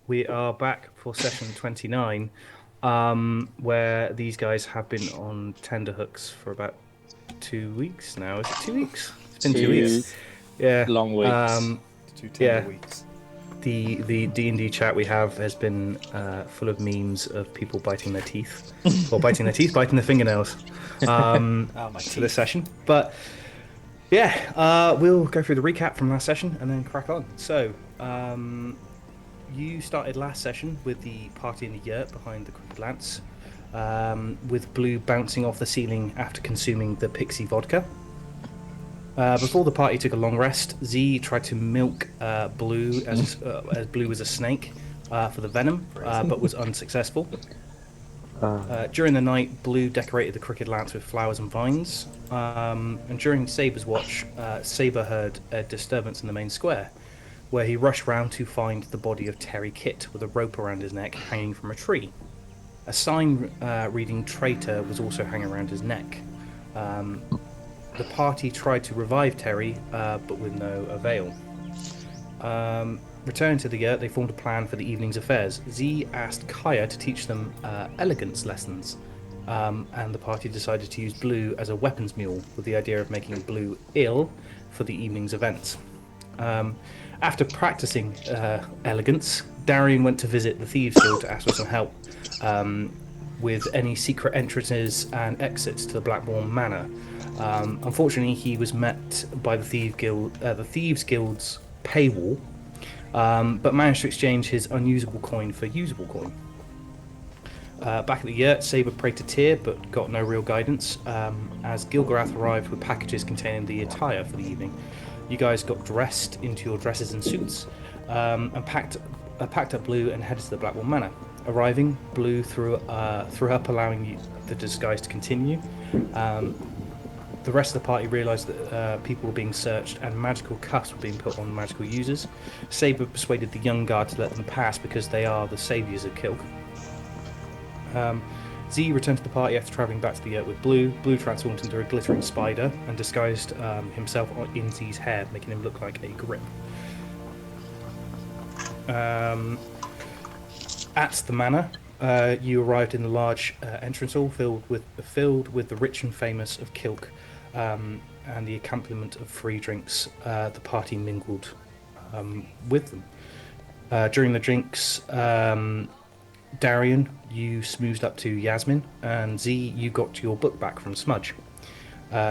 We are back for session 29, where these guys have been on tenderhooks for about 2 weeks now. Is it 2 weeks? It's been 2 weeks. Two Yes, Yeah. long weeks. two tender Yeah. weeks. The D&D chat we have has been full of memes of people biting their teeth. Or biting their teeth, biting their fingernails Oh, my for this teeth. session. But yeah, we'll go through the recap from last session and then crack on. So, you started last session with the party in the yurt behind the crooked lance, with Blue bouncing off the ceiling after consuming the pixie vodka. Before the party took a long rest, Z tried to milk Blue as Blue was a snake for the venom, but was unsuccessful. During the night, Blue decorated the crooked lance with flowers and vines. And during Saber's watch, Saber heard a disturbance in the main square, where he rushed round to find the body of Terry Kit with a rope around his neck hanging from a tree. A sign reading traitor was also hanging around his neck. The party tried to revive Terry, but with no avail. Returning to the yurt, they formed a plan for the evening's affairs. Z asked Kaya to teach them elegance lessons, and the party decided to use Blue as a weapons mule, with the idea of making Blue ill for the evening's events. After practicing elegance, Darian went to visit the Thieves Guild to ask for some help with any secret entrances and exits to the Blackbourne Manor. Unfortunately, he was met by the Thieves Guild's paywall, but managed to exchange his unusable coin for usable coin. Back at the yurt, Saber prayed to Tyr, but got no real guidance, as Gilgarath arrived with packages containing the attire for the evening. You guys got dressed into your dresses and suits, and packed up Blue and headed to the Blackwall Manor. Arriving, Blue threw up, allowing the disguise to continue. The rest of the party realised that people were being searched and magical cuffs were being put on magical users. Saber persuaded the young guard to let them pass because they are the saviours of Kilk. Z returned to the party after travelling back to the yurt with Blue. Blue transformed into a glittering spider and disguised himself in Z's hair, making him look like a grip. At the manor, you arrived in the large entrance hall filled with the rich and famous of Kilk, and the accompaniment of free drinks. The party mingled with them. During the drinks, Darian, you smoothed up to Yasmin, and Z, you got your book back from Smudge.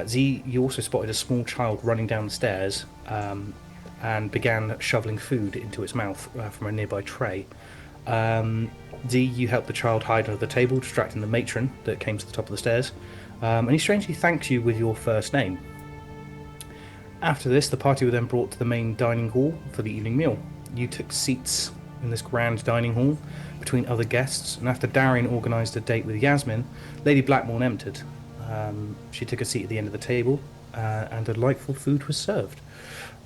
Z, you also spotted a small child running down the stairs and began shoveling food into its mouth from a nearby tray. Z, you helped the child hide under the table, distracting the matron that came to the top of the stairs, and he strangely thanks you with your first name. After this, the party were then brought to the main dining hall for the evening meal. You took seats in this grand dining hall between other guests, and after Darian organised a date with Yasmin, Lady Blackmore entered. She took a seat at the end of the table, and delightful food was served.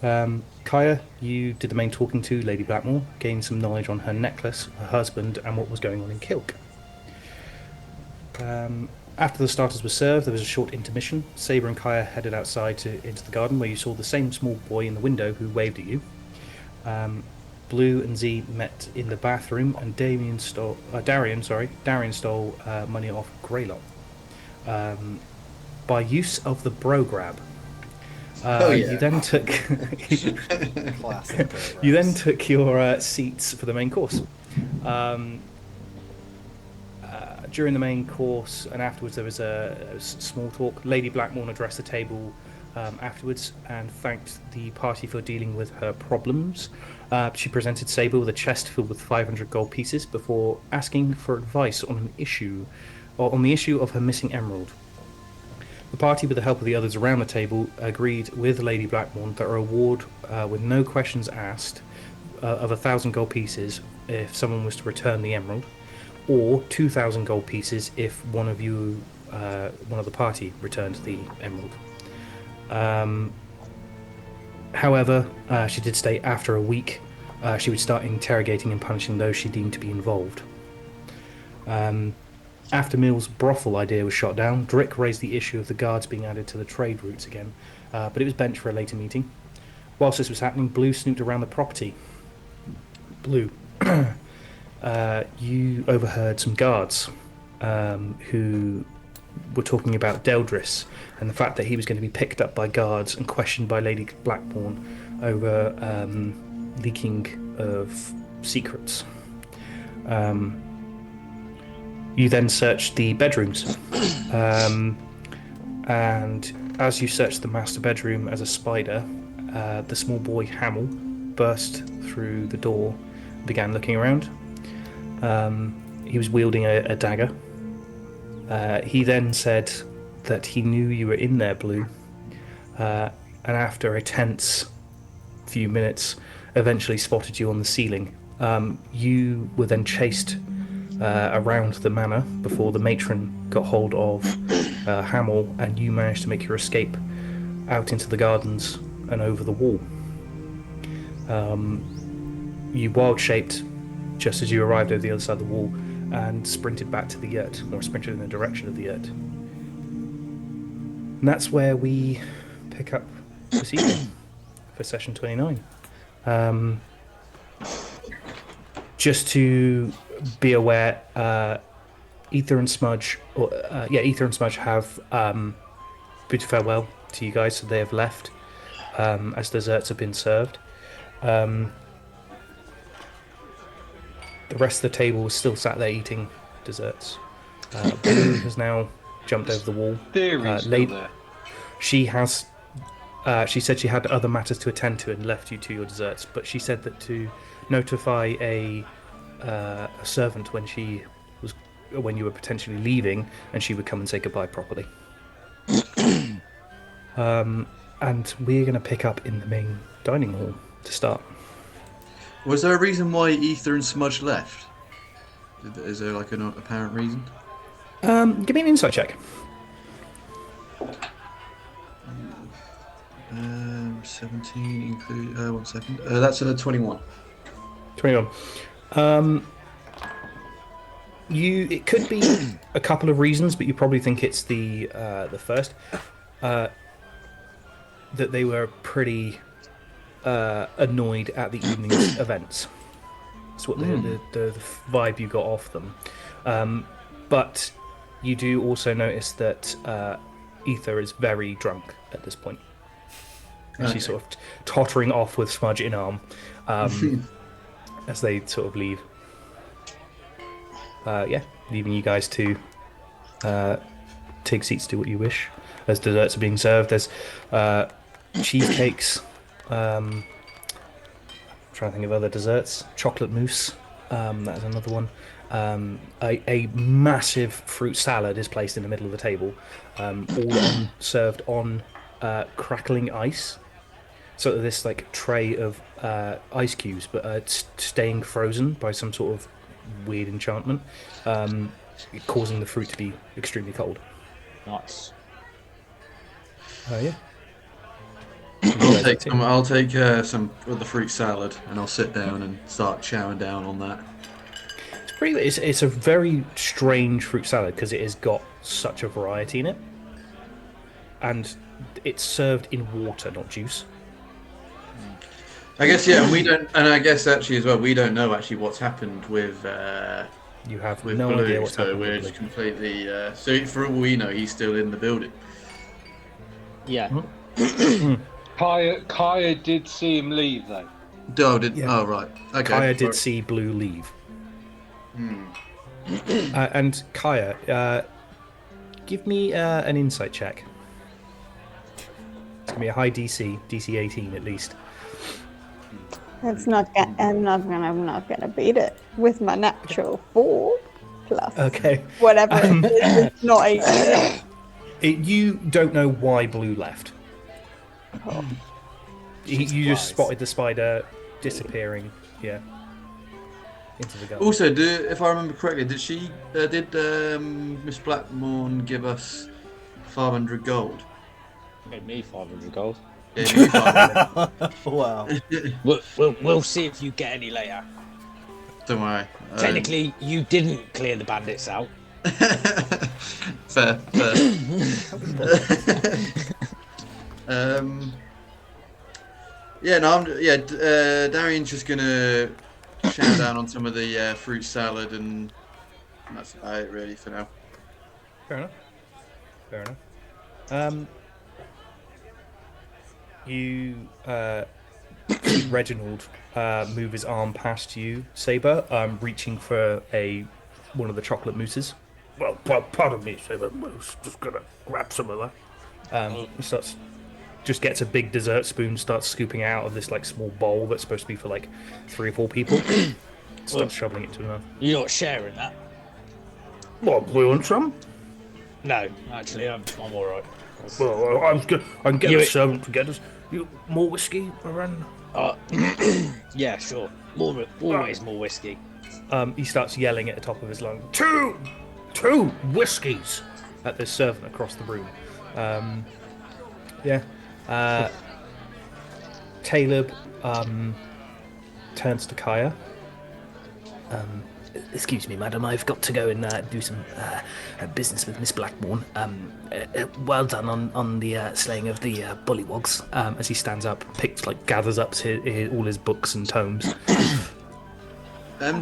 Kaya, you did the main talking to Lady Blackmore, gained some knowledge on her necklace, her husband, and what was going on in Kilk. After the starters were served, there was a short intermission. Saber and Kaya headed outside into the garden, where you saw the same small boy in the window who waved at you. Blue and Z met in the bathroom, and Darian stole money off Greylot by use of the bro grab. You then took Classic. you then took your seats for the main course. During the main course and afterwards, there was a small talk. Lady Blackmore addressed the table afterwards and thanked the party for dealing with her problems. She presented Saber with a chest filled with 500 gold pieces before asking for advice on the issue of her missing emerald. The party, with the help of the others around the table, agreed with Lady Blackmore that her award, with no questions asked, of 1,000 gold pieces if someone was to return the emerald, or 2,000 gold pieces if one of the party returned the emerald. However, she did state after a week she would start interrogating and punishing those she deemed to be involved. After Mill's brothel idea was shot down, Drick raised the issue of the guards being added to the trade routes again, but it was benched for a later meeting. Whilst this was happening, Blue snooped around the property. Blue, you overheard some guards who were talking about Deldris and the fact that he was going to be picked up by guards and questioned by Lady Blackbourne over leaking of secrets. You then searched the bedrooms, and as you searched the master bedroom as a spider, the small boy Hamill burst through the door and began looking around. He was wielding a dagger. He then said that he knew you were in there, Blue, and after a tense few minutes, eventually spotted you on the ceiling. You were then chased around the manor before the matron got hold of Hamill, and you managed to make your escape out into the gardens and over the wall. You wild-shaped just as you arrived over the other side of the wall and sprinted back to the yurt, or sprinted in the direction of the yurt. And that's where we pick up this evening for session 29. Just to be aware, Ether and Smudge, have bid farewell to you guys, so they have left as desserts have been served. The rest of the table was still sat there eating desserts. Blue has now jumped over the wall. Theory's still there. She has. She said she had other matters to attend to and left you to your desserts, but she said that to notify a servant when you were potentially leaving, and she would come and say goodbye properly. And we're going to pick up in the main dining hall to start. Was there a reason why Ether and Smudge left? Is there like an apparent reason? Give me an insight check. 17 include. 1 second. That's a 21. 21. It could be a couple of reasons, but you probably think it's the first. That they were pretty annoyed at the evening's events. That's what the vibe you got off them. But you do also notice that Ether is very drunk at this point. And she's sort of tottering off with Smudge in arm as they sort of leave. Leaving you guys to take seats, do what you wish. As desserts are being served, there's cheesecakes. I'm trying to think of other desserts. Chocolate mousse. That's another one. A massive fruit salad is placed in the middle of the table, served on crackling ice. So this like tray of ice cubes, but staying frozen by some sort of weird enchantment, causing the fruit to be extremely cold. Nice. Yeah. I'll take some of the fruit salad, and I'll sit down and start chowing down on that. It's a very strange fruit salad because it has got such a variety in it, and it's served in water, not juice. I guess and we don't, and I guess actually as well, we don't know actually what's happened with. You have with no Blue, idea what's so happened we're with just Blue. completely. So for all we know, he's still in the building. Yeah. Mm-hmm. Kaya did see him leave though. Oh right. Okay. Kaya did see Blue leave. And Kaya, give me an insight check. It's gonna be a high DC 18 at least. I'm not gonna beat it with my natural 4 plus Okay. whatever it is. It's not 18. You don't know why Blue left. Oh. You just spotted the spider disappearing. Yeah. Into the garden. Also, if I remember correctly, did Miss Blackmore give us 500 gold? Gave me 500 gold. Gave me 500. Wow. We'll see if you get any later. Don't worry. Technically, you didn't clear the bandits out. Fair. Darian's just gonna chow down on some of the fruit salad, and that's about it really for now. Fair enough. Fair enough. You see Reginald move his arm past you, Saber, reaching for one of the chocolate mousses. Well, pardon me, Saber. I was just gonna grab some of that. He gets a big dessert spoon, starts scooping out of this like small bowl that's supposed to be for like 3 or 4 people. Starts shoveling it to him. You're not sharing that? What? We want some? No, actually, I'm all right. Well, I can get the servant to get us. More whiskey around? Yeah, sure. Always more whiskey. He starts yelling at the top of his lungs. Two whiskies at this servant across the room. Caleb turns to Kaya. Excuse me, madam, I've got to go and do some business with Miss Blackmorn. Well done on the slaying of the bullywogs. As he stands up, gathers up all his books and tomes.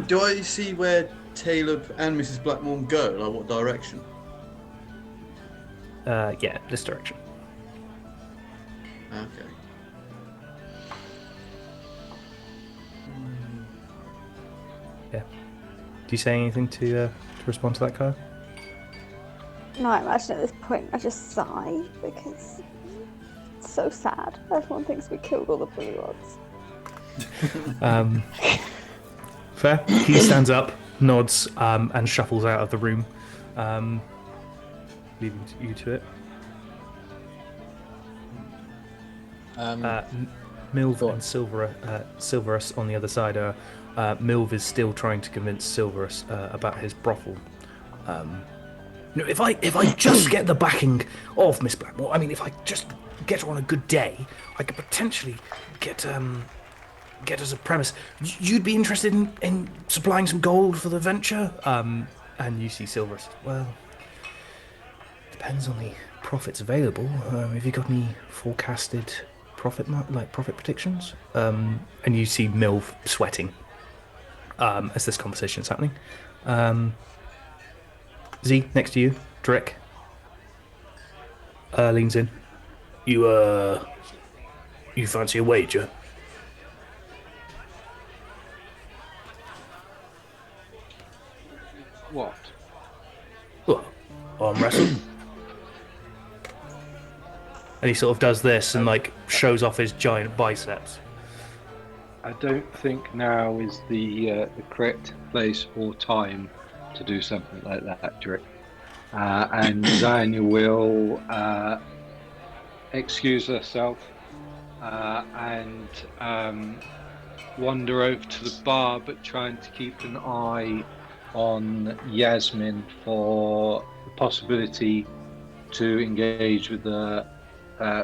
Do I see where Caleb and Mrs. Blackmore go? Like what direction? Yeah, this direction. Okay. Yeah. Do you say anything to respond to that, Kaya? No, I imagine at this point I just sigh because it's so sad. Everyone thinks we killed all the bullywogs. Fair. He stands up, nods, and shuffles out of the room, leaving you to it. Milv and Silverus on the other side are. Milv is still trying to convince Silverus about his brothel. If I just get the backing of Miss Blackmore, I mean, if I just get her on a good day, I could potentially get us a premise. You'd be interested in supplying some gold for the venture? And you see Silverus. Well, depends on the profits available. Have you got any forecasted profit predictions? And you see Milv sweating as this conversation is happening. Z, next to you, Drick, leans in. You fancy a wager? What? Well, arm wrestle. And he sort of does this and shows off his giant biceps. I don't think now is the correct place or time to do something like that, Drick. And Zanya will excuse herself and wander over to the bar, but trying to keep an eye on Yasmin for the possibility to engage with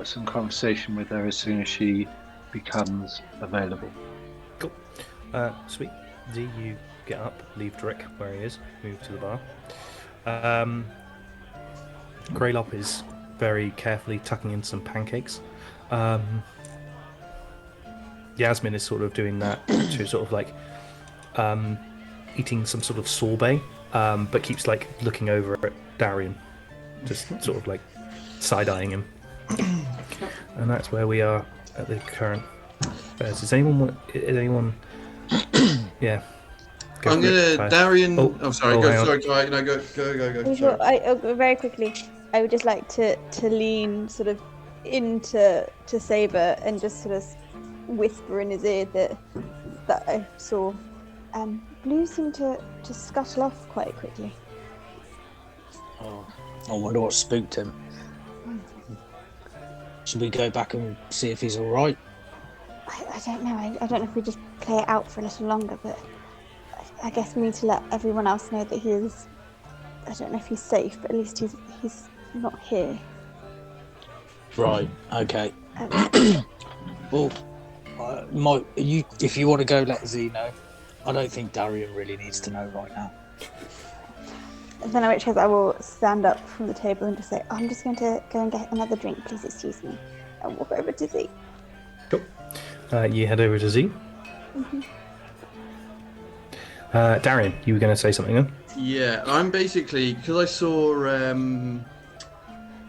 some conversation with her as soon as she becomes available. Cool. Sweet. Z, you get up, leave Drick where he is, move to the bar. Greylop is very carefully tucking in some pancakes. Yasmin is sort of doing that to sort of eating some sort of sorbet, but keeps looking over at Darian, just sort of side-eyeing him. And that's where we are at the current affairs. Is anyone? Yeah. I'm gonna Darian. Sorry. Go. Sorry. Sorry. No, go. Sorry. Very quickly, I would just like to lean sort of into Saber and just sort of whisper in his ear that I saw Blue seem to scuttle off quite quickly. Oh, I wonder what spooked him. Should we go back and see if he's all right? I don't know. I don't know if we just play it out for a little longer, but I guess we need to let everyone else know that he is. I don't know if he's safe, but at least he's not here. Right. Okay. Well, if you want to go, let Z know. I don't think Darian really needs to know right now. Then in which case I will stand up from the table and just say, I'm just going to go and get another drink, please excuse me. And walk over to Z. Cool. You head over to Z. Mm-hmm. Darian, you were going to say something then? Yeah, I'm basically because I saw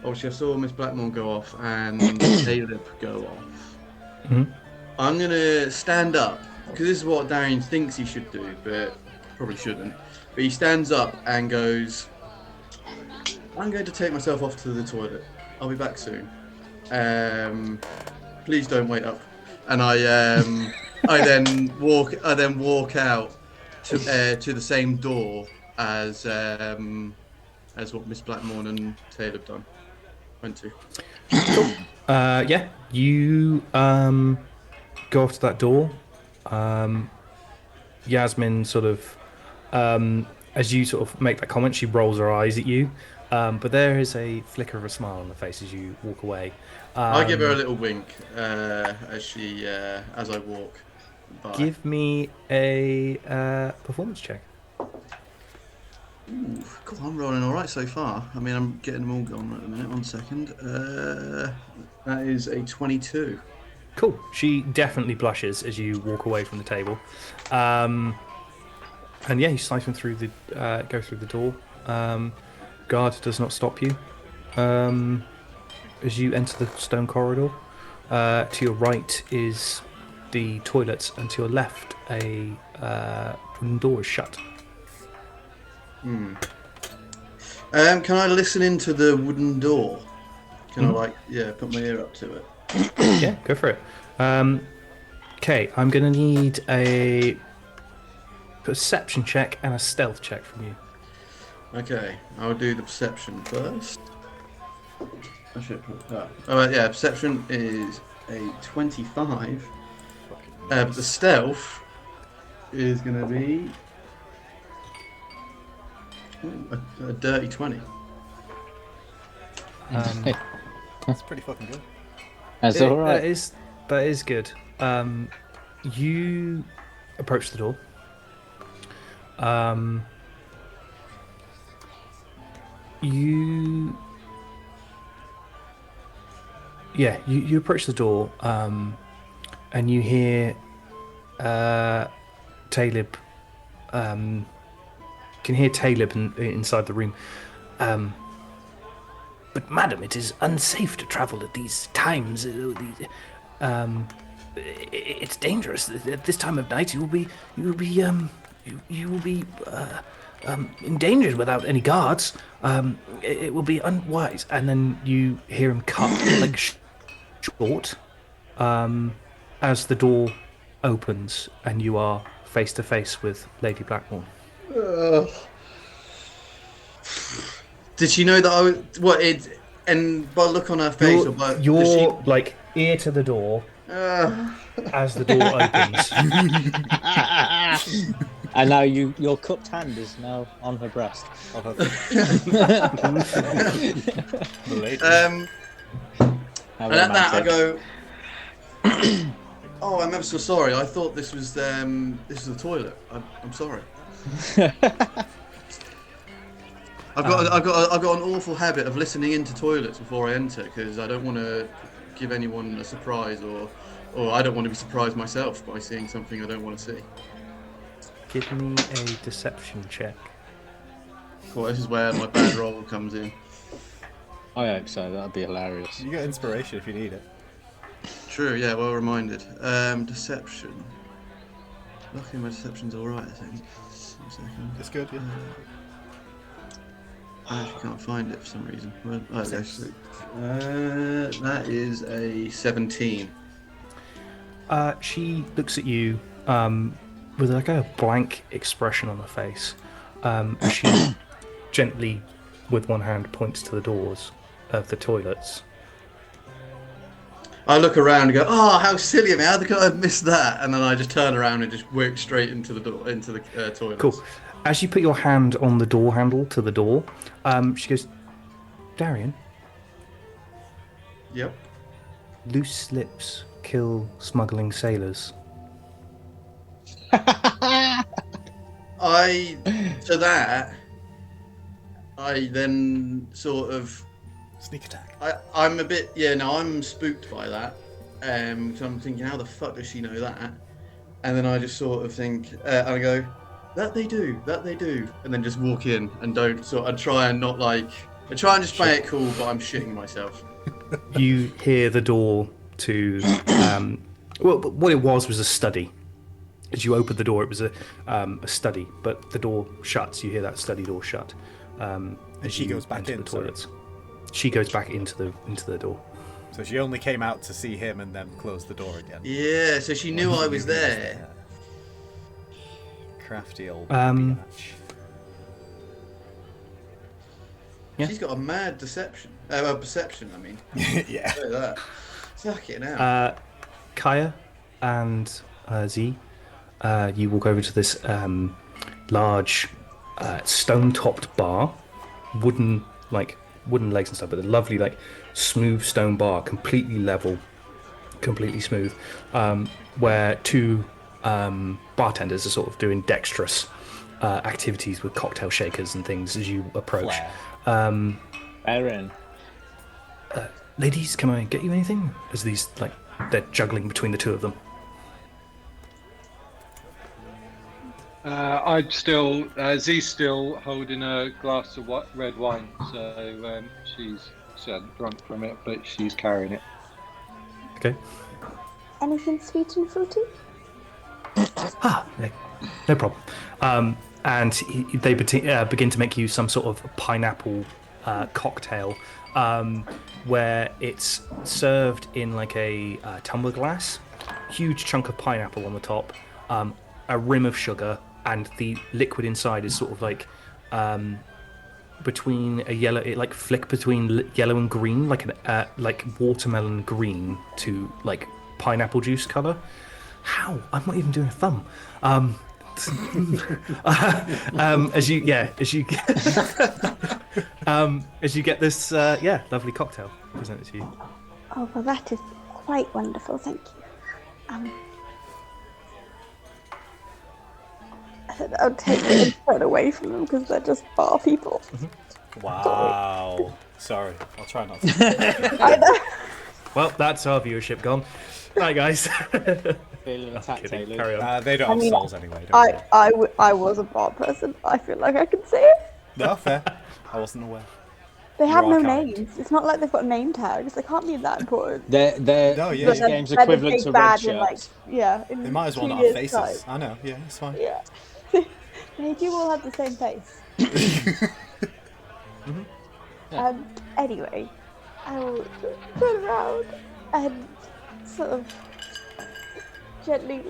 obviously I saw Miss Blackmore go off and Caleb go off. Mhm. I'm gonna stand up because this is what Darian thinks he should do, but probably shouldn't. But he stands up and goes, "I'm going to take myself off to the toilet. I'll be back soon. Please don't wait up." And I then walk out to the same door as what Miss Blackmore and Taylor went to. Yeah, you go off to that door. Yasmin sort of, as you sort of make that comment, she rolls her eyes at you. But there is a flicker of a smile on her face as you walk away. I give her a little wink as I walk by. Give me a performance check. Ooh, God, I'm rolling all right so far. I mean, I'm getting them all gone at the minute. 1 second. That is a 22. Cool. She definitely blushes as you walk away from the table. And yeah, you siphon through go through the door. Guard does not stop you. As you enter the stone corridor, to your right is the toilets, and to your left, a wooden door is shut. Can I listen into the wooden door? Can I put my ear up to it? Yeah, go for it. Okay, I'm going to need a perception check and a stealth check from you. Okay, I'll do the perception first. I should put that. Oh yeah, perception is a 25. But the stealth is going to be a dirty 20. That's pretty fucking good. That's all right. That is good. You approach the door. You approach the door, and you hear Talib. Can hear Talib inside the room. But madam, it is unsafe to travel at these times. It's dangerous. At this time of night, you will be endangered without any guards. It will be unwise. And then you hear him cut like short as the door opens, and you are face to face with Lady Blackmore. Did she know that I was and by the look on her face, You're like ear to the door as the door opens. And now your cupped hand is now on her breast. And at that I go, "Oh, I'm ever so sorry. I thought this was the toilet. I'm sorry." I've got an awful habit of listening into toilets before I enter because I don't want to give anyone a surprise, or I don't want to be surprised myself by seeing something I don't want to see. Give me a deception check. Well, this is where my bad roll comes in. I hope so. That'd be hilarious. You get inspiration if you need it. True, yeah, well reminded. Deception. Luckily my deception's alright, I think. 1 second. It's good, yeah. I actually can't find it for some reason. That is a 17. She looks at you with like a blank expression on her face. She gently, with one hand, points to the doors of the toilets. I look around and go, "Oh, how silly of me! How could I have missed that?" And then I just turn around and just work straight into the door, into the toilet. Cool. As you put your hand on the door handle to the door, she goes, "Darian, Yep. loose lips kill smuggling sailors." I then sort of Sneak attack. I'm a bit I'm spooked by that. So I'm thinking, how the fuck does she know that? And then I just sort of think, and I go, That they do. And then just walk in and don't sort of try and not like. I try and just play it cool, but I'm shitting myself. You hear the door to. Well, what it was a study. As you open the door, it was a study, but the door shuts. You hear that study door shut. And As she you goes back enter in. the toilets. She goes back into the door. So she only came out to see him and then closed the door again. Yeah, so she knew I was there. Crafty old Um, biatch. Yeah. She's got a mad deception. Perception, I mean. Yeah. Look at that. Fuck it now. Kaya and Z, you walk over to this large stone-topped bar, wooden legs and stuff, but a lovely smooth stone bar, completely level, completely smooth, where two bartenders are sort of doing dexterous activities with cocktail shakers and things as you approach. Aaron. Ladies, can I get you anything? As these they're juggling between the two of them. Z's still holding a glass of red wine, so she hasn't drunk from it, but she's carrying it. Okay. Anything sweet and fruity? No problem. And they begin to make you some sort of pineapple cocktail, where it's served in a tumbler glass, huge chunk of pineapple on the top, a rim of sugar, and the liquid inside is sort of between a yellow, it flick between yellow and green, like watermelon green to pineapple juice color. How? I'm not even doing a thumb. As you get this lovely cocktail presented to you. Oh, well, that is quite wonderful, thank you. I'll take it and turn away from them because they're just bar people. Wow. Sorry. I'll try not to. I know. Well, that's our viewership gone. Right, guys. Feeling attacked, Kidding. Taylor. Carry on. They don't have mean, souls anyway. Don't worry. I was a bar person. I feel like I can say it. No, fair. I wasn't aware. They have You no are kind. names. It's not like they've got name tags. They can't be that important. They're No, yeah, this yeah. game's They're the equivalent big to red bad in, shirts. in They might as well 2 not have years' faces. time. I know. Yeah, it's fine. Yeah. They do all have the same face. Anyway, I will turn around and sort of gently,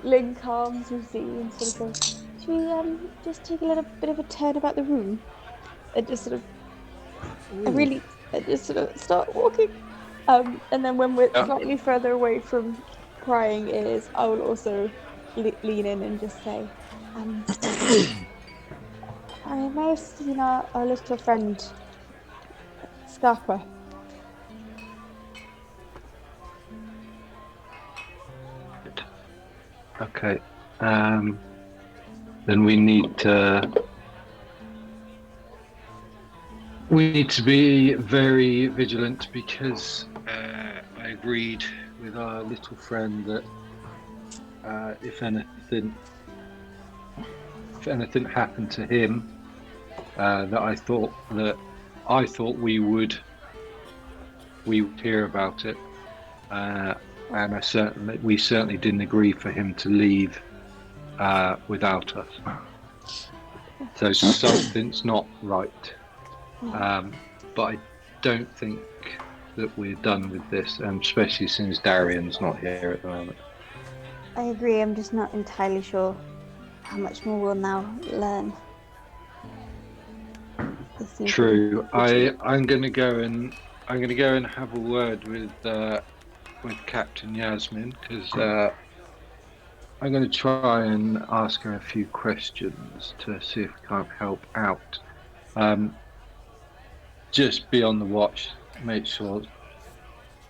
link arms with Z and sort of say, should we just take a little bit of a turn about the room? And just sort of, just sort of start walking. And then when we're slightly further away from prying ears, I will also lean in and just say, I may have seen our little friend, Scarpa. Okay. Then we need to be very vigilant because I agreed with our little friend that if anything happened to him, that I thought we would hear about it, and we certainly didn't agree for him to leave without us. So something's not right, but I don't think that we're done with this, and especially since Darian's not here at the moment. I agree. I'm just not entirely sure how much more we'll now learn. True. I'm going to go and have a word with Captain Yasmin because I'm going to try and ask her a few questions to see if we can't help out. Just be on the watch. Make sure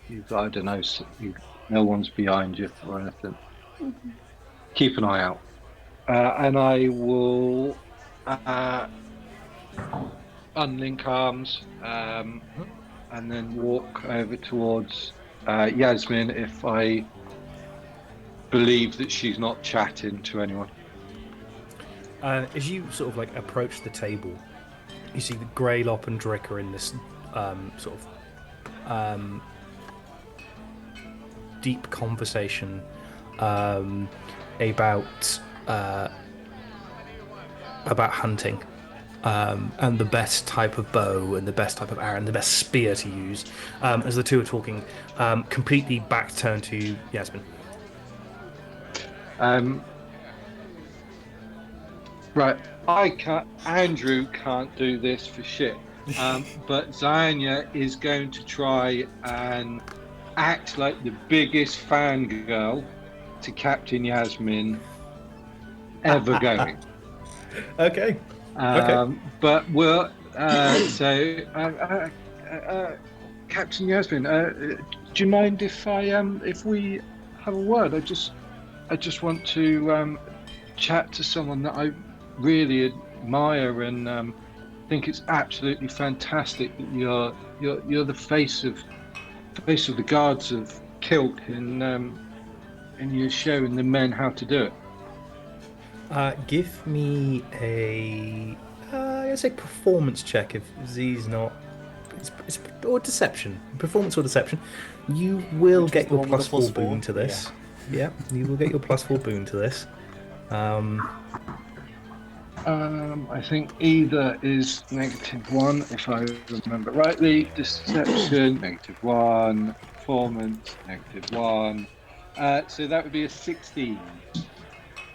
no one's behind you or anything. Mm-hmm. Keep an eye out. And I will unlink arms and then walk over towards Yasmin if I believe that she's not chatting to anyone. As you sort of like approach the table, you see the Greylop and Drick are in this sort of deep conversation about hunting and the best type of bow and the best type of arrow and the best spear to use. As the two are talking, completely back turned to Yasmin. Right, Andrew can't do this for shit. But Zanya is going to try and act like the biggest fangirl to Captain Yasmin ever going. Okay. But we'll Captain Yasmin, do you mind if we have a word? I just want to chat to someone that I really admire and think it's absolutely fantastic that you're the face of the guards of Kilt and you're showing the men how to do it. Give me I'd say performance check if Z's not. It's or deception, performance or deception. You will Which get is the your one with plus the 4 boon +4? to this. Yeah, you will get your plus 4 boon to this. I think either is -1 if I remember rightly. Deception -1, performance -1. So that would be a 16.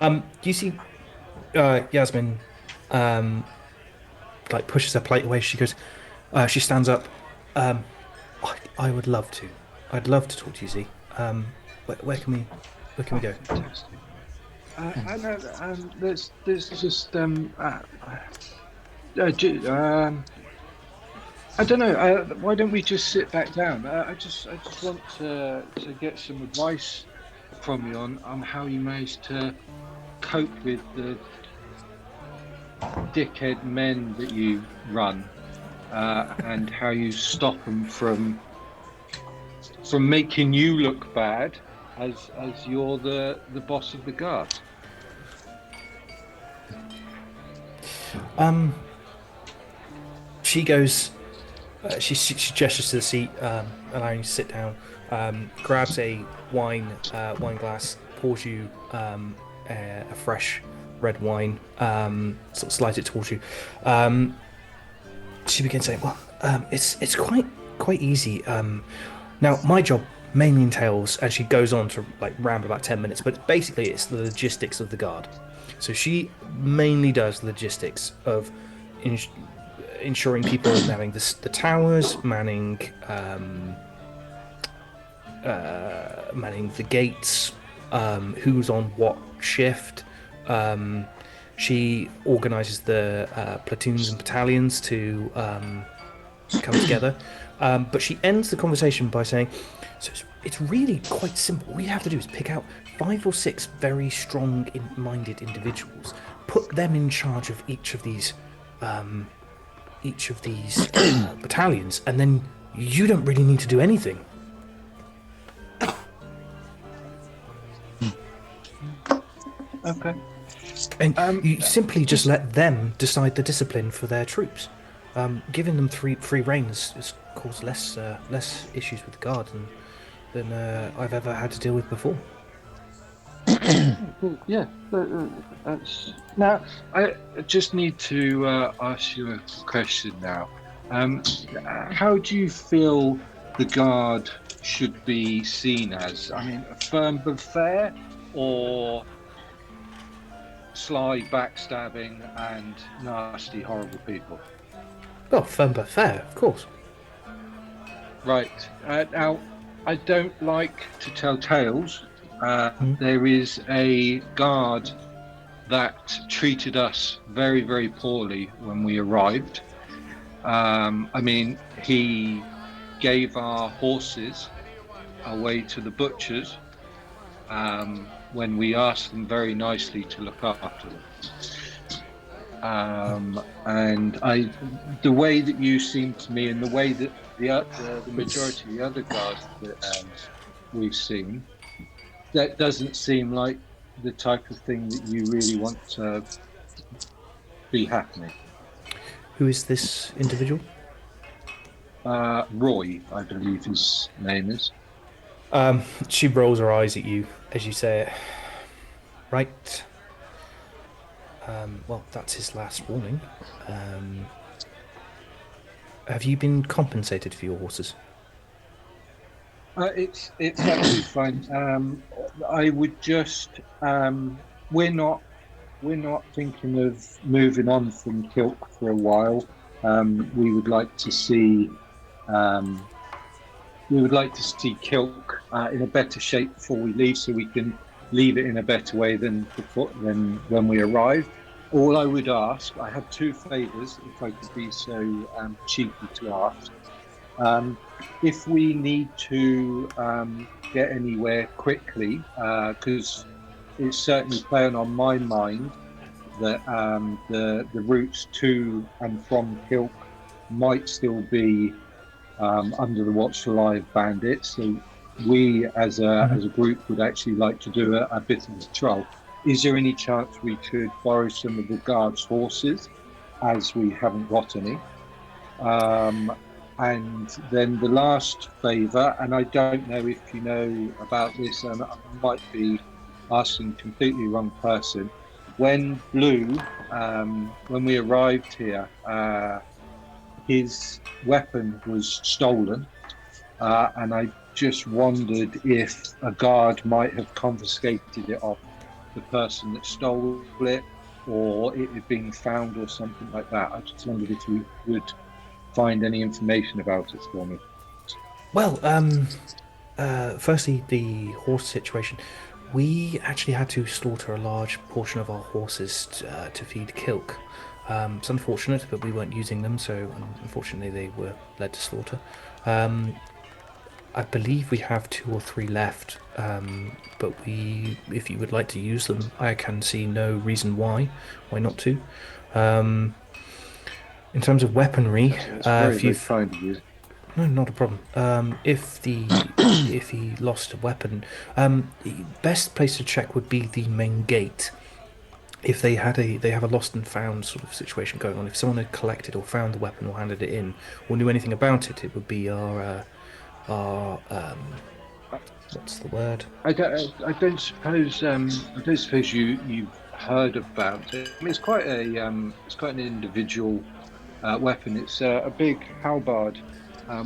Do you see Yasmin like pushes her plate away? She goes, she stands up. I would love to. I'd love to talk to you, Z. Where can we go? Fantastic. I know. There's just I don't know. Why don't we just sit back down? I just want to get some advice from you on how you managed to cope with the dickhead men that you run, and how you stop them from making you look bad as you're the boss of the guard. She goes. She gestures to the seat, allowing you to sit down. Grabs a wine glass, pours you a fresh red wine. Sort of slides it towards you. She begins saying, "Well, it's quite easy. Now my job mainly entails," and she goes on to like ramble about 10 minutes, but basically it's the logistics of the guard. So she mainly does logistics of ensuring people manning the towers, manning the gates, who's on what shift. She organises the platoons and battalions to come together. But she ends the conversation by saying, "So it's really quite simple. All you have to do is pick out 5 or 6 very strong-minded individuals, put them in charge of each of these battalions, and then you don't really need to do anything." Okay. And you simply just let them decide the discipline for their troops. Giving them free rein has caused less issues with the guard than I've ever had to deal with before. Yeah. That's... Now, I just need to ask you a question now. How do you feel the guard should be seen as? I mean, firm but fair, or sly, backstabbing, and nasty, horrible people? Well, firm but fair, of course. Right. Now, I don't like to tell tales. There is a guard that treated us very, very poorly when we arrived. I mean, he gave our horses away to the butchers when we asked them very nicely to look after them. And the way that you seem to me, and the way that the majority of the other guards that we've seen, that doesn't seem like the type of thing that you really want to be happening. Who is this individual? Roy, I believe his name is. She rolls her eyes at you as you say it. Right. Well, that's his last warning. Have you been compensated for your horses? It's absolutely fine. I would just we're not thinking of moving on from Kilk for a while. We would like to see Kilk in a better shape before we leave, so we can leave it in a better way than than when we arrived. All I would ask, I have two favours, if I could be so cheeky to ask. If we need to get anywhere quickly, because it's certainly playing on my mind that the routes to and from Kilk might still be under the watchful eye of bandits. So we, as a group, would actually like to do a bit of a patrol. Is there any chance we could borrow some of the guards' horses, as we haven't got any? And then the last favour, and I don't know if you know about this, and I might be asking completely wrong person. When when we arrived here, his weapon was stolen, and I just wondered if a guard might have confiscated it off the person that stole it, or it had been found, or something like that. I just wondered if you would find any information about it for me. Well, firstly, the horse situation. We actually had to slaughter a large portion of our horses to feed Kilk. It's unfortunate, but we weren't using them, so unfortunately they were led to slaughter. I believe we have 2 or 3 left, but if you would like to use them, I can see no reason why not to. In terms of weaponry, That's very kind of you. no, not a problem. If he lost a weapon, the best place to check would be the main gate. If they have a lost and found sort of situation going on, if someone had collected or found the weapon or handed it in or knew anything about it, it would be our what's the word? I don't suppose you've heard about it. I mean, it's quite an individual weapon. It's a big halberd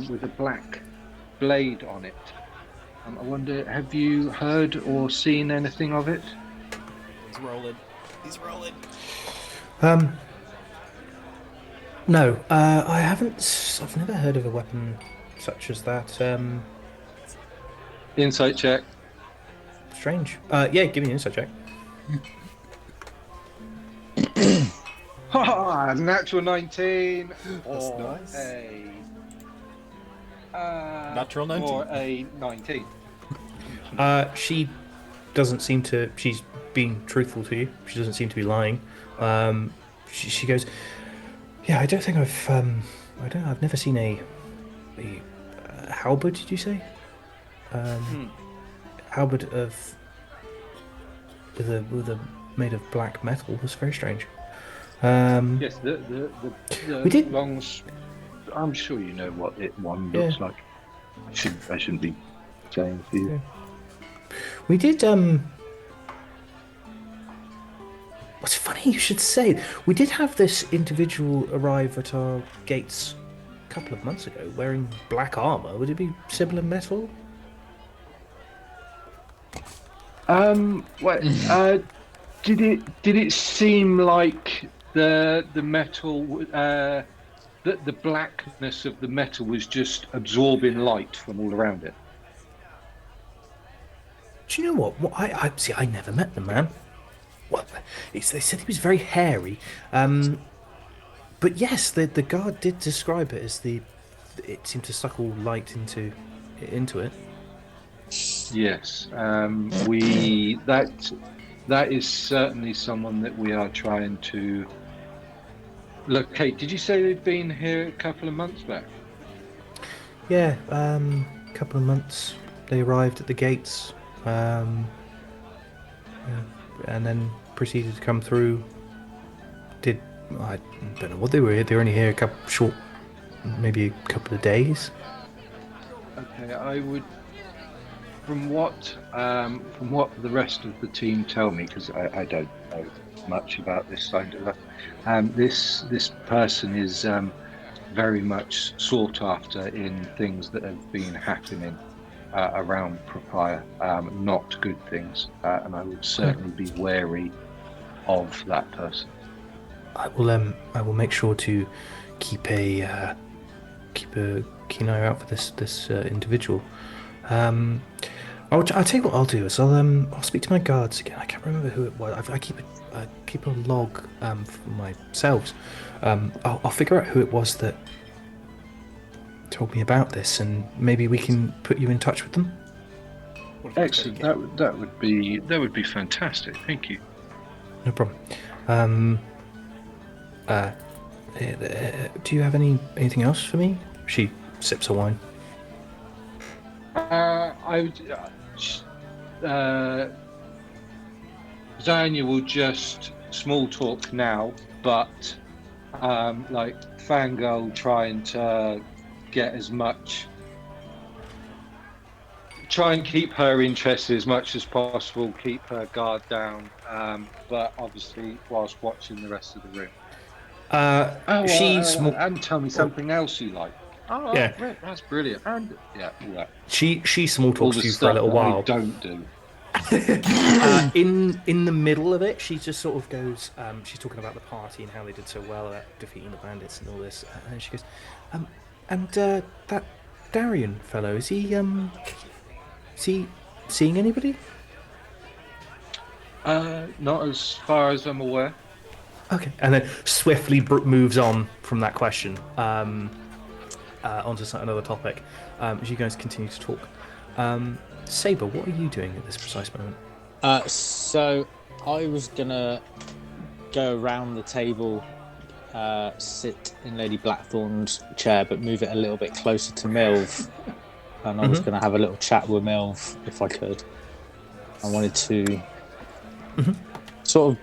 with a black blade on it. I wonder, have you heard or seen anything of it? He's rolling. He's rolling. No, I haven't. I've never heard of a weapon such as that. Insight check. Strange. Yeah, give me an insight check. Natural 19. That's nice. Natural 19. Or a 19. She doesn't seem to. She's being truthful to you. She doesn't seem to be lying. She goes, "Yeah, I don't think I've never seen a halberd. Did you say? Halberd with a made of black metal. Was very strange." Yes, the we did. Longs. I'm sure you know what one looks like. I shouldn't be saying to you. Yeah. We did. What's funny you should say. We did have this individual arrive at our gates a couple of months ago wearing black armor. Would it be similar metal? Did it seem like the metal that the blackness of the metal was just absorbing light from all around it? Do you know what? I see. I never met the man. Well, they said he was very hairy. But yes, the guard did describe it as it seemed to suck all light into it. Yes, that is certainly someone that we are trying to locate. Did you say they'd been here a couple of months back? Yeah, a couple of months. They arrived at the gates, and then proceeded to come through. Did I don't know what they were here. They were only here maybe a couple of days. Okay, I would. From what the rest of the team tell me, because I don't know much about this side of it, this person is very much sought after in things that have been happening around Propia, not good things, and I would certainly be wary of that person. I will make sure to keep a keen eye out for this individual. I'll tell you what I'll do is I'll speak to my guards again. I can't remember who it was. I keep a log for myself. I'll figure out who it was that told me about this, and maybe we can put you in touch with them. Excellent. That would be fantastic. Thank you. No problem. Do you have anything else for me? She sips her wine. I would. Zanya will just small talk now, but like Fangirl trying to get as much. Try and keep her interested as much as possible, keep her guard down, but obviously whilst watching the rest of the room. And tell me something else you like. Oh, yeah, that's brilliant. And yeah, all that. She small talks to you for a little while. I don't do. In the middle of it, she just sort of goes. She's talking about the party and how they did so well at defeating the bandits and all this. And she goes, and that Darian fellow, is he seeing anybody? Not as far as I'm aware. Okay, and then swiftly moves on from that question onto another topic. As you guys continue to talk, Saber, what are you doing at this precise moment? So I was gonna go around the table, sit in Lady Blackthorn's chair, but move it a little bit closer to Milv. And I was gonna have a little chat with Milv if I could. I wanted to sort of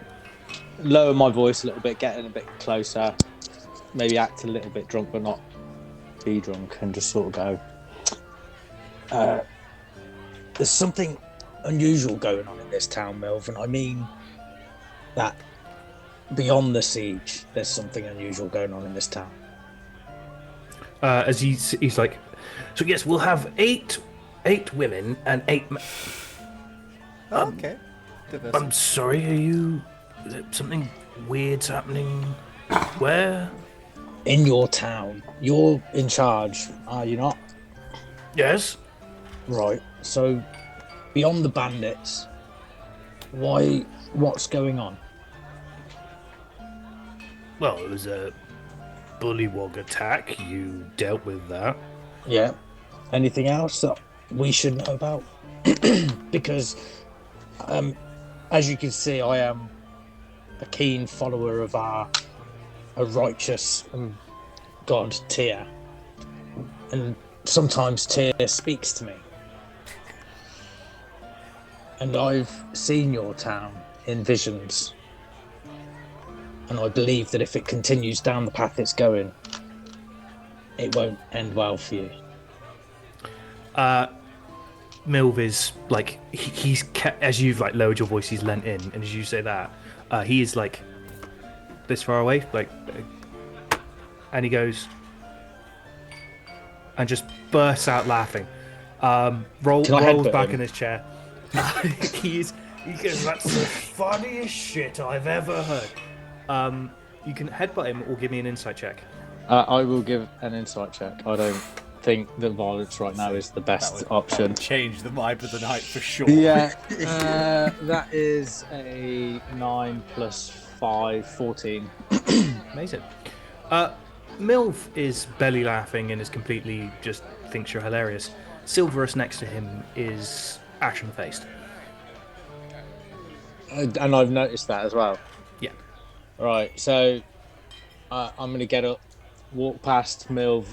lower my voice a little bit, get in a bit closer, maybe act a little bit drunk, but not be drunk, and just sort of go. There's something unusual going on in this town, Milv, and I mean that beyond the siege, there's something unusual going on in this town. As he's like, so yes, we'll have eight women and 8 men. Okay. I'm sorry, is it something weird's happening? Where? In your town. You're in charge, are you not? Yes. Right. So, beyond the bandits, what's going on? Well, it was a bullywog attack. You dealt with that. Yeah. Anything else that we should know about? Because, as you can see, I am a keen follower of a righteous god Tyr, and sometimes Tyr speaks to me. And I've seen your town in visions, and I believe that if it continues down the path it's going, it won't end well for you. Milv is like he's as you've like lowered your voice, he's leant in, and as you say that, he is like this far away, like, and he goes and just bursts out laughing. Rolls back in his chair. He goes, that's the funniest shit I've ever heard. You can headbutt him or give me an insight check. I will give an insight check. I don't think that violence right now is the best option. Change the vibe of the night for sure. Yeah, that is a 9 plus 5, 14. Amazing. Milv is belly laughing and is completely just thinks you're hilarious. Silverus next to him is ashen faced. And I've noticed that as well. Yeah. Right, so I'm going to get up, walk past Milv,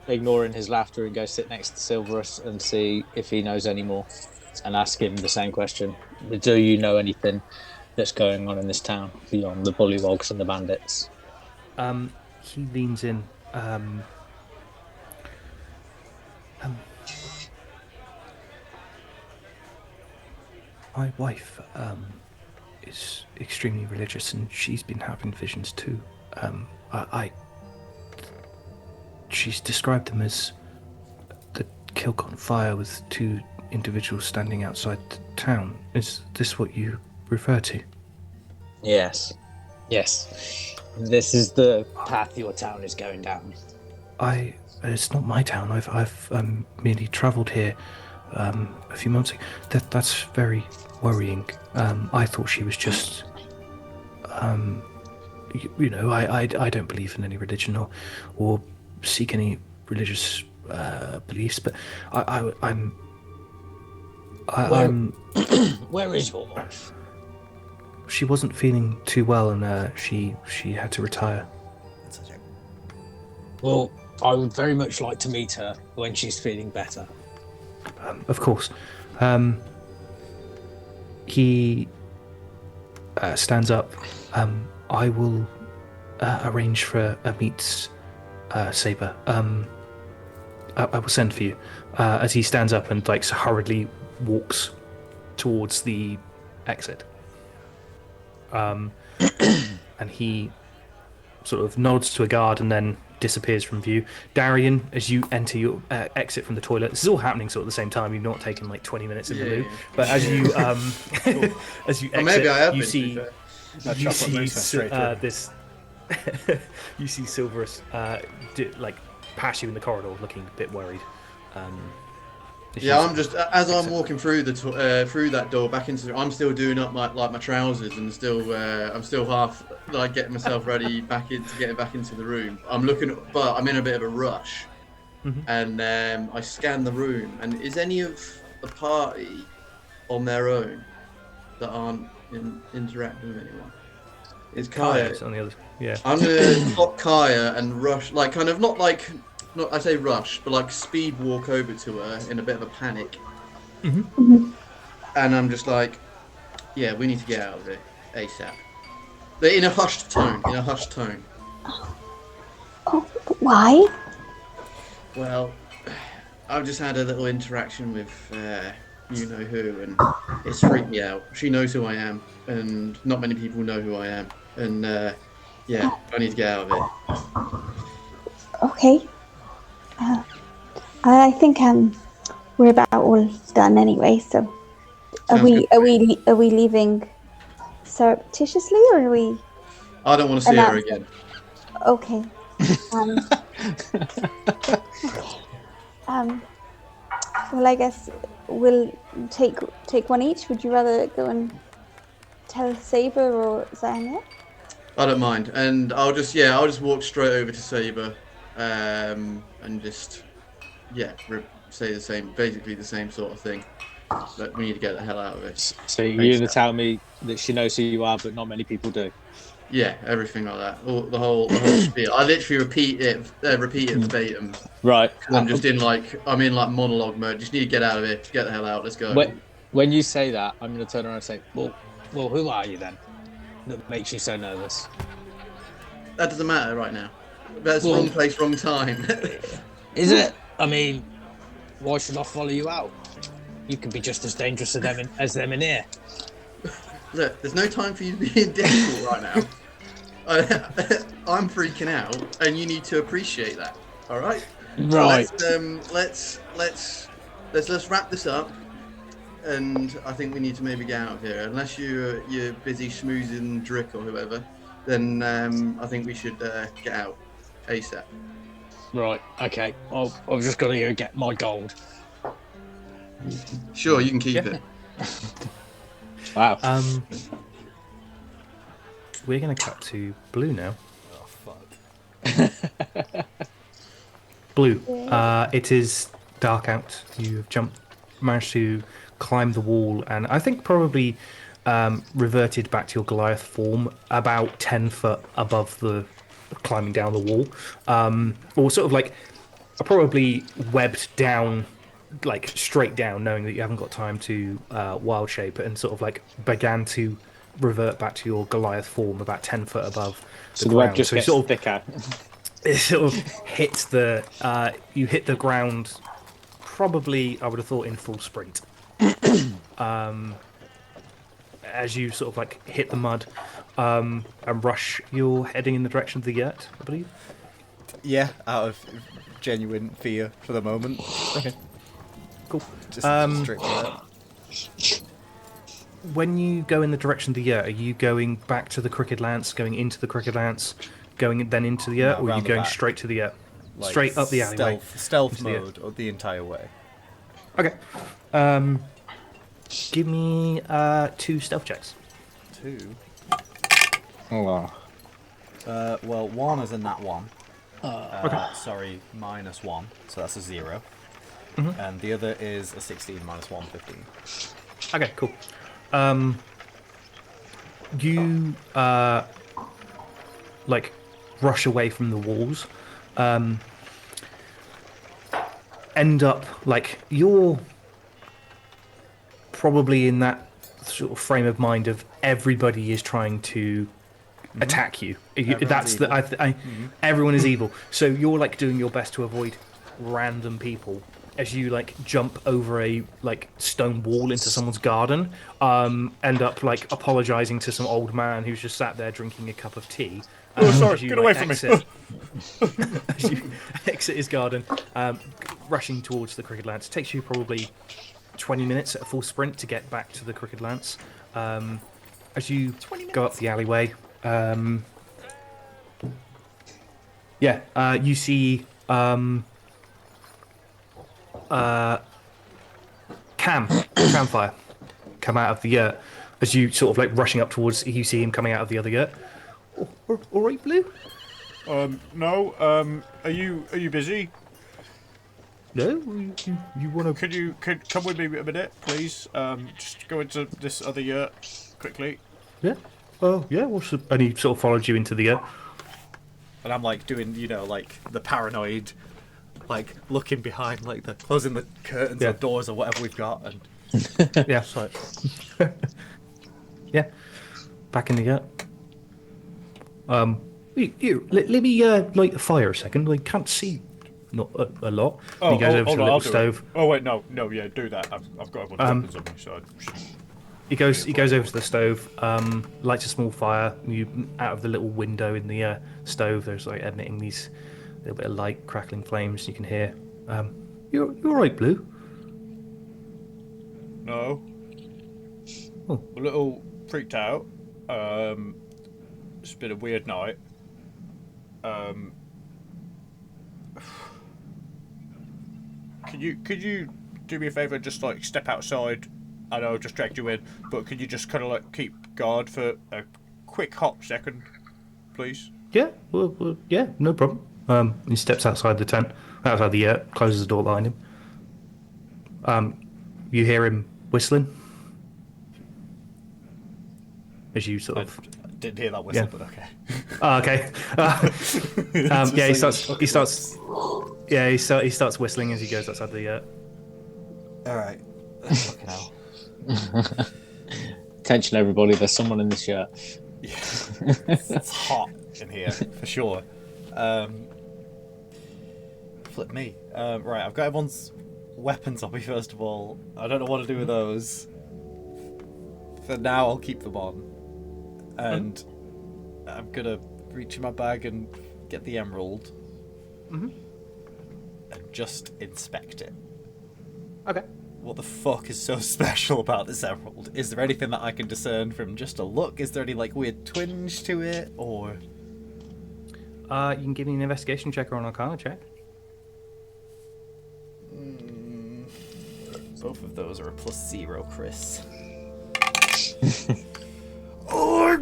ignoring his laughter, and go sit next to Silverus and see if he knows any more, and ask him the same question. Do you know anything that's going on in this town beyond the bullywogs and the bandits? He leans in. My wife is extremely religious, and she's been having visions too. She's described them as the kilk on fire with two individuals standing outside the town. Is this what you refer to? Yes. This is the path your town is going down. It's not my town. I've merely travelled here a few months ago. That's very worrying. I thought she was just, I don't believe in any religion or seek any religious beliefs, but I'm. Where is your wife? She wasn't feeling too well, and she had to retire. Well, I would very much like to meet her when she's feeling better. Of course. He stands up. I will arrange for a meet, Saber. I will send for you. As he stands up and hurriedly walks towards the exit. And he sort of nods to a guard and then disappears from view. Darian, as you enter your exit from the toilet, this is all happening sort of at the same time. You've not taken 20 minutes in the loo, but as you as you exit, maybe I have you been, see to you see straight through. this. You see Silverus pass you in the corridor, looking a bit worried. Yeah, I'm just as I'm walking through through that door back into. I'm still doing up my trousers and I'm still half getting myself ready getting back into the room. But I'm in a bit of a rush, and I scan the room. And is any of the party on their own that aren't interacting with anyone? Is Kaya on the other? Yeah. I'm gonna stop Kaya and rush, not I say rush, but speed walk over to her in a bit of a panic. And I'm just yeah, we need to get out of here ASAP. In a hushed tone. Oh, why? Well, I've just had a little interaction with you know who, and it's freaked me out. She knows who I am, and not many people know who I am. And yeah, I need to get out of it. Okay. I think we're about all done anyway. So, are we leaving surreptitiously, or are we? I don't want to see her again. Okay. Well, I guess we'll take one each. Would you rather go and tell Saber or Zania? I don't mind, and I'll just walk straight over to Saber, and just say basically the same sort of thing. But we need to get the hell out of this. So you're gonna tell me that she knows who you are, but not many people do. Yeah, everything like that. The whole spiel. I literally repeat it verbatim. Right. I'm just in monologue mode. Just need to get out of here. Get the hell out. Let's go. When you say that, I'm gonna turn around and say, well, who are you then? That makes you so nervous. That doesn't matter right now. That's wrong place, wrong time. Is it? I mean, why should I follow you out? You can be just as dangerous as them in here. Look, there's no time for you to be difficult right now. I'm freaking out, and you need to appreciate that. All right. Right. So let's wrap this up, and I think we need to maybe get out of here. Unless you're busy schmoozing Drick or whoever, then I think we should get out ASAP. Right. Okay. I've just got to go get my gold. Sure, you can keep it. Wow. We're going to cut to Blue now. Oh, fuck. Blue, it is dark out. You've managed to climb the wall, and I think probably reverted back to your Goliath form about 10 foot above the climbing down the wall. Or sort of probably webbed down, straight down, knowing that you haven't got time to wild shape, and sort of began to revert back to your Goliath form, about 10 foot above So the the web ground. just So you gets sort of thicker. it sort of hits the you hit the ground. Probably, I would have thought in full sprint. As you sort of like hit the mud and rush, you're heading in the direction of the yurt, I believe. Yeah, out of genuine fear for the moment. Okay, cool. Just straight for that. When you go in the direction of the yurt, are you going back to the Crooked Lance, going into the Crooked Lance, going then into the yurt, No, or are you round the going back. straight to the yurt? Like, Straight up the alleyway. Stealth into the mode the entire way. Okay. Give me 2 stealth checks. 2. Oh, Well, 1 is in that one. Okay. Sorry, -1, so that's a 0. Mm-hmm. And the other is a 16 -1, 15. Okay, cool. You like rush away from the walls. End up like you're probably in that sort of frame of mind of everybody is trying to attack you. That's evil. everyone is evil. So you're like doing your best to avoid random people as you like jump over a like stone wall into someone's garden. End up like apologizing to some old man who's just sat there drinking a cup of tea. Oh, sorry, as you, get like, away from exit, me. as you exit his garden, rushing towards the Crooked Lance. It takes you probably 20 minutes at a full sprint to get back to the Crooked Lance. As you go up the alleyway, you see Camfire come out of the yurt. As you sort of like rushing up towards, you see him coming out of the other yurt. All right, Blue? No, are you busy? No, you want to? Could come with me a minute, please? Just go into this other yurt quickly. Yeah. Oh, yeah. And he sort of followed you into the yurt. And I'm like doing, like the paranoid, like looking behind, like the closing the curtains or doors or whatever we've got, and Yeah. Sorry. Yeah. Back in the yurt. Let me light the fire a second. I can't see not a lot. And he goes over to the little stove. Oh wait, no, yeah, do that. I've got everyone's weapons on me, so I should... He goes over to the stove, lights a small fire. You out of the little window in the stove. There's like emitting these little bit of light, crackling flames. You can hear. You're all right, Blue. No. Oh. A little freaked out. It's been a weird night. Could you do me a favour and just like step outside? I know I just dragged you in, but could you just kind of like keep guard for a quick hot second, please? Yeah. Well, yeah. No problem. He steps outside the tent, outside the yurt, closes the door behind him. You hear him whistling as you sort of. I didn't hear that whistle, Yeah. but okay. Oh, okay. Yeah, he starts whistling as he goes outside the yurt. All right. Fucking hell. Attention, everybody! There's someone in this shirt. Yeah. It's hot in here for sure. Flip me. Right, I've got everyone's weapons on me first of all. I don't know what to do with those. For now, I'll keep them on, and I'm gonna reach in my bag and get the emerald, and just inspect it. Okay. What the fuck is so special about this emerald? Is there anything that I can discern from just a look? Is there any like weird twinge to it, or? You can give me an investigation check or an arcana check. Both of those are a +0, Chris. Oh,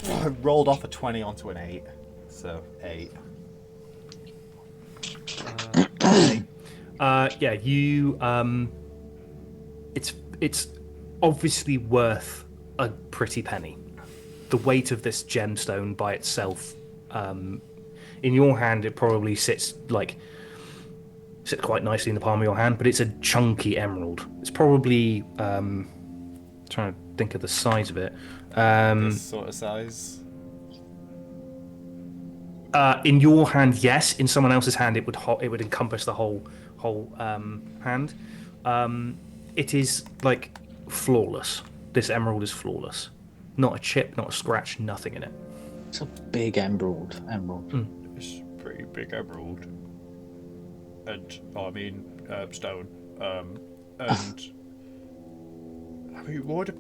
I rolled off a 20 onto an 8, so 8. Yeah, you. It's obviously worth a pretty penny. The weight of this gemstone by itself, in your hand, it probably sits quite nicely in the palm of your hand, but it's a chunky emerald. It's probably trying to think of the size of it. This sort of size. In your hand, yes. In someone else's hand, it would encompass the whole hand. It is like flawless. This emerald is flawless. Not a chip, not a scratch, nothing in it. It's a big emerald. It's a pretty big emerald. And, stone. And, I mean, why do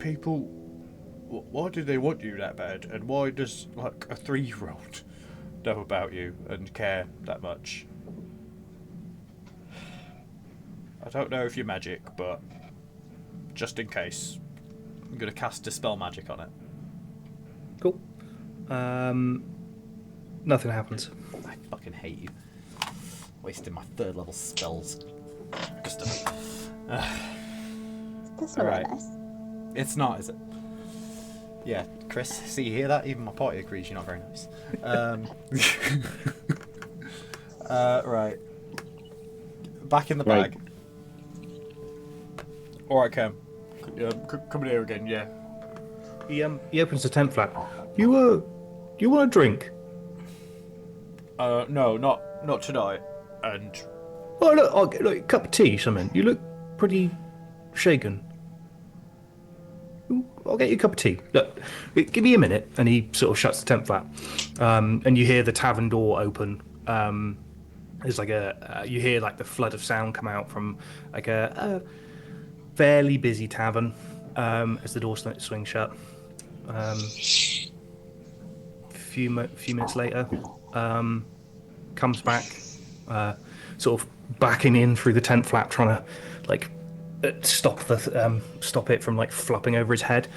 they want you that bad? And why does, like, a 3-year-old know about you and care that much? I don't know if you're magic, but just in case, I'm going to cast Dispel Magic on it. Cool. Nothing happens. I fucking hate you. Wasting my 3rd level spells. Just That's not very nice. It's not, is it? Yeah, Chris, see, you hear that? Even my party agrees you're not very nice. Right. Back in the bag. Alright, Cam. Come in here again, yeah. He opens the tent flap. You want a drink? No, not tonight. And Oh, look, I'll get like a cup of tea, something. You look pretty shaken. I'll get you a cup of tea. Look, give me a minute. And he sort of shuts the tent flap. And you hear the tavern door open. There's like you hear like the flood of sound come out from like a fairly busy tavern as the door swings shut. Few minutes later, comes back, sort of backing in through the tent flap, trying to like stop it from like flopping over his head.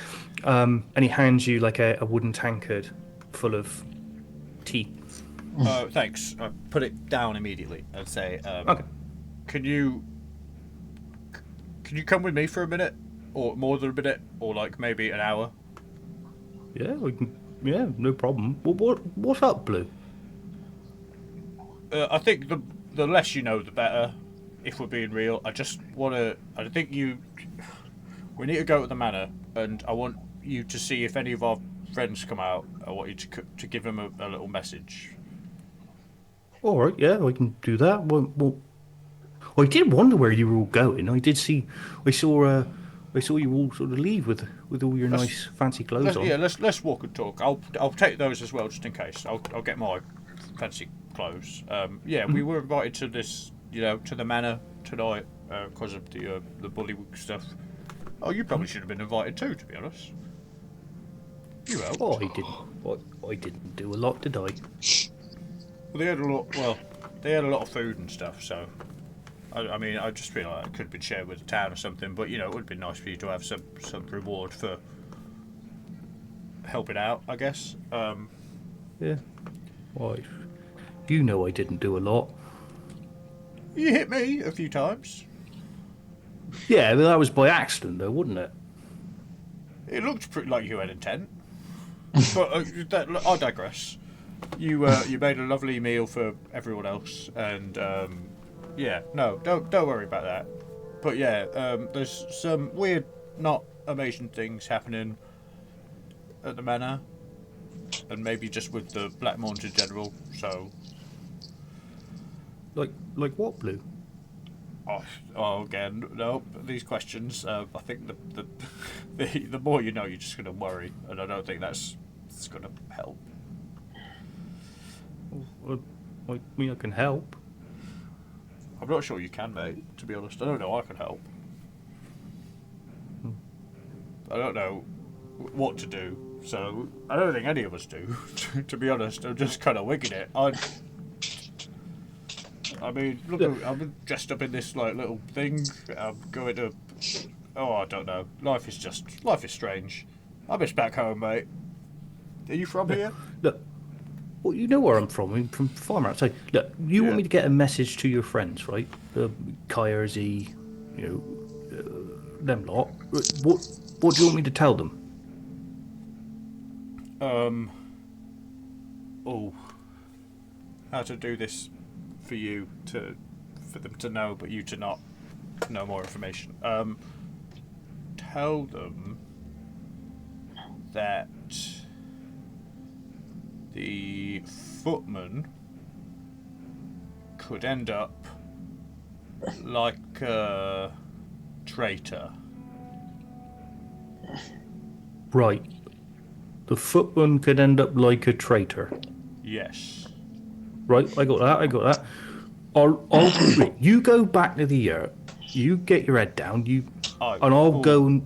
And he hands you like a wooden tankard full of tea. Thanks. I put it down immediately and say, Okay. Can you come with me for a minute, or more than a minute, or like maybe an hour? Yeah, we can. Yeah, no problem. What's up, Blue? I think the less you know, the better. If we're being real, I just want to. I think we need to go to the manor, and I want you to see if any of our friends come out. I want you to give them a little message. All right, yeah, we can do that. Well, I did wonder where you were all going. I saw you all sort of leave with all your nice fancy clothes on. Yeah, let's walk and talk. I'll take those as well, just in case. I'll get my fancy clothes. We were invited to this, to the manor tonight because of the bullywug stuff. Oh, you probably should have been invited too, to be honest. You helped. Oh, I didn't do a lot, did I? Well, they had a lot. Well, they had a lot of food and stuff. So, I mean, I just feel like it could have been shared with the town or something. But it would be nice for you to have some reward for helping out, I guess. Yeah. Why? You know I didn't do a lot. You hit me a few times. Yeah, but that was by accident, though, wouldn't it? It looked pretty like you had intent. But I digress. You made a lovely meal for everyone else, and don't worry about that. But there's some weird, not amazing things happening at the manor, and maybe just with the Blackmorns in general. So, like what, Blue? Again, no. These questions. I think the more you know, you're just gonna worry, and I don't think that's gonna help. I mean, I can help. I'm not sure you can, mate, to be honest. I don't know I can help. I don't know what to do, so I don't think any of us do, to be honest. I'm just kind of winging it. I mean, look, I'm dressed up in this like little thing. I'm going to... Oh, I don't know. Life is strange. I miss back home, mate. Are you from here? Look, well, you know where I'm from. I'm from farmer outside. Look, you want me to get a message to your friends, right? Kaya, Z, them lot. What do you want me to tell them? How to do this for you for them to know, but you to not know more information. Tell them that the footman could end up like a traitor. Right. The footman could end up like a traitor. Yes. Right, I got that. Right, you go back to the yurt. You get your head down. I'll go.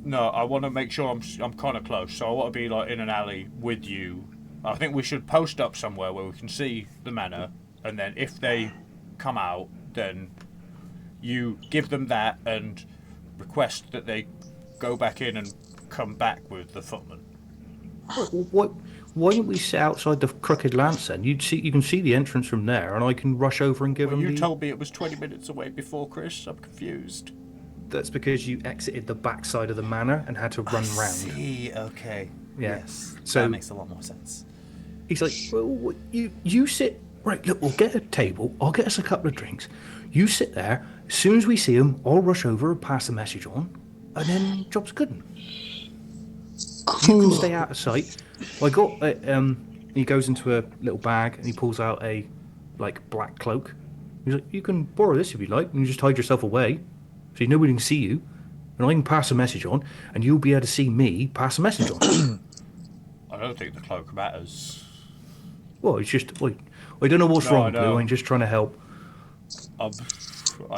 No, I want to make sure I'm kind of close, so I want to be like in an alley with you. I think we should post up somewhere where we can see the manor, and then if they come out, then you give them that and request that they go back in and come back with the footman. Why don't we sit outside the Crooked Lance then? You can see the entrance from there, and I can rush over and give them. You told me it was 20 minutes away before, Chris. I'm confused. That's because you exited the backside of the manor and had to run round. See, okay. Yeah. Yes, So that makes a lot more sense. he's like, well, you sit. Right, look, we'll get a table. I'll get us a couple of drinks. You sit there. As soon as we see him, I'll rush over and pass the message on, and then job's good. You can stay out of sight. I got. He goes into a little bag and he pulls out a black cloak. He's like, you can borrow this if you like, and you just hide yourself away, so nobody can see you, and I can pass a message on, and you'll be able to see me pass a message on. I don't think the cloak matters. Well, it's just I don't know what's wrong, Blue. I'm just trying to help. I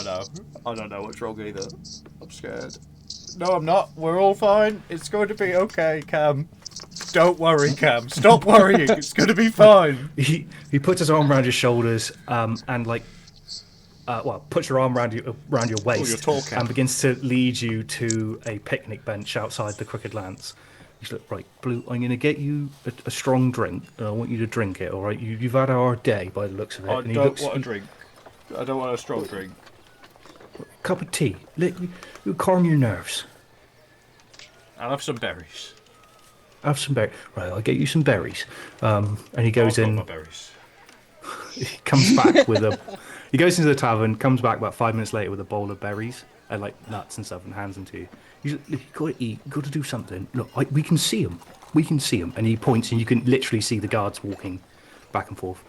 know. I don't know what's wrong either. I'm scared. No, I'm not. We're all fine. It's going to be okay, Cam. Don't worry, Cam. Stop worrying. It's going to be fine. He puts his arm around your shoulders and puts your arm around your waist and begins to lead you to a picnic bench outside the Crooked Lance. He's like, right, Blue, I'm going to get you a strong drink, and I want you to drink it, all right? You've had a hard day by the looks of it. I don't want a drink. I don't want a strong drink. Cup of tea. You calm your nerves. I'll have some berries. Have some berries. Right, I'll get you some berries. And he goes in. My berries. He comes back with a. He goes into the tavern, comes back about 5 minutes later with a bowl of berries and nuts and stuff, and hands them to you. He's like, look, you got to eat. You got to do something. Look, we can see him. We can see him. And he points, and you can literally see the guards walking back and forth.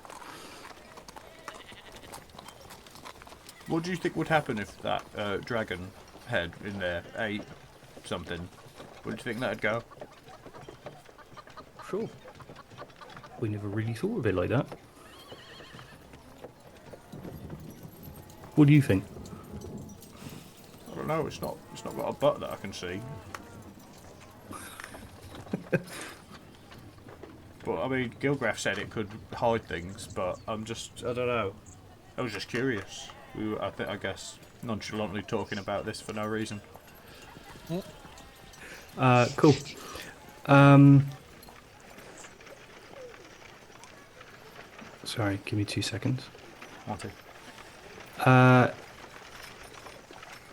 What do you think would happen if that dragon head in there ate something? Where do you think that'd go? Sure. We never really thought of it like that. What do you think? I don't know. It's not got a butt that I can see. But I mean, Gilgraff said it could hide things, but I don't know. I was just curious. We were, I guess, nonchalantly talking about this for no reason. Cool. Sorry, give me 2 seconds. Want to?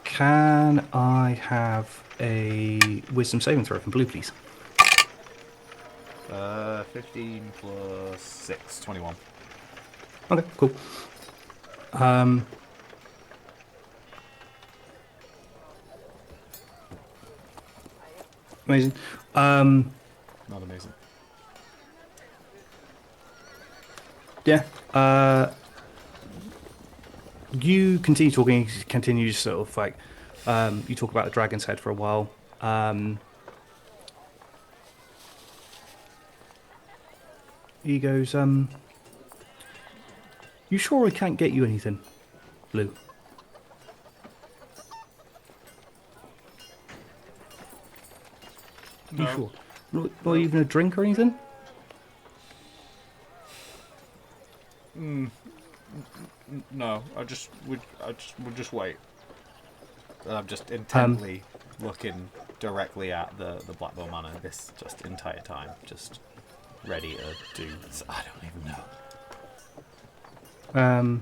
Can I have a wisdom saving throw from Blue, please? 15 plus 6, 21. Okay, cool. Amazing. Not amazing. Yeah. You continue talking. Continue sort of you talk about the dragon's head for a while. He goes, you sure I can't get you anything, Blue? No. You sure? Not even a drink or anything? No, we'll just wait. I'm just intently looking directly at the Blackball Manor this just entire time, just ready to do. I don't even know.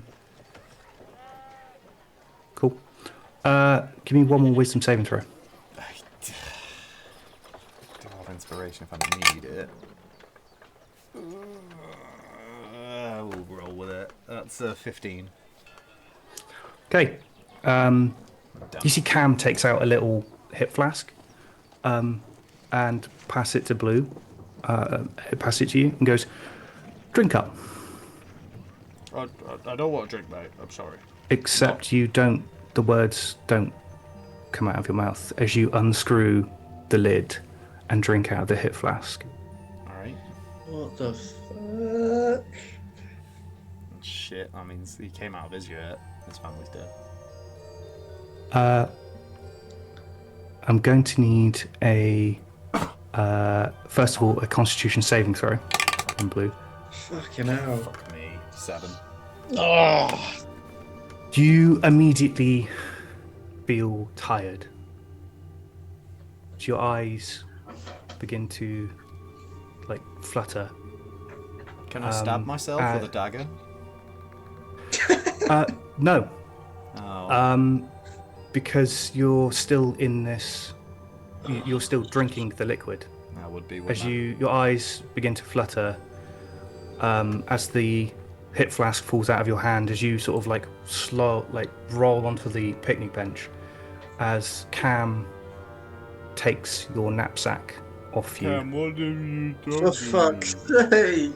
Cool. Give me one more wisdom saving throw. Do have inspiration if I need it. We'll roll with it. That's 15. Okay. You see Cam takes out a little hip flask. and pass it to Blue. Pass it to you and goes, drink up. I don't want to drink, mate. I'm sorry. Except you don't, the words don't come out of your mouth as you unscrew the lid and drink out of the hip flask. Alright. What the fuck? Shit, that means he came out of his yurt. His family's dead. I'm going to need a, first of all, a Constitution saving throw from Blue. Fucking hell. Fuck me. 7. Oh, You immediately feel tired. Your eyes begin to, like, flutter. Can I stab myself with a dagger? No, Oh. because you're still in this. You're still drinking the liquid. That would be As your eyes begin to flutter, as the hip flask falls out of your hand, as you sort of like roll onto the picnic bench, as Cam takes your knapsack off you. what have you done? For fuck's sake.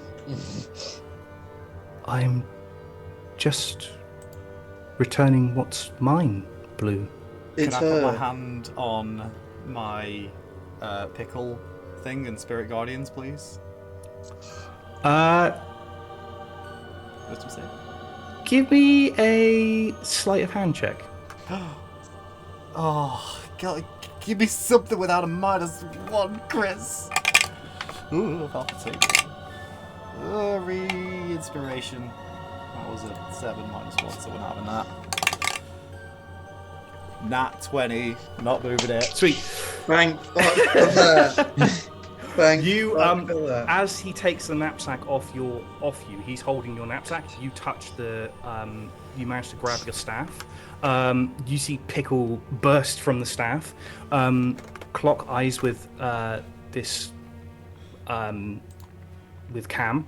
I'm just returning what's mine, Blue. It's Can I put my her. hand on my pickle thing in Spirit Guardians, please? Wisdom save. Give me a sleight of hand check. Oh, God, give me something without a -1, Chris. Ooh, half a 2. Re-inspiration. That was a 7 -1, so we're not having that. Nat 20. Not moving it. Sweet. Thank fuck for that. Thank You fuck for that. as he takes the knapsack off you, he's holding your knapsack. You touch the you manage to grab your staff. You see Pickle burst from the staff. Clock eyes with this with Cam.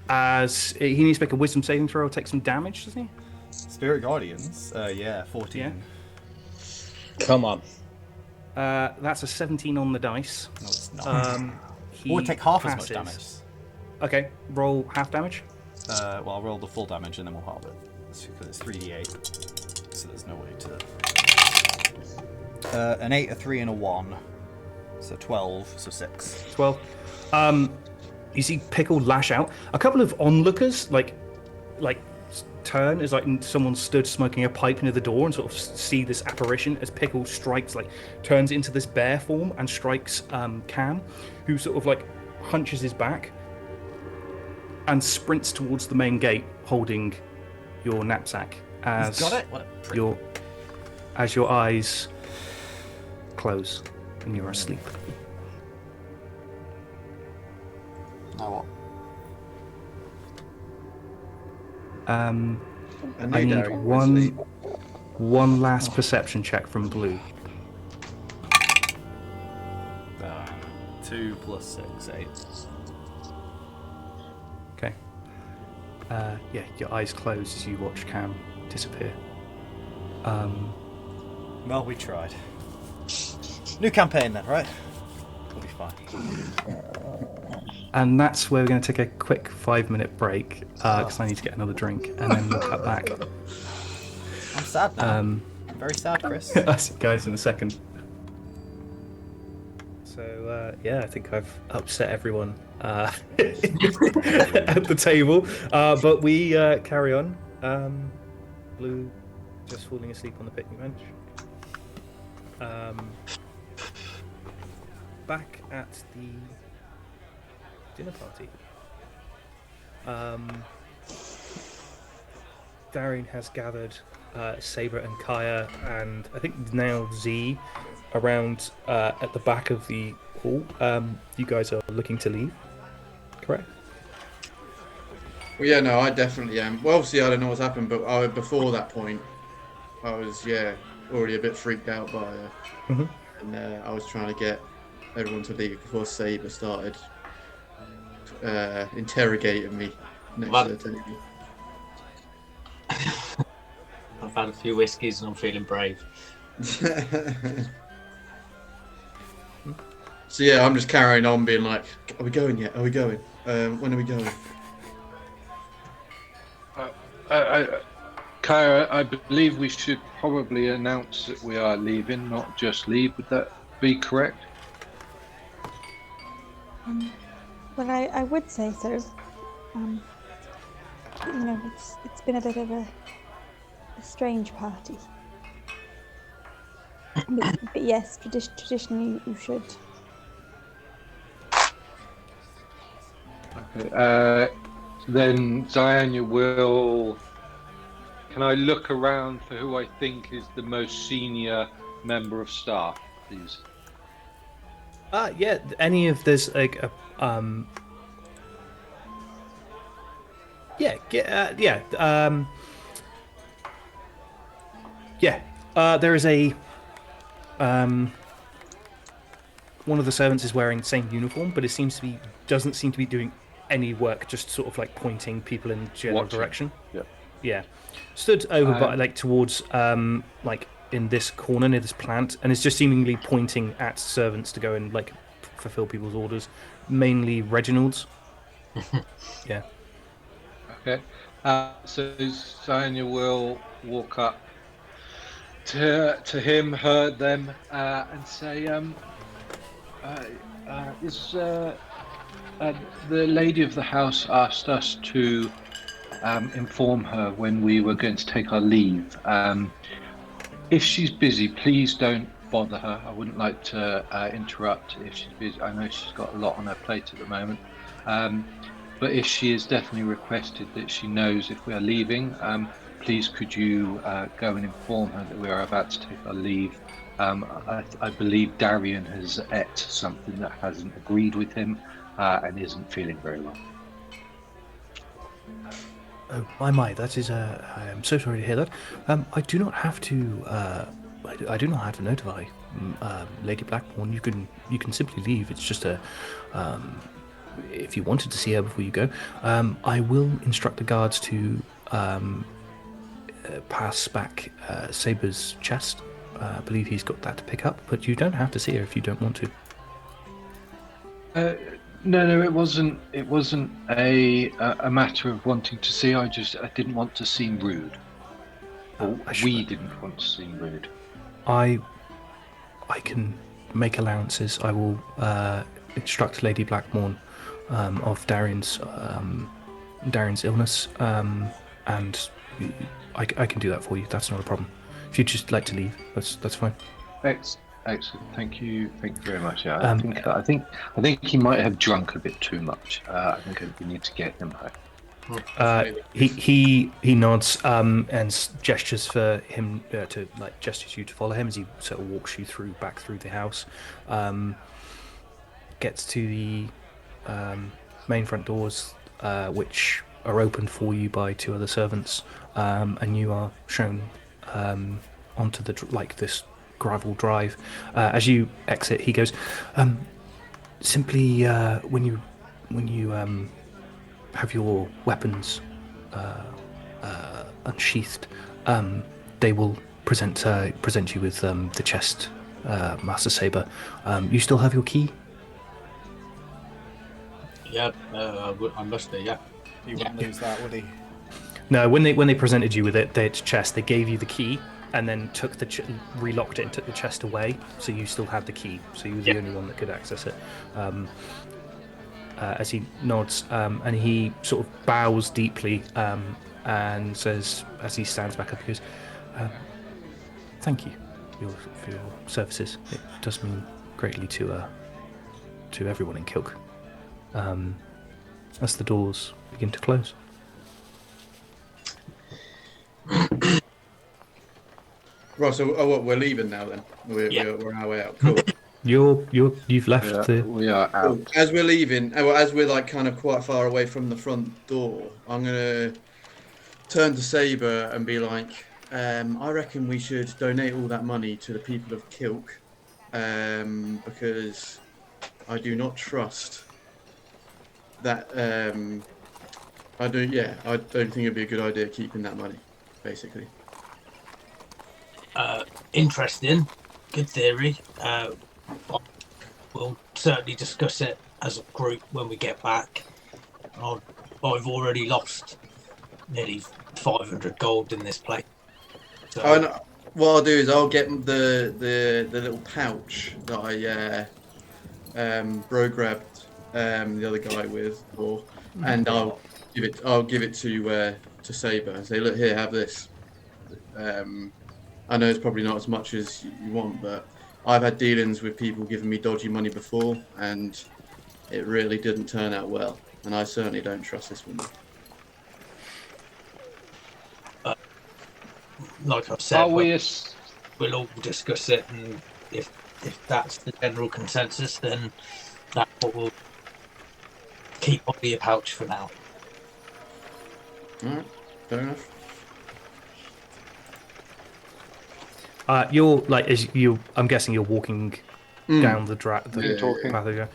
As he needs to make a wisdom saving throw or take some damage, doesn't he? Spirit Guardians? Yeah, 14. Yeah. come on. That's a 17 on the dice. No, it's not. He Or take half passes. as much damage. Okay, roll half damage. Well, I'll roll the full damage and then we'll halve it. Because it's 3d8. So there's no way to... an 8, a 3, and a 1. So 12, so 6. 12. You see Pickle lash out. A couple of onlookers like turn as like someone stood smoking a pipe near the door and sort of see this apparition as Pickle strikes, like turns into this bear form and strikes Cam, who sort of like hunches his back and sprints towards the main gate holding your knapsack as He's got it? What a prick. your eyes close and you're asleep. Now what? I knew need Darren was asleep. one last perception check from Blue. 2 plus 6, 8. Okay. Yeah, your eyes close as you watch Cam disappear. Well, we tried. New campaign then, right? We'll be fine. And that's where we're going to take a quick 5-minute break because I need to get another drink, and then we'll cut back. I'm sad now. I'm very sad, Chris. I'll see you guys in a second. So, yeah, I think I've upset everyone at the table. But we carry on. Blue just falling asleep on the picnic bench. Back at the dinner party. Darian has gathered Saber and Kaya, and I think now Z around at the back of the hall. You guys are looking to leave, correct? Well, yeah, no, I definitely am. Well, obviously, I don't know what's happened, but before that point, I was, already a bit freaked out by her. Mhm. And I was trying to get everyone to leave before Saber started interrogating me next Well- to the table. I've had a few whiskies and I'm feeling brave. So yeah, I'm just carrying on, being like, "Are we going yet? Are we going? When are we going?" Kaya, I believe we should probably announce that we are leaving, not just leave. Would that be correct? Well, I would say so. Um, it's been a bit of a strange party. But yes, traditionally you should. Okay. Then Ziania will. Can I look around for who I think is the most senior member of staff, please? Yeah. Any of there's like a Yeah. Yeah. Yeah. There is a one of the servants is wearing the same uniform, but it doesn't seem to be doing any work, just sort of like pointing people in general Watching. direction. Yeah. Yeah. Stood over by like towards like in this corner near this plant, and is just seemingly pointing at servants to go and like fulfill people's orders, mainly Reginald's. Yeah. Okay. So Ziania will walk up to him, her, them, and say, is the lady of the house asked us to inform her when we were going to take our leave. If she's busy, please don't bother her. I wouldn't like to interrupt if she's busy. I know she's got a lot on her plate at the moment. But if she has definitely requested that she knows if we are leaving, please could you go and inform her that we are about to take our leave. I believe Darian has ate something that hasn't agreed with him and isn't feeling very well. Oh my! That is I am so sorry to hear that. I do not have to. I do not have to notify Lady Blackmorn. You can simply leave. It's just a. If you wanted to see her before you go, I will instruct the guards to pass back Saber's chest. I believe he's got that to pick up, but you don't have to see her if you don't want to. No, it wasn't. It wasn't a matter of wanting to see. I didn't want to seem rude. We didn't want to seem rude. I can make allowances. I will instruct Lady Blackmorn of Darian's illness, and I can do that for you. That's not a problem. If you'd just like to leave, that's fine. Excellent. Thank you very much. Yeah, I think he might have drunk a bit too much. I think we need to get him home. He nods and gestures for him to like gestures you to follow him as he sort of walks you back through the house. Gets to the main front doors, which are opened for you by two other servants, and you are shown onto this gravel drive. As you exit, he goes, simply when you have your weapons unsheathed, they will present you with the chest, Master Saber. You still have your key? Yeah, I must do, yeah. He wouldn't lose that, would he? No, when they presented you with its chest, they gave you the key and then took relocked it and took the chest away, so you still had the key, so you were the only one that could access it. As he nods, and he sort of bows deeply, and says, as he stands back up, he goes, "Thank you for your services. It does mean greatly to everyone in Kilk." As the doors begin to close. Right, so what, we're leaving now then? We're on our way out. Cool. You've left We are out. Cool. As we're leaving, as we're like kind of quite far away from the front door, I'm gonna turn to Saber and be like, I reckon we should donate all that money to the people of Kilk, because I do not trust that. I don't think it'd be a good idea keeping that money, basically. Interesting. Good theory. We'll certainly discuss it as a group when we get back. I've already lost nearly 500 gold in this place. So And what I'll do is I'll get the little pouch that I bro grabbed the other guy with, and I'll give it to Saber and say, look here, have this. I know it's probably not as much as you want, but I've had dealings with people giving me dodgy money before, and it really didn't turn out well. And I certainly don't trust this woman. like I said, Are we? we'll all discuss it, and if that's the general consensus, then that's what we'll keep on the pouch for now. All right, fair enough. You're like as you. I'm guessing you're walking down the Yeah, talking. path. Yeah.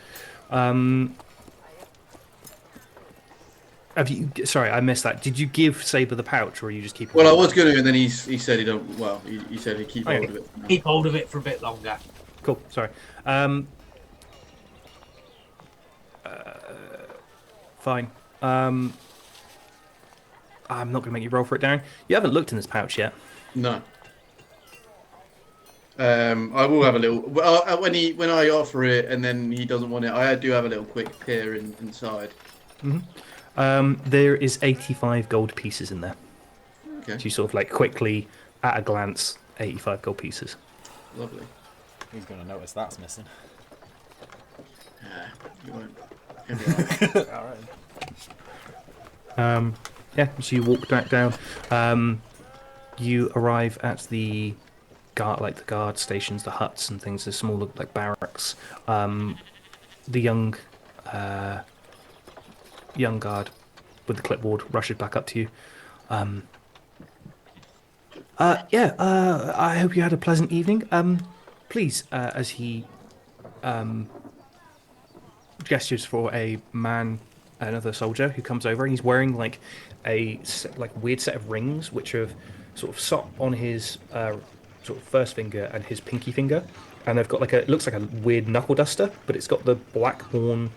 Have you? Sorry, I missed that. Did you give Saber the pouch, or are you just keeping? Well, I it? was going to, and then he said he don't. Well, he said he'd keep Okay. hold of it. For now. Keep hold of it for a bit longer. Cool. Sorry. Fine. I'm not going to make you roll for it, Darren. You haven't looked in this pouch yet. No. I will have a little. Well, when I offer it and then he doesn't want it, I do have a little quick peer inside. There is 85 gold pieces in there. Okay. So you sort of like quickly, at a glance, 85 gold pieces. Lovely. Who's going to notice that's missing? You won't. He'll be all right. All right. Yeah, so you walk back down. You arrive at the guard stations, the huts and things, the small like barracks. The young guard with the clipboard rushes back up to you. I hope you had a pleasant evening. Please, as he gestures for a man, another soldier who comes over, and he's wearing like weird set of rings, which have sort of sat on his sort of first finger and his pinky finger, and they've got it looks like a weird knuckle duster, but it's got the black horn,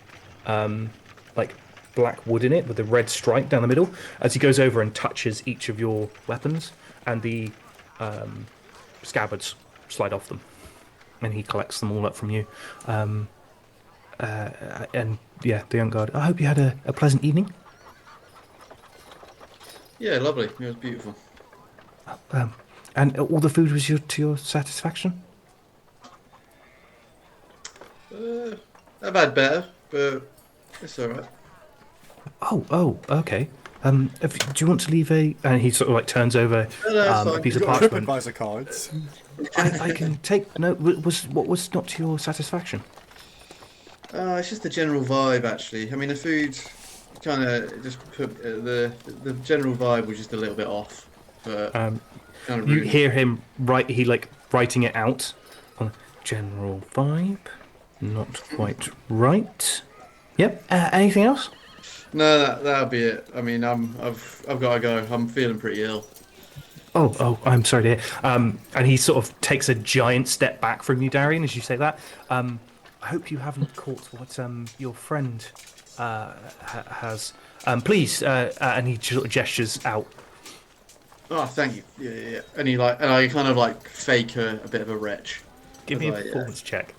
like black wood in it with a red stripe down the middle. As he goes over and touches each of your weapons, and the scabbards slide off them, and he collects them all up from you. And yeah, the young guard. I hope you had a pleasant evening. Yeah, lovely. It was beautiful. And all the food was to your satisfaction? I've had better, but it's all right. Oh, okay. Do you want to leave a? And he sort of like turns over No, it's fine. a piece of You've got parchment. TripAdvisor cards. I can take. No, what was not to your satisfaction? It's just the general vibe, actually. I mean, the food kind of just put the general vibe was just a little bit off, but kind of You rude. hear him write. He like writing it out. On general vibe, not quite right. Yep. Anything else? No, that'll be it. I mean, I've got to go. I'm feeling pretty ill. Oh, I'm sorry to hear. And he sort of takes a giant step back from you, Darian, as you say that. I hope you haven't caught what your friend has. Please, and he sort of gestures out. Oh, thank you. Yeah. And I kind of like fake a bit of a wretch. Give me a Like, yeah. performance check.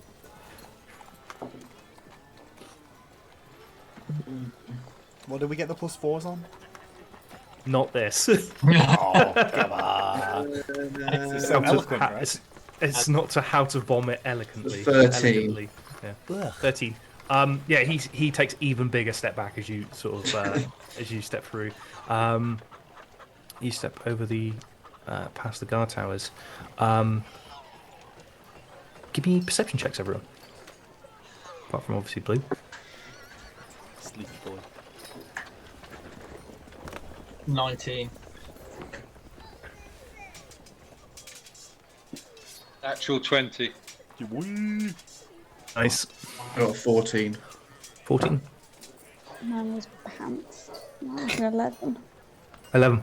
What did we get the +4s on? Not this. Oh, come on. It's so eloquent, right? It's not to how to vomit elegantly. 13. Elegantly. Yeah. 13. Yeah, he takes even bigger step back as you sort of as you step through. You step over the past the guard towers. Give me perception checks, everyone. Apart from obviously Blue. Sleepy boy. 19. Actual 20. Nice. I got 14. 14. Mine was pants. Mine was an 11. 11.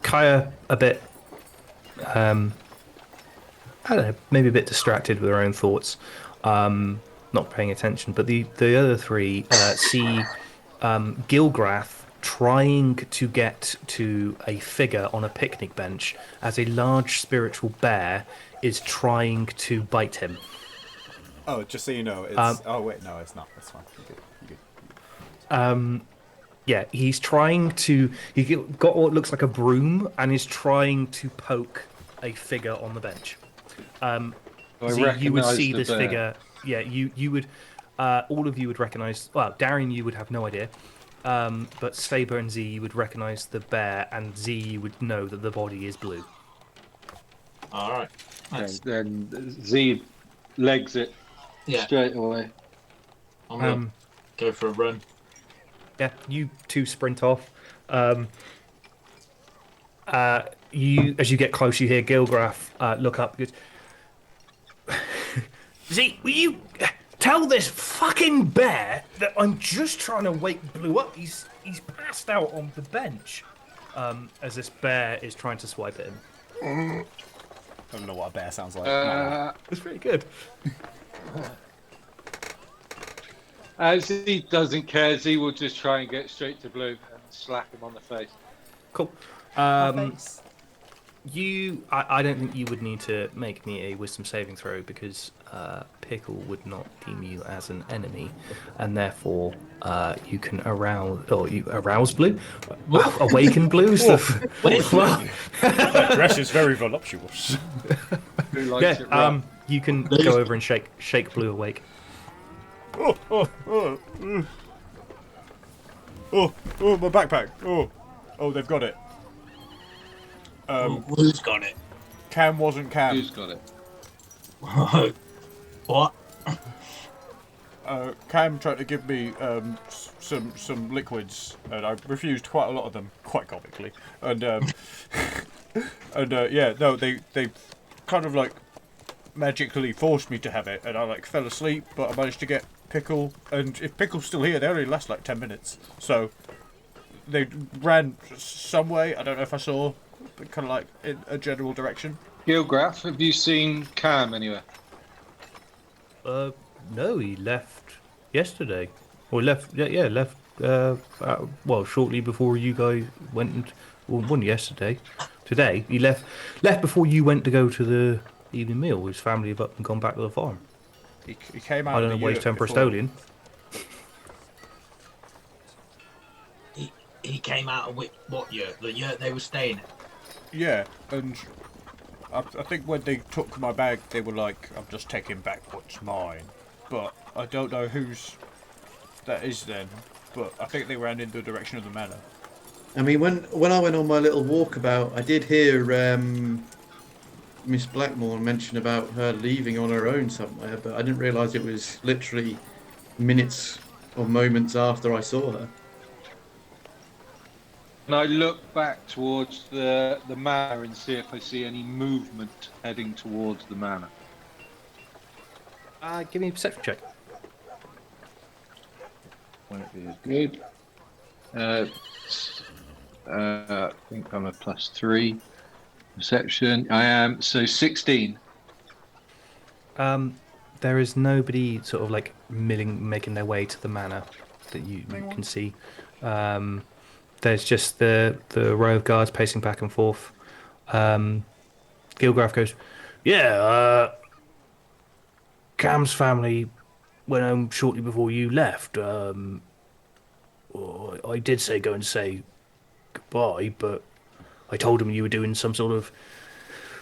Kaya a bit I don't know, maybe a bit distracted with their own thoughts, not paying attention. But the other three see Gilgrath trying to get to a figure on a picnic bench as a large spiritual bear is trying to bite him. Oh, just so you know, it's. Oh wait, no, it's not. That's fine. You good. Yeah, he's trying to. He got what looks like a broom and is trying to poke a figure on the bench. I Z, you would recognise see the this bear. figure. Yeah, you would. All of you would recognise. Well, Darian, you would have no idea. But Saber and Z, you would recognise the bear, and Z, you would know that the body is blue. All right. Okay, That's, then Z legs it yeah, straight away. I'm gonna go for a run. Yeah, you two sprint off. You, as you get close, you hear Gilgrath look up. He goes, Z, will you tell this fucking bear that I'm just trying to wake Blue up? He's passed out on the bench. As this bear is trying to swipe at him. I don't know what a bear sounds like. It's pretty good. Z doesn't care. Z will just try and get straight to Blue and slap him on the face. Cool. Face. I don't think you would need to make me a wisdom saving throw because Pickle would not deem you as an enemy, and therefore you can arouse Blue, awaken Blue. That dress is very voluptuous. Who likes it rough? You can go over and shake Blue awake. Oh, my backpack. Oh, they've got it. Who's got it? Cam wasn't Cam. Who's got it? What? Cam tried to give me some liquids, and I refused quite a lot of them, quite comically. And they kind of like magically forced me to have it, and I like fell asleep, but I managed to get Pickle. And if Pickle's still here, they only last like 10 minutes. So they ran some way. I don't know if I saw, but kind of like in a general direction. Gilgrath, have you seen Cam anywhere? No, he left yesterday. Or left, left. Shortly before you guys went. Well, wasn't yesterday. Today he left before you went to go to the evening meal. His family have up and gone back to the farm. He came out. I don't know why he's turned Bristolian. He came out of what yurt? The yurt they were staying in. Yeah, and I think when they took my bag, they were like, "I'm just taking back what's mine," but I don't know whose that is then. But I think they ran in the direction of the manor. I mean, when I went on my little walkabout, I did hear Miss Blackmore mention about her leaving on her own somewhere, but I didn't realise it was literally minutes or moments after I saw her. And I look back towards the manor and see if I see any movement heading towards the manor. Give me a perception check. Won't be as good. I think I'm a +3 perception. I am, so 16. There is nobody sort of like making their way to the manor that you can see. There's just the row of guards pacing back and forth. Gilgrath goes, Cam's family went home shortly before you left. I did say go and say goodbye, but I told them you were doing some sort of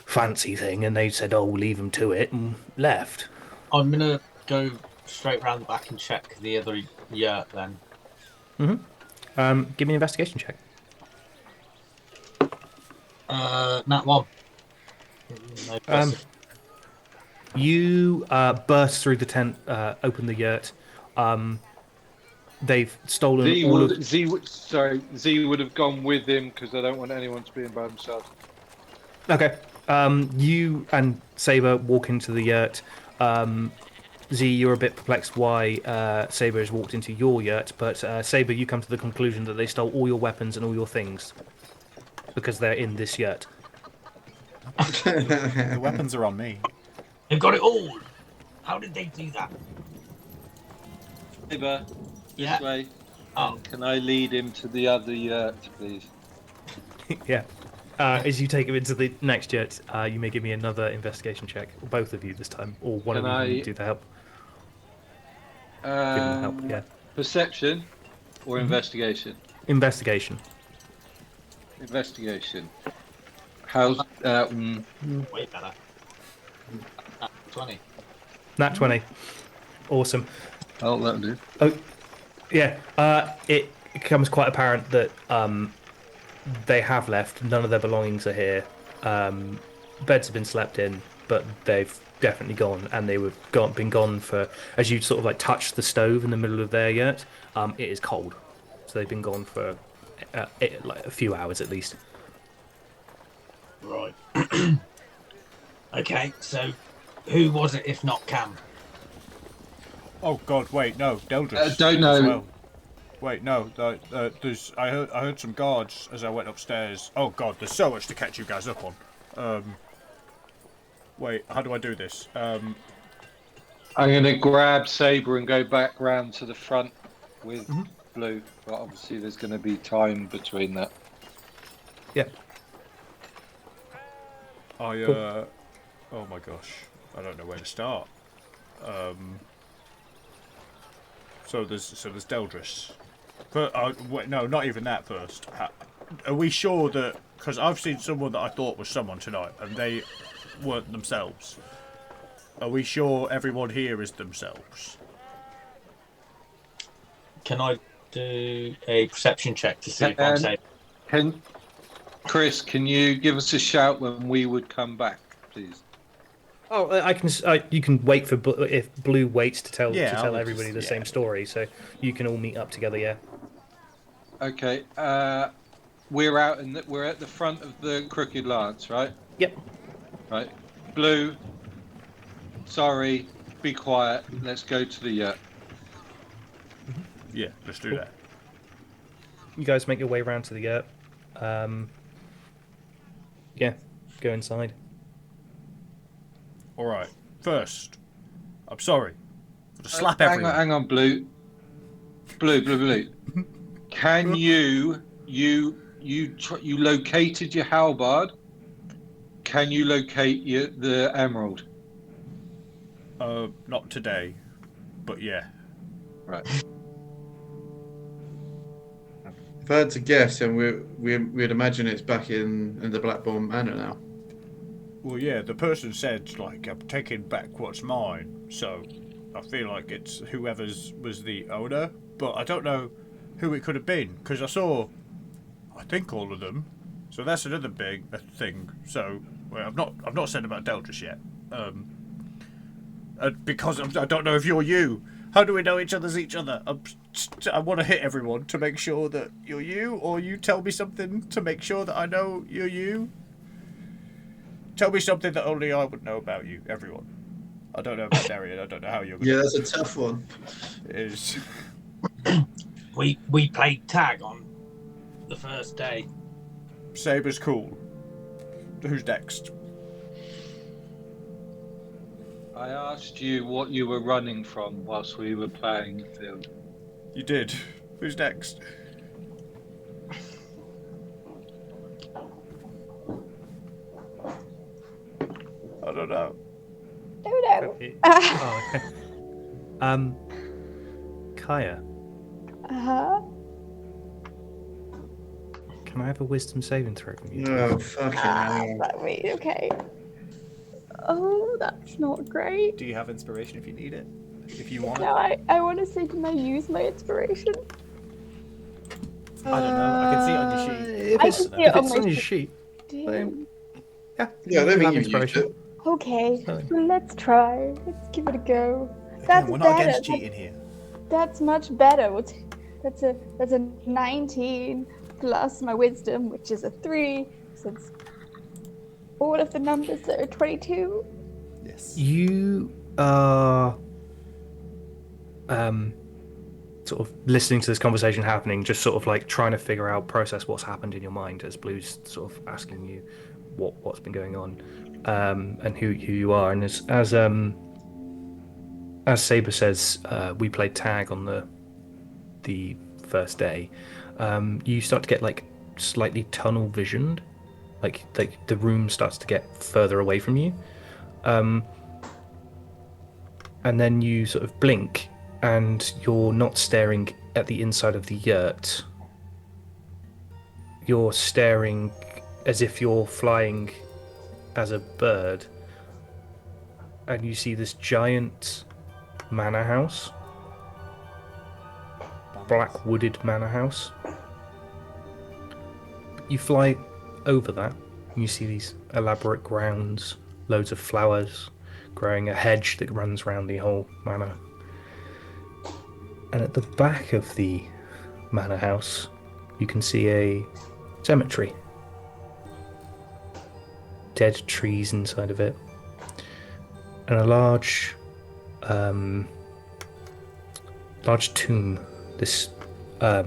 fancy thing, and they said, "Oh, we'll leave them to it," and left. I'm gonna go straight round the back and check the other yurt then. Give me an investigation check. Nat 1. No pressure. You burst through the tent, open the yurt. They've stolen all of... Z would have gone with him because I don't want anyone to be in by themselves. Okay. You and Saber walk into the yurt. Z, you're a bit perplexed why Saber has walked into your yurt, but Saber, you come to the conclusion that they stole all your weapons and all your things because they're in this yurt. The weapons are on me. They've got it all. How did they do that? Neighbour, this Yeah. way. Oh. And can I lead him to the other yurt, please? Yeah. As you take him into the next yurt, you may give me another investigation check, or both of you this time, or one Can of you I- can do the help. Give him the help. Yeah. Perception or investigation? Investigation. Investigation. How's Way better. 20. Nat 20. Awesome. Oh, that'll do. Oh, yeah. It becomes quite apparent that they have left. None of their belongings are here. Beds have been slept in, but they've definitely gone, and they were been gone for. As you sort of like touch the stove in the middle of their yurt, it is cold, so they've been gone for like a few hours at least. Right. Okay, so who was it if not Cam? Oh God, wait, no, Deldris. Don't know. as well. Wait, no, there's. I heard some guards as I went upstairs. Oh God, there's so much to catch you guys up on. Wait, how do I do this? I'm going to grab Sabre and go back round to the front with Blue, but obviously there's going to be time between that. Yeah. Oh my gosh, I don't know where to start. So there's Deldris. But wait, no, not even that first. Are we sure that? Because I've seen someone that I thought was someone tonight, and they weren't themselves. Are we sure everyone here is themselves? Can I do a perception check to see if I'm safe? Chris, can you give us a shout when we would come back, please? Oh, I can. You can wait for if Blue waits to tell Yeah, I would everybody just- the same story, so you can all meet up together. Yeah. Okay. We're at the front of the Crooked Lance, right? Yep. Right. Blue. Sorry. Be quiet. Let's go to the yurt. Yeah, let's do Cool. that. You guys make your way around to the yurt. Yeah, go inside. All right. First, I'm sorry. To slap everyone. Hang on, Blue. Blue. Can you located your halberd? Can you locate the emerald? Not today, but yeah. Right. If I had to guess, and we'd imagine it's back in the Blackbourne Manor now. Well, yeah, the person said, like, I'm taking back what's mine, so I feel like it's whoever's was the owner, but I don't know who it could have been, because I think all of them, so that's another big thing. So, well, I've not said about Deldris yet, because I don't know if you're you. How do we know each other's each other? I want to hit everyone to make sure that you're you, or you tell me something to make sure that I know you're you. Tell me something that only I would know about you, everyone. I don't know about Darian. I don't know how you're going Yeah, that's a tough one. is. We played tag on the first day. Sabre's cool. Who's next? I asked you what you were running from whilst we were playing the field. You did. Who's next? I don't know. Don't know. Oh, okay. Kaya, Uh-huh. can I have a wisdom saving throw from you? Oh, fucking hell. Wait, okay. Oh, that's not great. Do you have inspiration if you need it? If you want No, it? I want to say, can I use my inspiration? I don't know. I can see it on your sheet. If I it's, can see if it on it's my on your sheet. sheet, Damn. yeah. Yeah, I don't you think have you used inspiration. it. Okay, Fine. well, let's try. Let's give it a go. Again, That's we're not better. against cheating here. That's much better. That's a 19 plus my wisdom, which is a 3. So it's all of the numbers that are 22. Yes. You are sort of listening to this conversation happening, just sort of like trying to figure out, process what's happened in your mind as Blue's sort of asking you what's been going on. and who you are. And as Saber says, we played tag on the first day. You start to get like slightly tunnel visioned, like the room starts to get further away from you, and then you sort of blink, and you're not staring at the inside of the yurt. You're staring as if you're flying as a bird, and you see this giant manor house, black wooded manor house. You fly over that, and you see these elaborate grounds, loads of flowers, growing a hedge that runs around the whole manor. And at the back of the manor house, you can see a cemetery. Dead trees inside of it, and a large tomb. This I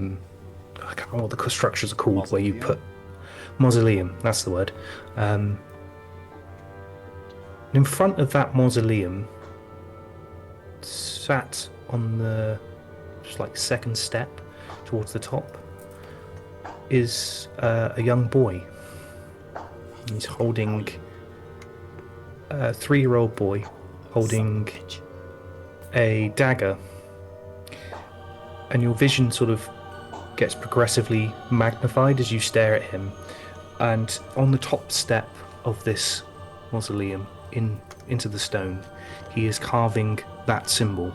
can't remember what the structures are called, where you put mausoleum. That's the word. And in front of that mausoleum, sat on the just like second step towards the top, is a young boy. He's holding a 3-year-old boy holding a dagger, and your vision sort of gets progressively magnified as you stare at him. And on the top step of this mausoleum, into the stone, he is carving that symbol.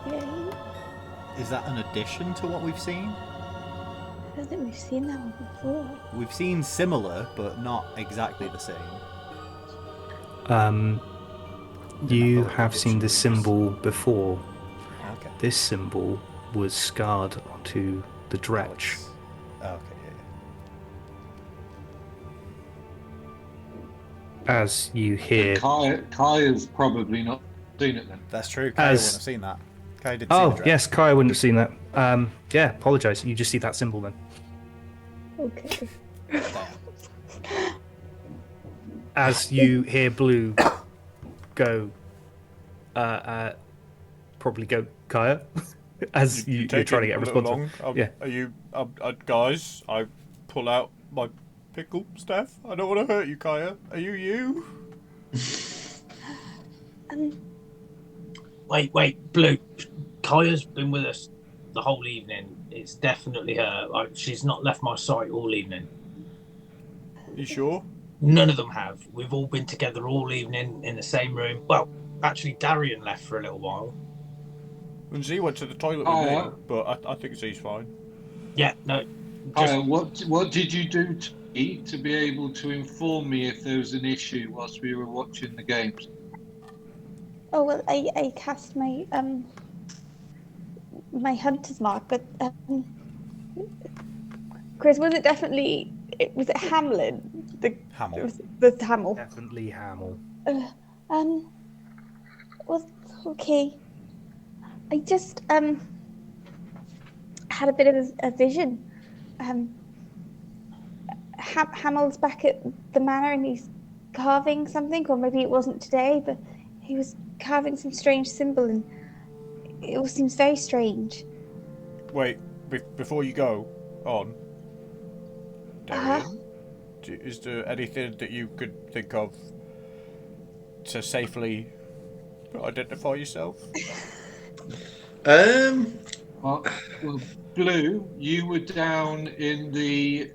Okay. Is that an addition to what we've seen? I don't think we've seen that one before. We've seen similar, but not exactly the same. You have seen this symbol before. Okay. This symbol was scarred onto the dretch. Okay, As you hear... Kaya's probably not seen it then. That's true. Kaya wouldn't have seen that. Kaya didn't see the dress. Yes, Kaya wouldn't have seen that. Yeah, apologise. You just see that symbol then. Okay. As you hear Blue go, probably go Kaya, as you're trying to get a response. Yeah. Are you, guys? I pull out my pickle staff. I don't want to hurt you, Kaya. Are you? Wait, Blue. Kaya's been with us the whole evening. It's definitely her. She's not left my sight all evening. You sure? None of them have. We've all been together all evening in the same room. Well, actually, Darian left for a little while. And Z went to the toilet with me, but I think Z's fine. Yeah, no. What did you do to eat to be able to inform me if there was an issue whilst we were watching the games? Oh well, I cast my my hunter's mark, but Chris, was it definitely? Was it Hamlin? Hamel. It was the Hamel. Definitely Hamel. Well, okay. I just had a bit of a vision. Hamel's back at the manor and he's carving something, or maybe it wasn't today, but he was carving some strange symbol, and it all seems very strange. Wait, before you go on, Darian, is there anything that you could think of to safely identify yourself? Well, Blue, you were down in the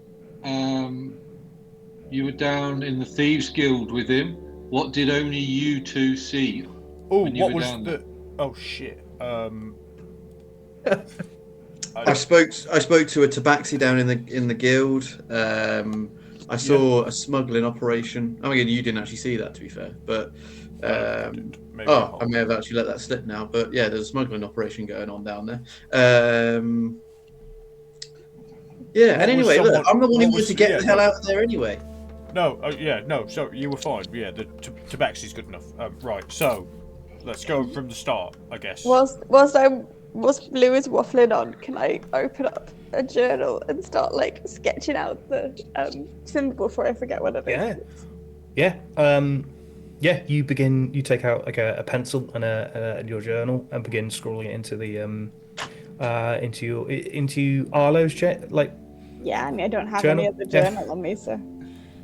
Thieves Guild with him. What did only you two see? Oh, when you what were was down the? there? Oh shit. I spoke to a tabaxi down in the guild. I saw a smuggling operation. I mean, you didn't actually see that, to be fair, but I may have actually let that slip now. But yeah, there's a smuggling operation going on down there. Yeah, and anyway, look, I'm the one who wanted to get the hell out of there anyway. No, no. So you were fine. Yeah, the tabaxi's good enough. Right. So let's go from the start, I guess. Whilst I'm whilst Blue is waffling on, can I open up a journal and start like sketching out the symbol before I forget what it is? Yeah. You take out like a pencil and your journal and begin scrawling it into the into Arlo's Yeah, I mean I don't have journal. any other Yeah. journal on me, so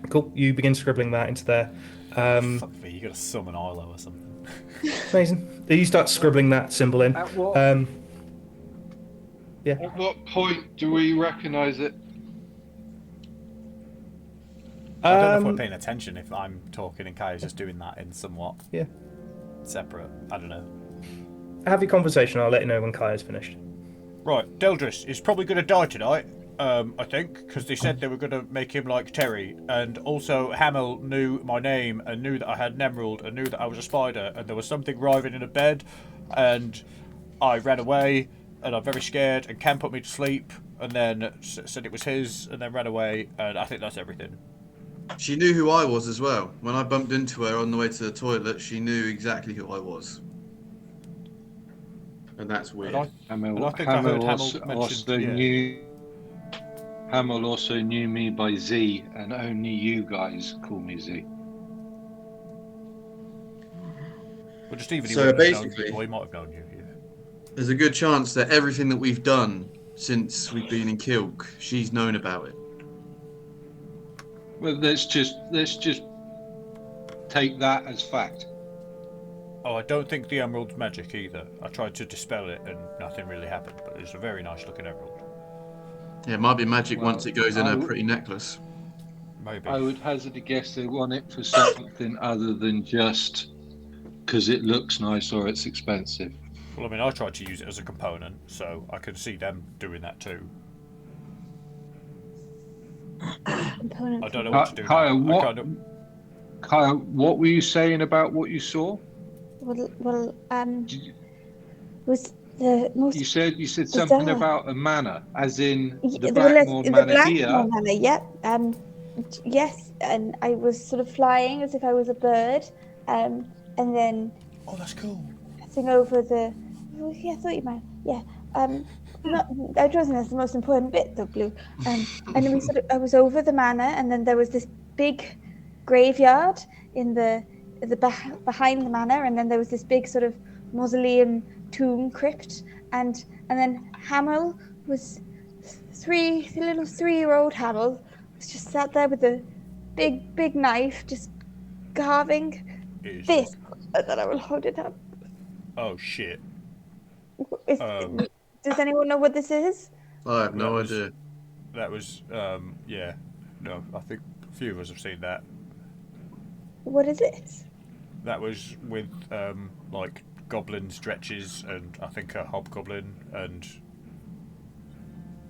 Cool. You begin scribbling that into there. Fuck me, you gotta summon Arlo or something. Amazing. You start scribbling that symbol in. At what, Yeah. at what point do we recognise it? I don't know if we're paying attention if I'm talking and Kaya's just doing that in somewhat separate. I don't know. Have your conversation. I'll let you know when Kaya's finished. Right, Deldris is probably going to die tonight, I think, because they said they were going to make him like Terry. And also, Hamel knew my name and knew that I had an emerald and knew that I was a spider. And there was something writhing in a bed, and I ran away, and I'm very scared. And Cam put me to sleep, and then said it was his, and then ran away. And I think that's everything. She knew who I was as well. When I bumped into her on the way to the toilet, she knew exactly who I was. And that's weird. And I think I heard Hamel mention. Hamel also knew me by Z, and only you guys call me Z. Well, just even So he wouldn't have known basically- you, or he might have known you. There's a good chance that everything that we've done since we've been in Kilk, she's known about it. Well, let's just take that as fact. Oh, I don't think the emerald's magic either. I tried to dispel it and nothing really happened, but it's a very nice looking emerald. Yeah, it might be magic Well, once it goes in a pretty necklace. Maybe. I would hazard a guess they want it for something other than just because it looks nice or it's expensive. Well, I mean, I tried to use it as a component, so I can see them doing that too. component. I don't know what to do. Kaya, now. Kaya, what were you saying about what you saw? Well, Did you- was the most. You said something bizarre. about a manor, as in the Well, Blackmore the Manor Blackmore here. Manor, yep. Yes, and I was sort of flying as if I was a bird, and then Oh, that's cool. passing over the. Oh, yeah, I thought you might. Yeah. Not, I don't think that's the most important bit, though, Blue. And then I was over the manor, and then there was this big graveyard in the behind the manor, and then there was this big sort of mausoleum tomb crypt, and then Hamel was the little 3-year-old Hamel was just sat there with a big knife, just carving this, and then I will hold it up. Oh shit. Does anyone know what this is? I have no idea. That was, yeah. No, I think a few of us have seen that. What is it? That was with, like, goblin stretches and I think a hobgoblin and...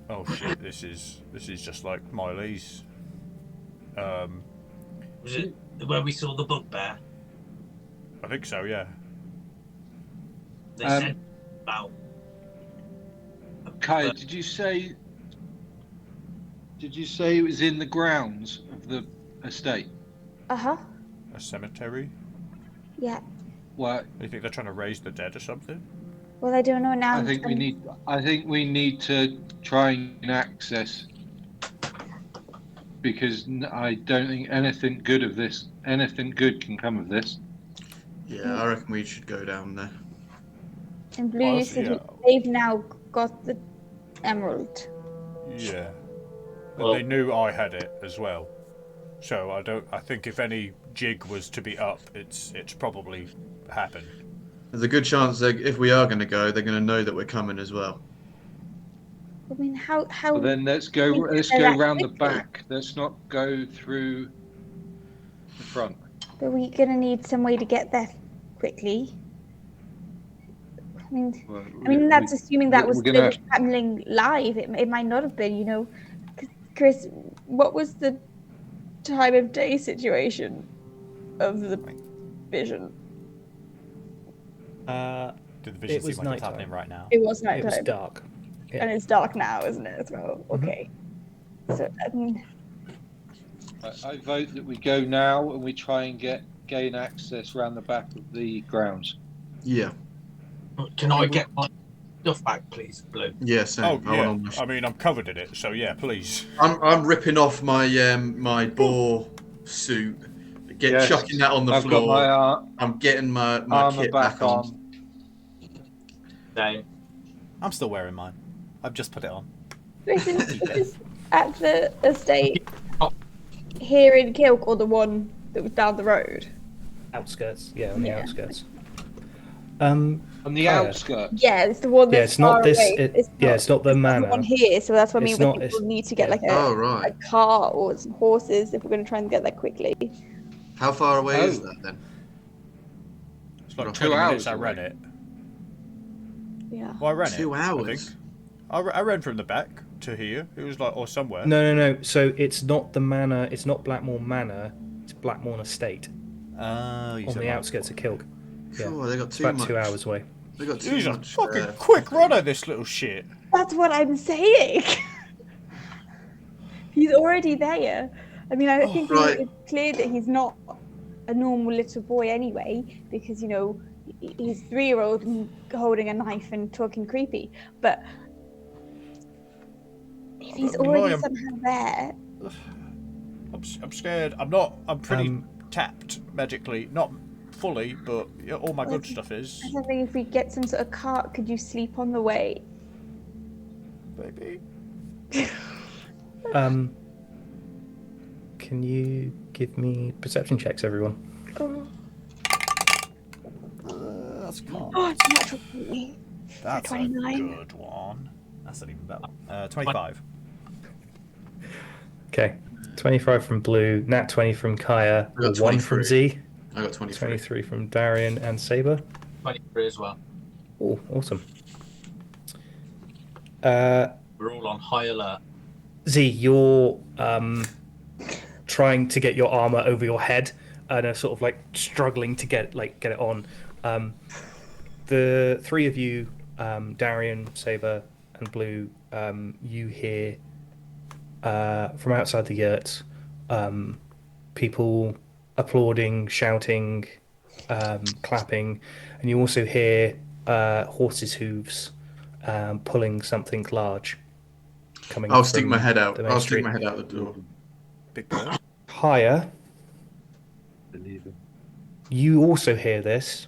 Oh shit, this is just like Miley's. Was it where we saw the bugbear? I think so, yeah. They said about. Kaya, did you say it was in the grounds of the estate? Uh-huh. A cemetery? Yeah. Well, You think they're trying to raise the dead or something? Well, I don't know now. I think we need to try and access, because I don't think anything good can come of this. Yeah, I reckon we should go down there. And Blue, you Honestly, said yeah. they've now got the emerald. Yeah. Well- They knew I had it as well. So I think if any jig was to be up, it's probably happened. There's a good chance that if we are going to go, they're going to know that we're coming as well. I mean, how? Well, then let's go round the back. Let's not go through the front. But we're gonna need some way to get there quickly. I mean, that's assuming that was happening live. It might not have been, you know. Chris, what was the time of day situation of the vision? Did the vision It was seem like it's nighttime. happening right now? It was It nighttime. was dark. Yeah. And it's dark now, isn't it, as well? Okay. So, I mean, I vote that we go now and we try and gain access round the back of the grounds. Yeah. Can I get my Stuff back, please, Blue. Yeah, same. Oh I want yeah. on I mean, I'm covered in it, so yeah, please. I'm ripping off my my boar suit, Yes, chucking that on the I've got floor. my I'm getting my armor kit back back on. Same. I'm still wearing mine. I've just put it on. Listen, is this at the estate here in Kilk or the one that was down the road? Outskirts. Yeah, on the Yeah. outskirts. on the Kaya. outskirts. Yeah, it's the one Yeah, that's it's not far this. away. It's not the it's not manor. the one here, so that's what I mean. It's Like, not- we'll it's- need to get yeah. like Oh, a right. car or some horses if we're going to try and get there quickly. How far away is Oh. that then? It's like Right. 20 2 minutes. hours I away. ran it. Yeah. Well, I ran 2 it. hours. I ran from the back to here. It was like, or somewhere. No. So it's not the manor. It's not Blackmore Manor. It's Blackmore Estate You on said the that. outskirts of Kilk. Yeah. Sure, they got It's too about much. 2 hours away. They got too He's a much. fucking quick runner, this little shit. That's what I'm saying. He's already there. I mean, I think right. it's clear that he's not a normal little boy anyway, because he's 3-year-old and holding a knife and talking creepy. But if he's already somehow there, I'm scared. I'm pretty Um, tapped magically. Not fully, but all my good Like, stuff is. I don't think if we get some sort of cart, could you sleep on the way? Maybe. Can you give me perception checks, everyone? Oh, That's cool. it's a natural 20. That's a 29. good one. That's not even better. 25. Okay. 25 from Blue, Nat 20 from Kaya, I got 1 from 23. Z, I got 23. 23 from Darian and Saber. 23 as well. Oh, awesome. We're all on high alert. Z, you're trying to get your armor over your head and are sort of like struggling to get it on. The three of you, Darian, Saber, and Blue, you hear from outside the yurt people applauding, shouting, clapping, and you also hear horses' hooves pulling something large coming I'll stick from my head out. the main I'll street. stick my head out the door. Big bird. Higher, Believe it. you also hear this,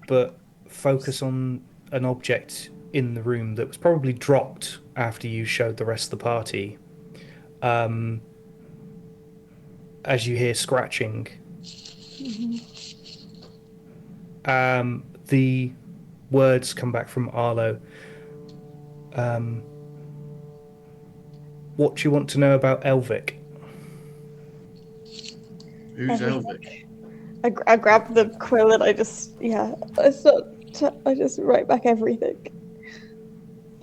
but focus on an object in the room that was probably dropped after you showed the rest of the party. As you hear scratching, the words come back from Arlo. What do you want to know about Elvic? Who's Everything. Elvic? I grab the quill and I just write back everything.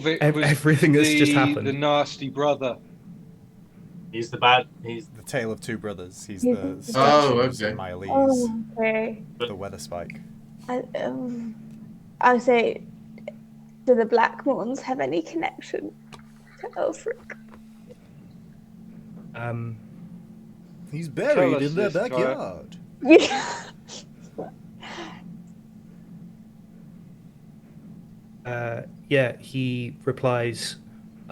Vic was Everything that's just happened. The nasty brother. He's the bad. He's The tale of two brothers. He's He's the the- statues okay. and Miley's, Oh, okay. the weather spike. I would say, do the Blackmorns have any connection to Elfric? He's Tell buried us in their this, backyard. Yeah. Yeah, he replies, He's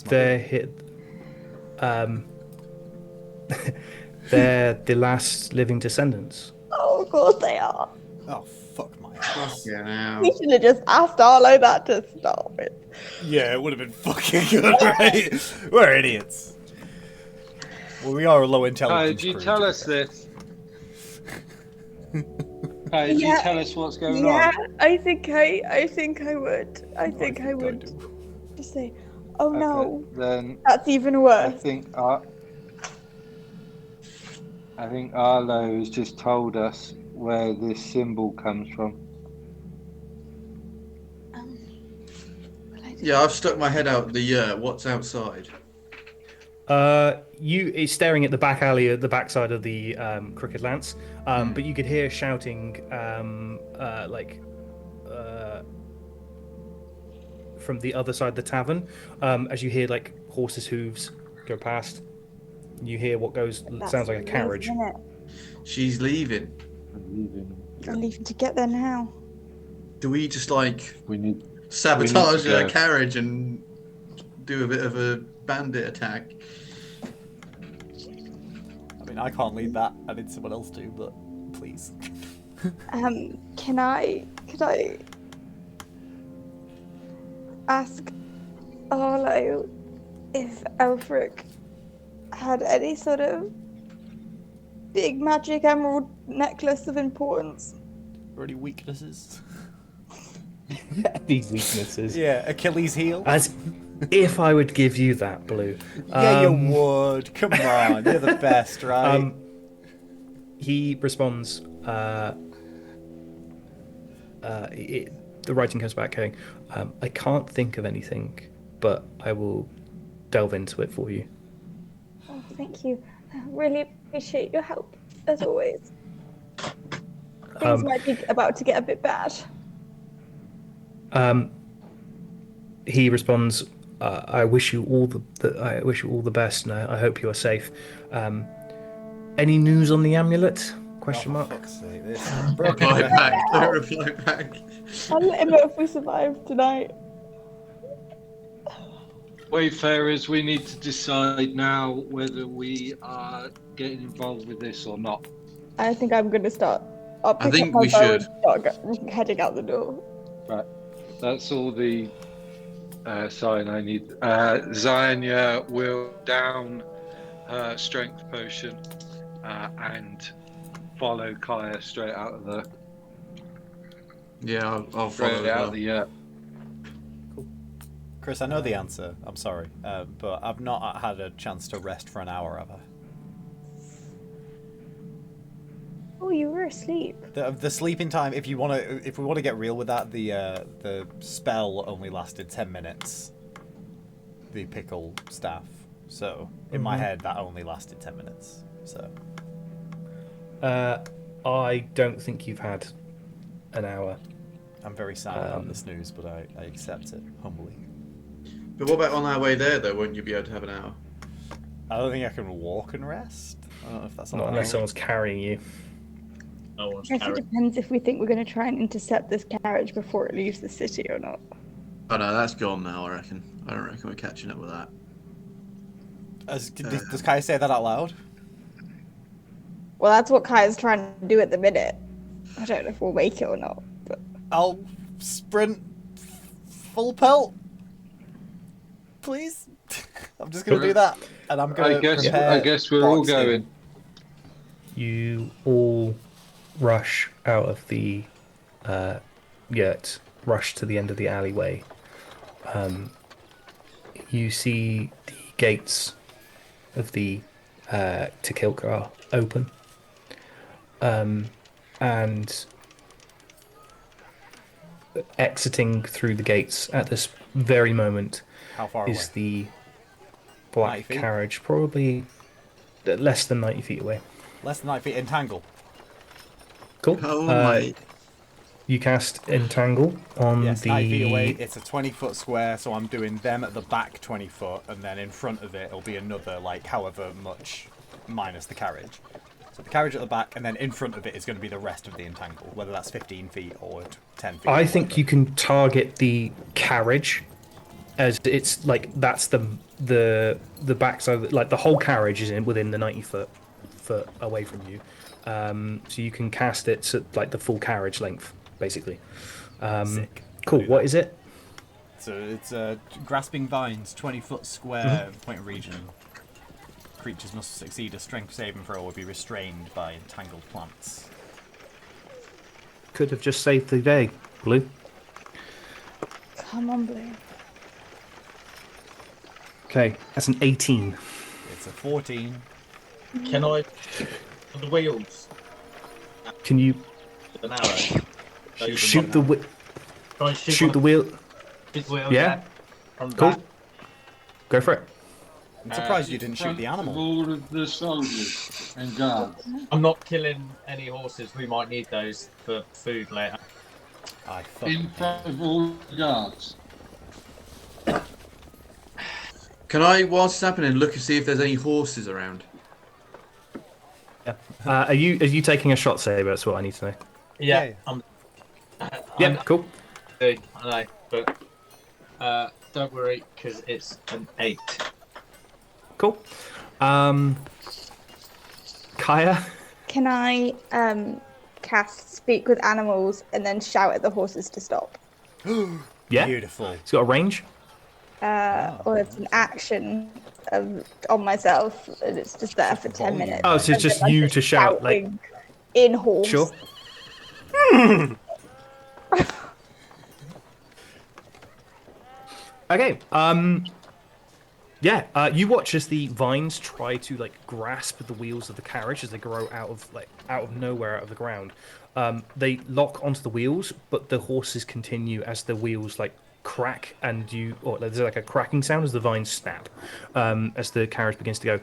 my they're baby. hit. They're the last living descendants. Oh, of course they are. Oh, fuck my ass. Yeah, now. We should have just asked Arlo that to start with. Yeah, it would have been fucking good, right? We're idiots. Well, we are a low intelligence Did you crew, tell to be us fair. this? Did you tell us what's going Yeah, on? I think I would. I think I would do. just say, oh no, Then that's even I worse. think Arlo has just told us where this symbol comes from. Yeah, I've stuck my head out the what's outside. It's staring at the back alley at the backside of the Crooked Lance, but you could hear shouting from the other side of the tavern as you hear like horses' hooves go past. You hear what sounds like a carriage. Isn't it? She's leaving. I'm leaving to get there now. Do we just like We need sabotage go. a carriage and do a bit of a bandit attack? I mean, I can't lead that. I need someone else to, but please. Can I ask Arlo if Elfric had any sort of big magic emerald necklace of importance? Or any weaknesses? These weaknesses. Yeah, Achilles' heel. As if I would give you that, Blue. Yeah, you would. Come on, you're the best, right? He responds. The writing comes back going, I can't think of anything, but I will delve into it for you. Oh, thank you. I really appreciate your help, as always. Things might be about to get a bit bad. He responds, I wish you all I wish you all the best, and I hope you are safe. Any news on the amulet? Question mark. Fuck's sake, this Reply back. Don't reply back. I'll let him know if we survive tonight. Wayfarers, we need to decide now whether we are getting involved with this or not. I think I'm going to start. I'll pick think up my we bow and should. start heading out the door. Right. That's all the sign I need. Zyania will down her strength potion and follow Kaya straight out of the. Yeah, I'll follow Straight as out well. of the. Chris, I know the answer. I'm sorry, but I've not had a chance to rest for an hour, have I? Oh, you were asleep. The sleeping time. If we want to get real with that, the spell only lasted 10 minutes. The pickle staff. So in my head, that only lasted 10 minutes. So. I don't think you've had an hour. I'm very sad about the snooze, but I accept it humbly. But what about on our way there, though? Won't you be able to have an hour? I don't think I can walk and rest. I don't know if that's Not allowed. unless someone's carrying you. No one's I guess it carrying. depends if we think we're going to try and intercept this carriage before it leaves the city or not. Oh no, that's gone now. I reckon. I don't reckon we're catching up with that. Does Kai say that out loud? Well, that's what Kaya's trying to do at the minute. I don't know if we'll make it or not. But I'll sprint full pelt. Please. I'm just gonna do that, and I'm gonna. I guess we're all prepare going. You all rush out of the yurt, rush to the end of the alleyway. You see the gates of the Tekilka open, and exiting through the gates at this very moment How far away? is the 90 black feet? carriage, probably less than 90 feet away. Less than 9 feet. Entangle. Cool. Oh my! You cast Entangle on Yes, the 9 feet away. It's a 20-foot square, so I'm doing them at the back 20 foot, and then in front of it, it'll be another, like, however much minus the carriage. So the carriage at the back, and then in front of it is going to be the rest of the entangle, whether that's 15 feet or 10 feet. I think you can target the carriage as it's like that's the backside, like the whole carriage is within the 90 foot away from you, so you can cast it to like the full carriage length, basically. Sick. Cool. What is it? So it's grasping vines, 20-foot square point of region. Creatures must succeed a strength saving throw or be restrained by entangled plants. Could have just saved the day, Blue. come on, Blue. Okay, that's an 18. It's a 14. Can I? On the wheels Can you with an arrow. shoot the Can I shoot the wheel? Shoot the wheels. Yeah. From the Cool. back? Go for it. I'm surprised you didn't shoot the animal. All of the soldiers and guards. I'm not killing any horses. We might need those for food later. I In fucking front of all the guards. Can I, whilst it's happening, look and see if there's any horses around? Are you taking a shot, Saber? That's what I need to know. Yeah, Yeah. Yeah, cool. I know, but don't worry, because it's an 8. Cool. Kaya? Can I cast speak with animals and then shout at the horses to stop? Yeah. Beautiful. It's got a range. Or it's an action on myself, and it's just there for 10 volume, minutes. Oh, so it's And then just I'm you to shout, like, shouting in horse. sure. Okay. Yeah. You watch as the vines try to like grasp the wheels of the carriage as they grow out of nowhere out of the ground. They lock onto the wheels, but the horses continue as the wheels like crack or there's like a cracking sound as the vines snap as the carriage begins to go.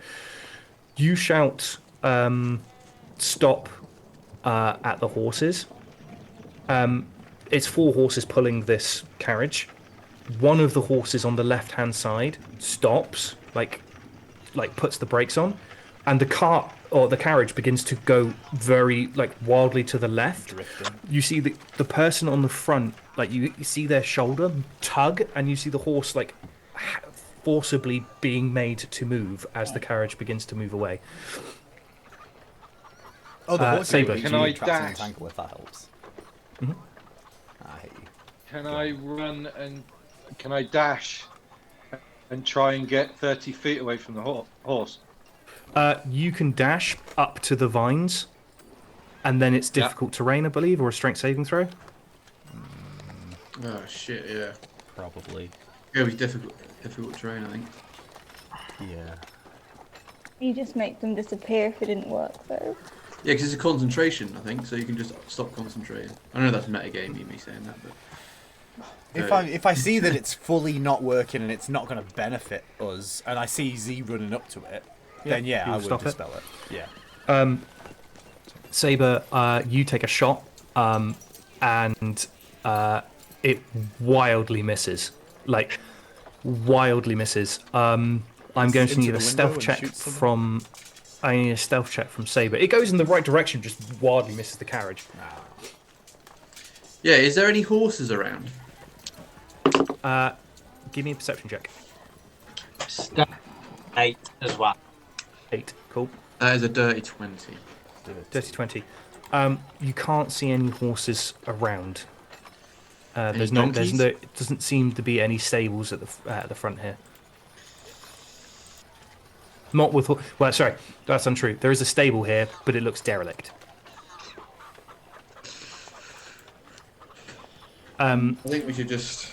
You shout stop at the horses. It's 4 horses pulling this carriage. One of the horses on the left-hand side stops, like puts the brakes on, and the cart or the carriage begins to go very like wildly to the left. Drifting. You see the person on the front, like you see their shoulder tug, and you see the horse like forcibly being made to move as the carriage begins to move away. Oh, the horse Saber. Can I traps and dash? entangle if that helps. I hate you. Can I run and can I dash and try and get 30 feet away from the horse? You can dash up to the vines, and then it's difficult terrain, I believe, or a strength saving throw. Oh shit, yeah. Probably. It was difficult terrain, I think. Yeah. You just make them disappear if it didn't work, though. Yeah, because it's a concentration, I think, so you can just stop concentrating. I know that's metagamey, me saying that, but... If I see that it's fully not working and it's not going to benefit us, and I see Z running up to it, then I would stop it. dispel it. Yeah. Saber, you take a shot, and it wildly misses. Like, wildly misses. I'm going to Into need the a stealth window check and shoot someone? I need a stealth check from Saber. It goes in the right direction, just wildly misses the carriage. Yeah, is there any horses around? Give me a perception check. 8 as well. 8. Cool. That is a dirty 20. Dirty 20. You can't see any horses around. There's donkeys? no. It doesn't seem to be any stables at the front here. Not with. Well, sorry, that's untrue. There is a stable here, but it looks derelict. I think we should just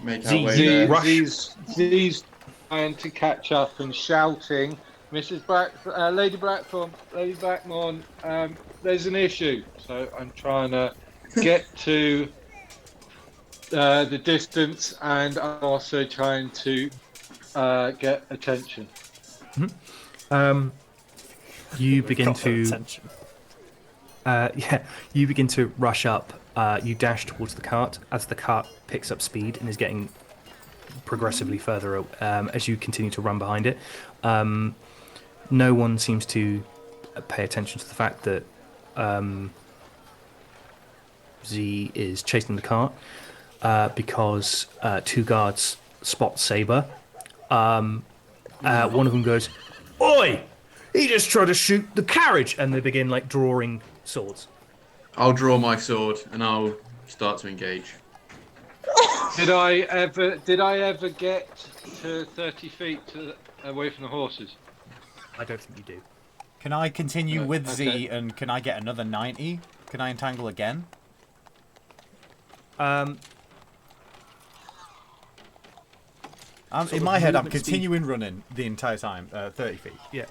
make our Z- way Z- there. Rush. Z's trying to catch up and shouting, Lady Blackmore, there's an issue. So I'm trying to get to the distance, and I'm also trying to get attention. You begin to. You begin to rush up. You dash towards the cart as the cart picks up speed and is getting progressively further as you continue to run behind it. No one seems to pay attention to the fact that Z is chasing the cart because 2 guards spot Saber. One of them goes, "Oi! He just tried to shoot the carriage!" And they begin like drawing swords. I'll draw my sword and I'll start to engage. Did I ever get to 30 feet away from the horses? I don't think you do. Can I continue with Z okay. and can I get another 90? Can I entangle again? In my head, I'm movement continuing running the entire time, 30 feet. Yeah.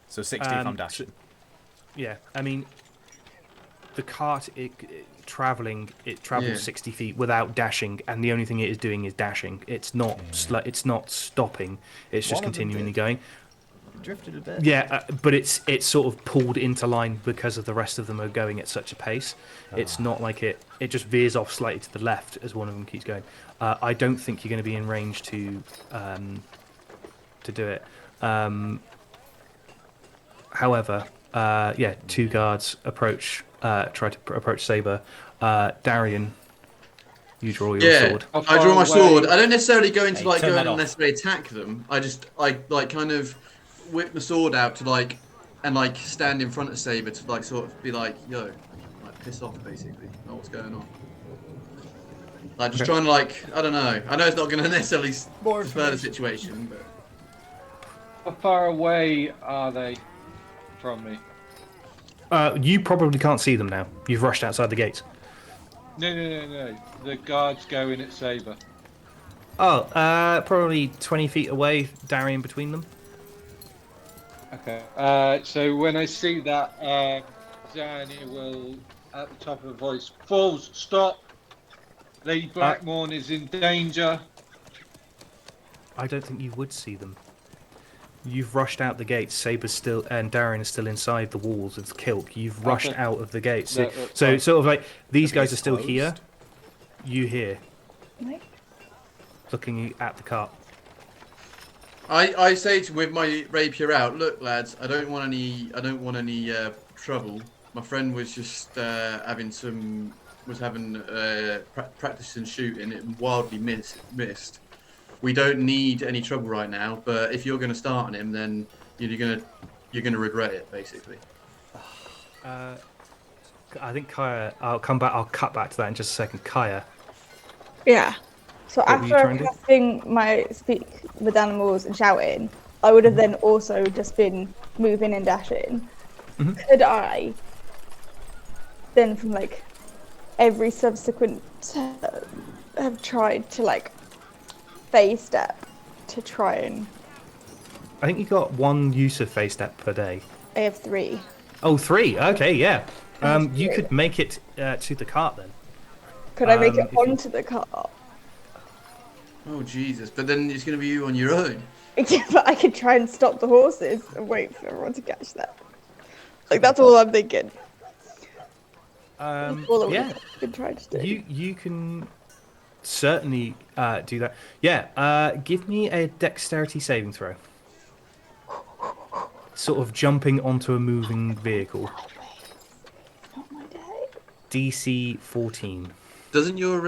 So 60 if I'm dashing. Yeah, I mean, the cart travels Yeah. 60 feet without dashing, and the only thing it is doing is dashing. It's not it's not stopping. It's just One of them continually did. going. Drifted a bit. Yeah, but it's sort of pulled into line because of the rest of them are going at such a pace. It's not like it just veers off slightly to the left as one of them keeps going. I don't think you're going to be in range to do it. However, 2 guards try to approach Saber. Darian, You draw your Yeah, sword. How I draw far my sword. away- I don't necessarily go into Hey, like turn go that and off. necessarily attack them. I kind of whip the sword out to like stand in front of Saber to like sort of be like, yo, like piss off basically. Know what's going on? Like just Okay. trying to like I don't know. I know it's not going to necessarily More defer the information. situation, but How far away are they from me? You probably can't see them now. You've rushed outside the gates. No. The guards go in at Saber. Oh, probably 20 feet away, Darian between them. Okay. So when I see that, Zanny will, at the top of her voice, Fools, stop! Lady Blackmorn is in danger. I don't think you would see them. You've rushed out the gates. Saber's still, and Darian is still inside the walls of Kilk. You've rushed Okay. out of the gates. So, No, that's so fine. sort of like these The guys gate's are still closed? here. You here, Right. looking at the cart. I say to with my rapier out, look lads, I don't want any trouble. My friend was just having practicing shooting. It wildly missed. We don't need any trouble right now, but if you're going to start on him, then you're gonna regret it, basically. I think Kaya. I'll come back. I'll cut back to that in just a second. Kaya, Yeah. So What were you after trying to do? casting my speak with animals and shouting, I would have then also just been moving and dashing. Could I then from like every subsequent turn have tried to like phase step to try and I think you got one use of face step per day. I have 3. Oh, 3. Okay, yeah. That's You great. could make it to the cart then. Could I make it if you- onto the cart? Oh Jesus! But then it's going to be you on your own. Yeah, but I could try and stop the horses and wait for everyone to catch that. Like that's all I'm thinking. That's all I would Yeah, have been trying to do. you can certainly do that. Yeah. Give me a dexterity saving throw. Sort of jumping onto a moving vehicle. Not my day. DC 14. Doesn't your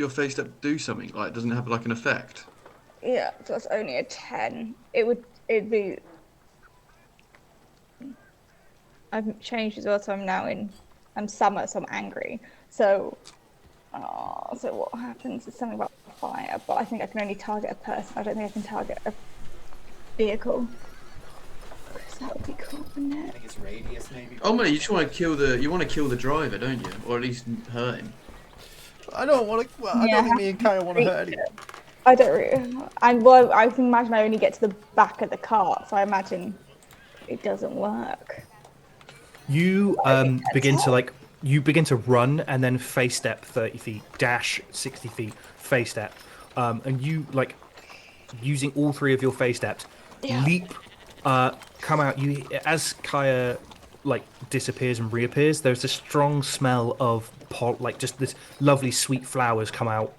face up do something? Like, doesn't it have like an effect? Yeah, so that's only a 10. It'd be. I've changed as well, so I'm summer, so I'm angry. So, so what happens is something about fire, but I think I can only target a person. I don't think I can target a vehicle. So that would be cool, wouldn't I it? think it's radius, maybe. Oh man, you just want to kill the driver, don't you? Or at least hurt him. I don't want to. Well, I Yeah. don't think me and Kyle want to hurt anyone. I don't really. Well, I can imagine I only get to the back of the cart, so I imagine it doesn't work. You I think that's begin to it. you begin to run and then face step 30 feet, dash 60 feet, face step, and you like using all 3 of your face steps, Yeah. leap, come out. You as Kaya like disappears and reappears. There's a strong smell of like just this lovely sweet flowers come out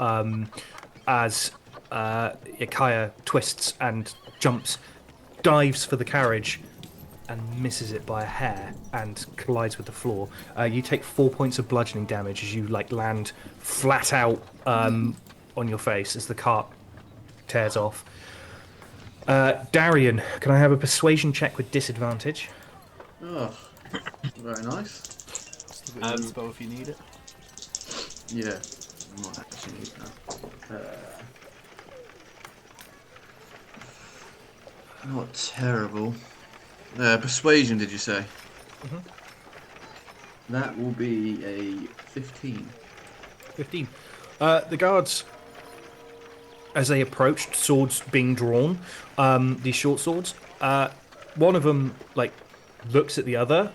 as Kaya twists and jumps, dives for the carriage, and misses it by a hair and collides with the floor. You take 4 points of bludgeoning damage as you like land flat out on your face as the cart tears off. Darian, can I have a persuasion check with disadvantage? Oh, very nice. Just a bit of inspo if you need it. Yeah, I might actually need that. Not terrible. Persuasion, did you say? That will be a 15. 15. The guards, as they approached, swords being drawn, these short swords, one of them like looks at the other.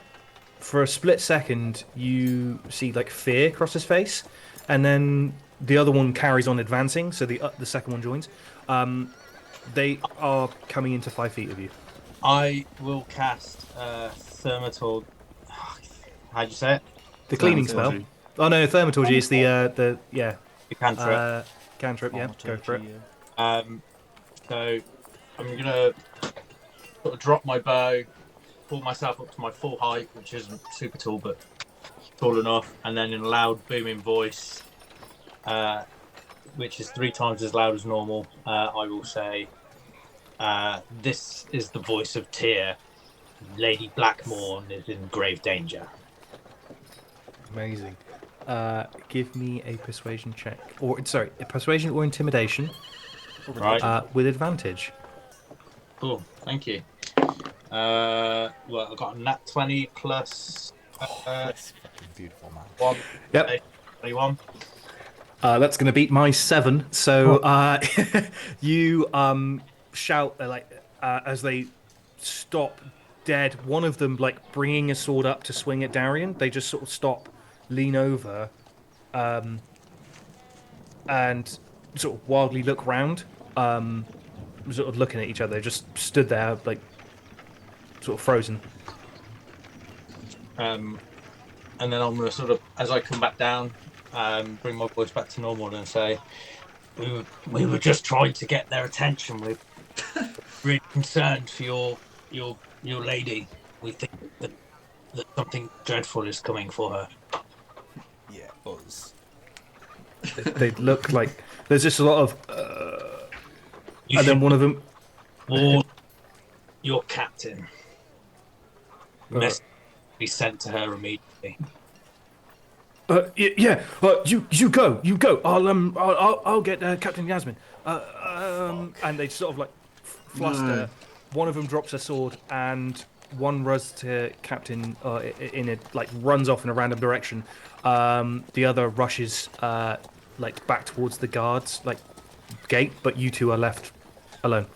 For a split second, you see like fear cross his face, and then the other one carries on advancing. So the second one joins. They are coming into 5 feet of you. I will cast Thermator. How'd you say it? The cleaning spell. Thaumaturgy. Oh no, thaumaturgy is the The cantrip. cantrip. Yeah, go for it. So I'm gonna sort of drop my bow, pull myself up to my full height, which isn't super tall, but tall enough, and then in a loud, booming voice, which is 3 times as loud as normal, I will say, "This is the voice of Tyr. Lady Blackmorn is in grave danger." Amazing. Give me a persuasion check, or sorry, a persuasion or intimidation, Right. with advantage. Cool. Thank you. Well, I got a nat 20 plus That's fucking beautiful, man. 1. Yep. 21. That's going to beat my 7. So you shout as they stop dead. One of them like bringing a sword up to swing at Darian. They just sort of stop, lean over, and sort of wildly look round, sort of looking at each other. They just stood there like sort of frozen. And then I'm going to sort of, as I come back down, bring my voice back to normal and say, we were just trying to get their attention. We're really concerned for your lady. We think that something dreadful is coming for her. Yeah, us. They look like there's just a lot of, and then one of them. Or your captain. Message be sent to her immediately. Yeah. You go. I'll get Captain Yasmin. And they sort of like fluster. No. One of them drops a sword, and one runs to Captain in it, like runs off in a random direction. The other rushes like back towards the guards like gate, but you two are left alone.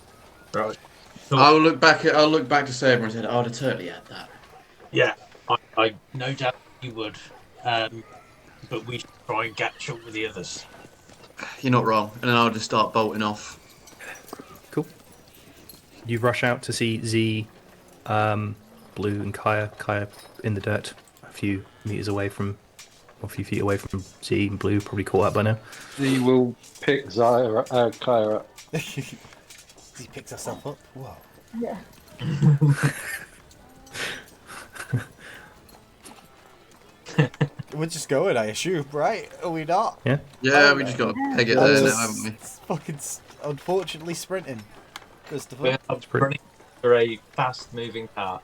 Right. I'll look back to Saber and said, "I would have totally had that." Yeah, I no doubt you would. But we should try and catch up with the others. You're not wrong. And then I'll just start bolting off. Cool. You rush out to see Z, Blue, and Kaya. Kaya in the dirt, a few feet away from Z and Blue. Probably caught up by now. He will pick Kaya up. He picks herself up. Whoa. Yeah. We're just going, I assume, right? Are we not? Yeah. Yeah, we just got to peg it there now, haven't we? It's fucking unfortunately sprinting, Christopher. We're running for a fast-moving car.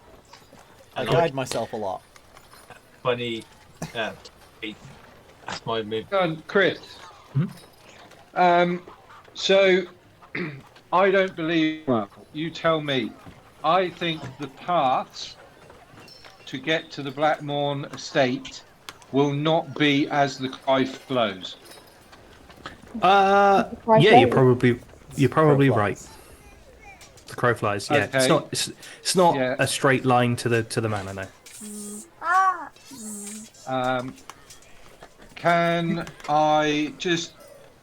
I guide myself a lot. 20 feet. That's my move. Chris. So I don't believe. Well, you tell me. I think the paths to get to the Blackmorn estate will not be as the cry flows. Yeah, you're probably right. The crow flies. Yeah, Okay. it's not Yeah. a straight line to the manor. No. Can I just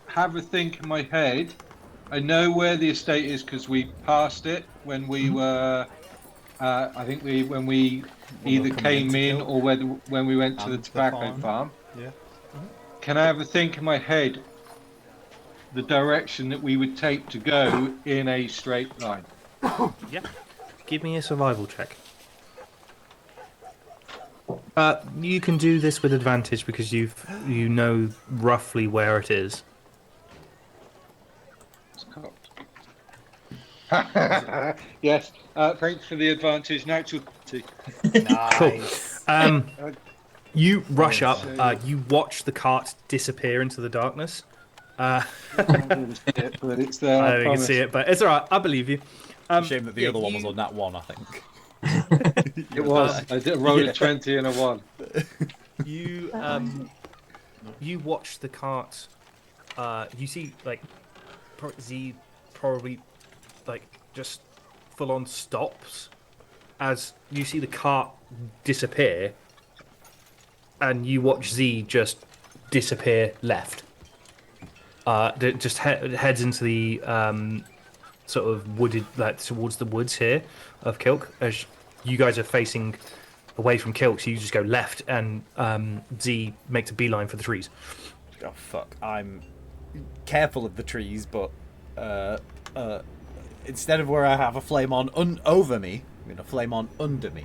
have a think in my head? I know where the estate is because we passed it when we were. I think when we either came in or when we went to the tobacco farm. Yeah. Can I have a think in my head? The direction that we would take to go in a straight line. Yeah. Give me a survival check. You can do this with advantage because you know roughly where it is. Yes. Thanks for the advantage. Natural 20. Nice. You rush up. You watch the cart disappear into the darkness. But it's there. I I don't think you can see it, but it's all right. I believe you. Shame that the other one was on that one, I think. It was. I did roll a 20 and a 1. You watch the cart. You see like Z probably like just full on stops as you see the cart disappear, and you watch Z just disappear left. Just heads into the sort of wooded, like towards the woods here of Kilk. As you guys are facing away from Kilk, so you just go left, and Z makes a beeline for the trees. Oh fuck! I'm careful of the trees, but instead of where I have a flame on over me, I'm gonna flame on under me.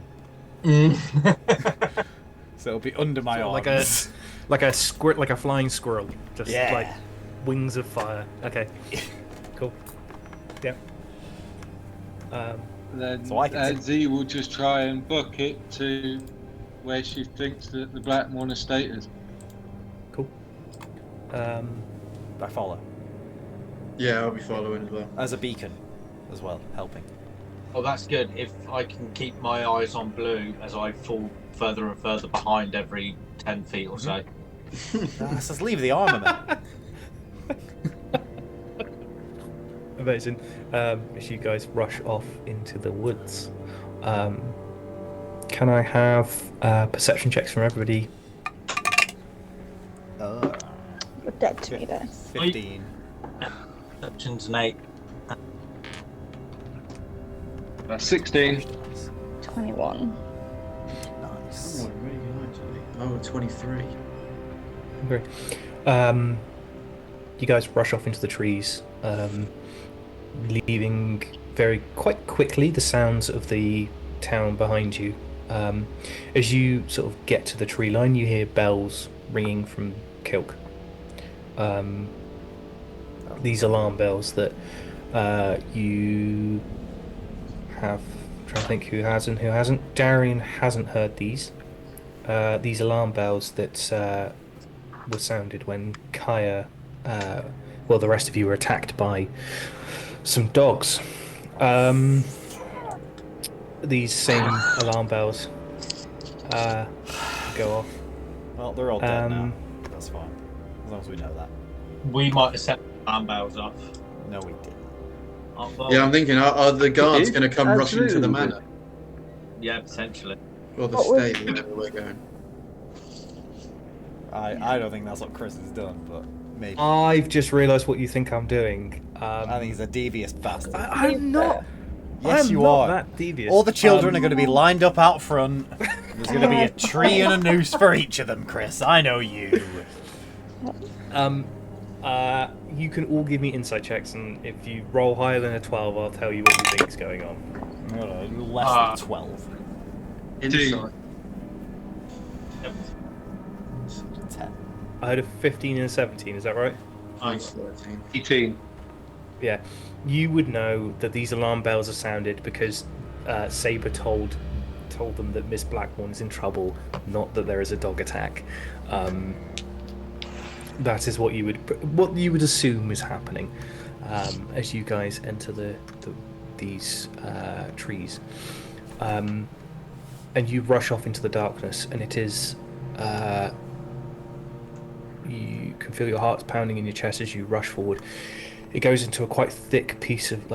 So it'll be under my arms. like a squirt, like a flying squirrel, just Yeah. like wings of fire. Okay, cool. Yeah. Then So I can Z will just try and book it to where she thinks that the Blackmore estate is. Cool. I follow. Yeah, I'll be following as well. As a beacon as well, helping. Well, that's good. If I can keep my eyes on Blue as I fall further and further behind every 10 feet or so. Let's just leave the armament. Amazing. As you guys rush off into the woods, can I have perception checks from everybody? You're dead to me, Des. 15. Perception's an 8. 16. 21. Nice. Oh, really good actually. Oh, 23. Okay. You guys rush off into the trees, leaving quite quickly the sounds of the town behind you. As you sort of get to the tree line, you hear bells ringing from Kilk. These alarm bells that you have. I'm trying to think who has and who hasn't. Darian hasn't heard these. These alarm bells that were sounded when Kaya, the rest of you were attacked by some dogs. These same alarm bells go off. Well, they're all dead now. That's fine. As long as we know that. We might have set alarm bells off. No, we didn't. Oh, well, Yeah, I'm thinking, are the guards It going to come rushing to the absolutely. manor? yeah, potentially. Or the What was- stable, wherever we're going? I don't think that's what Chris has done, but maybe. I've just realised what you think I'm doing. I think he's a devious bastard. I'm not. Yes, I'm you not are. that devious. All the children are going to be lined up out front. There's going to be a tree and a noose for each of them, Chris. I know you. You can all give me insight checks, and if you roll higher than a 12, I'll tell you what you think is going on. Less than 12. Insight. 10. I had a 15 and a 17. Is that right? Nice 13. 18. Yeah. You would know that these alarm bells are sounded because Saber told them that Miss Blackmore is in trouble, not that there is a dog attack. That is what you would assume is happening as you guys enter these trees, and you rush off into the darkness, and it is you can feel your hearts pounding in your chest as you rush forward. It goes into a quite thick piece of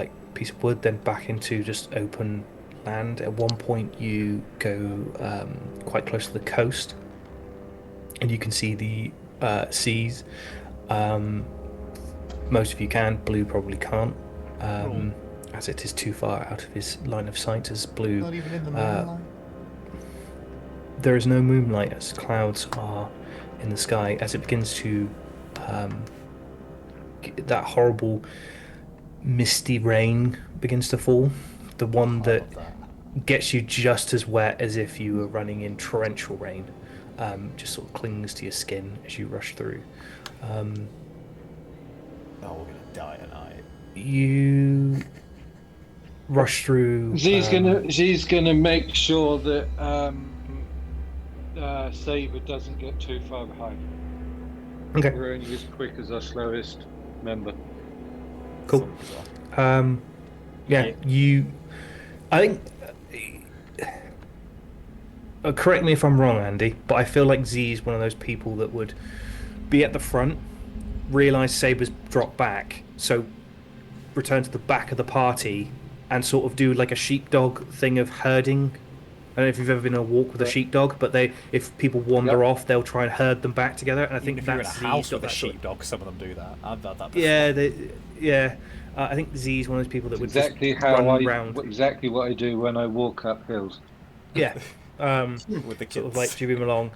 wood, then back into just open land. At one point, you go quite close to the coast, and you can see the seas. Most of you can. Blue probably can't, as it is too far out of his line of sight. As Blue, Not even in the moonlight. there is no moonlight as clouds are in the sky. As it begins to that horrible misty rain begins to fall, the one that gets you just as wet as if you were running in torrential rain. Just sort of clings to your skin as you rush through. Oh, we're gonna die tonight. You rush through. She's gonna make sure that Saber doesn't get too far behind. Okay. We're only as quick as our slowest member. Cool. Yeah, you. I think. Correct me if I'm wrong, Andy, but I feel like Z is one of those people that would be at the front, realise Saber's dropped back, so return to the back of the party and sort of do like a sheepdog thing of herding. I don't know if you've ever been on a walk with a sheepdog, but if people wander off, they'll try and herd them back together. And I think If you're in a that's house Z's with a got that sort of- sheepdog, some of them do that. I've done that before. Yeah. I think Z's one of those people that would Exactly just how run around. exactly what I do when I walk up hills. Yeah. With the kids. Sort of like jibbing along,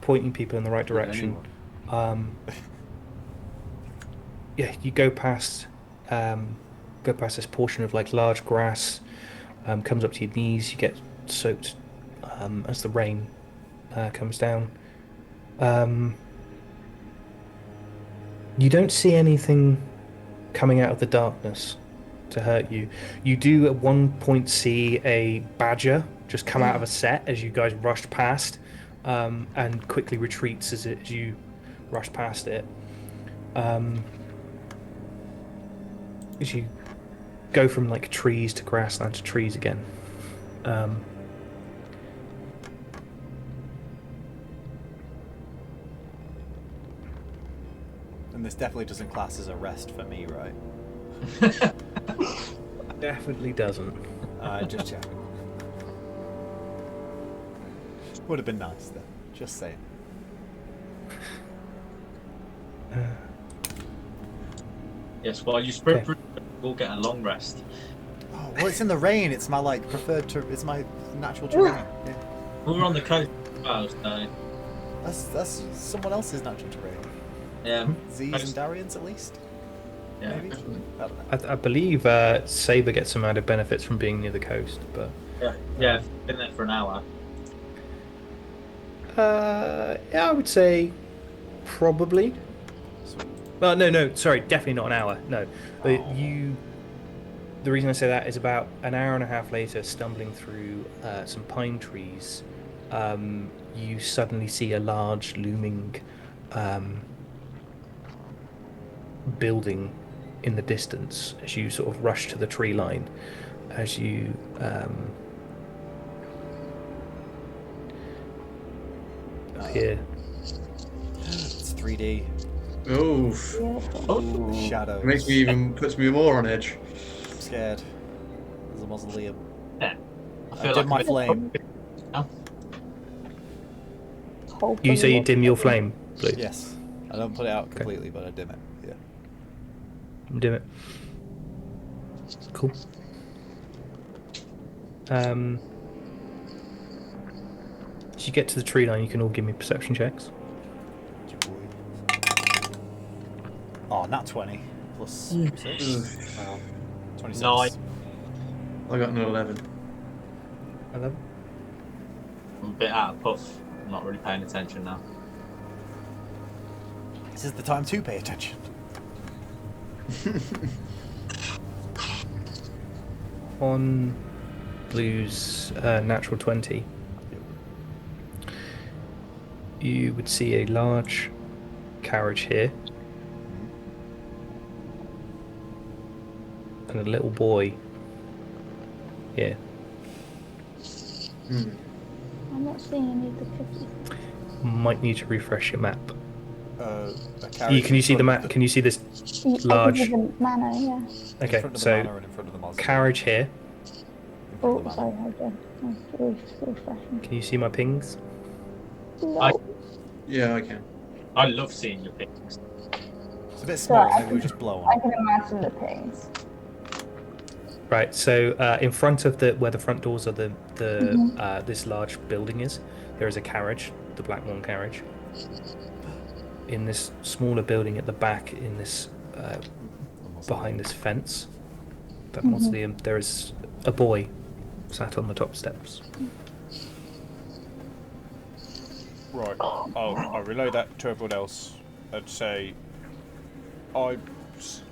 pointing people in the right direction. Yeah, you go past this portion of like large grass, comes up to your knees. You get soaked as the rain comes down. You don't see anything coming out of the darkness to hurt you. You do at one point see a badger just come out of a set as you guys rushed past, and quickly retreats as you rush past it. As you go from like trees to grassland to trees again. And this definitely doesn't class as a rest for me, right? Definitely doesn't. Just checking. Would have been nice then. Just saying. Yes, while you sprint Okay. through, we'll get a long rest. Oh, well, it's in the rain. It's my like preferred. It's my natural terrain. Yeah. We're on the coast as well, so That's someone else's natural terrain. yeah. Z's and Darian's at least. Yeah. Maybe. I don't know. I believe Saber gets some added benefits from being near the coast, but Yeah, been there for an hour. yeah, I would say probably. Well, no, sorry, definitely not an hour. No, The reason I say that is about an hour and a half later, stumbling through some pine trees, you suddenly see a large looming building in the distance as you sort of rush to the tree line. As you appear. It's 3D. Oof. Shadows. Puts me more on edge. I'm scared. There's a mausoleum. Yeah. I did my flame. You say you dim your flame, Blue? Yes. I don't put it out completely, but I dim it. Yeah. Dim it. Cool. As you get to the tree line, you can all give me perception checks. Oh, not 20 plus 6. Wow. 26. 9. I got an 11. 11. I'm a bit out of puff. I'm not really paying attention now. This is the time to pay attention. On Blue's natural 20, you would see a large carriage here, and a little boy here. I'm not seeing any of the cookies. Might need to refresh your map. A Can carriage you in see the front map? Can you see this I large? can hear the manor, yeah. In Okay, front of the so manor and in front of the mausoleum. carriage here. In front Oh, of the sorry, manor. hold on. Refreshing. Can you see my pings? No. Yeah, I can. I love seeing your pictures. It's a bit small, maybe we just blow I on. can imagine the pings. Right. So in front of where the front doors of this large building is, there is a carriage, the Blackmorn carriage. In this smaller building at the back, in this behind this fence, that mausoleum, there is a boy sat on the top steps. Right. I'll relay that to everyone else and say, it's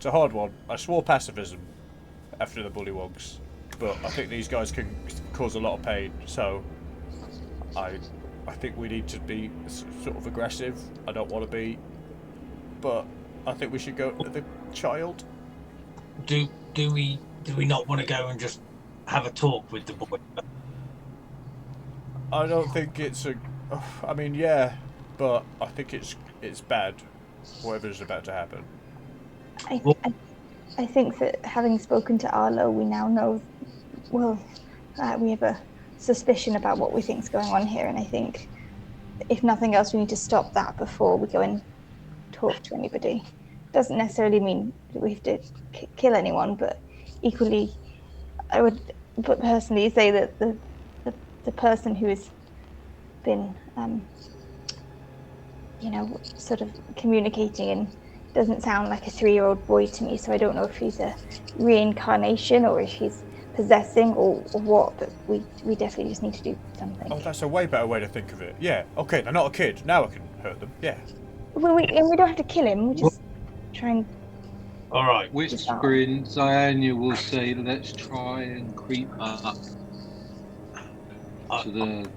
a hard one. I swore pacifism after the bullywogs, but I think these guys can cause a lot of pain, so I think we need to be sort of aggressive. I don't want to be, but I think we should go to the child. Do we not want to go and just have a talk with the boy? I don't think it's a. I mean, yeah, but I think it's bad. Whatever's about to happen. I think that having spoken to Arlo, we now know, well, we have a suspicion about what we think is going on here, and I think, if nothing else, we need to stop that before we go and talk to anybody. Doesn't necessarily mean that we have to kill anyone, but equally, I would personally say that the person who has been, sort of communicating and doesn't sound like a 3-year-old boy to me, so I don't know if he's a reincarnation or if he's possessing or what, but we definitely just need to do something. Oh, that's a way better way to think of it. Yeah. Okay, they're not a kid. Now I can hurt them. Yeah. And we don't have to kill him. We just try and. All right. Whispering, Diana will say, let's try and creep up to the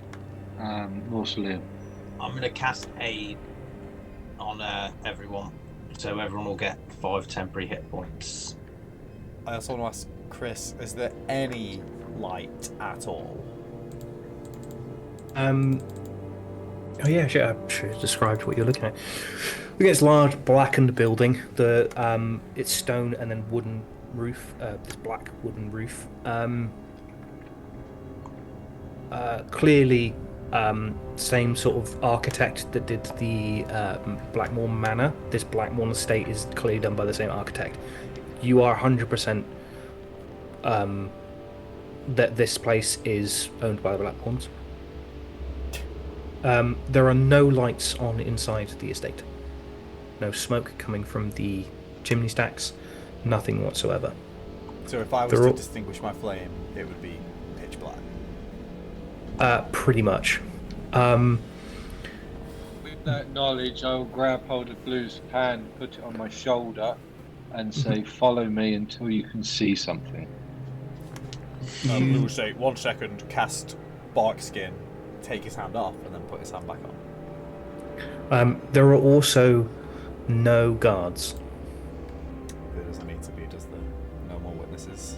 mausoleum. I'm going to cast aid on everyone, so everyone will get 5 temporary hit points. I also want to ask Chris, is there any light at all? Oh yeah, I should have described what you're looking at. Look at this large blackened building. It's stone and then wooden roof. This black wooden roof. Clearly, same sort of architect that did the Blackmore Manor. This Blackmore estate is clearly done by the same architect. You are 100% that this place is owned by the Blackmorns. There are no lights on inside the estate. No smoke coming from the chimney stacks. Nothing whatsoever. So if I was to distinguish my flame, it would be pitch black. Pretty much. With that knowledge, I'll grab hold of Blue's hand, put it on my shoulder, and say, follow me until you can see something. Blue will say, 1 second, cast bark skin, take his hand off, and then put his hand back on. There are also no guards. There doesn't need to be, does there? No more witnesses.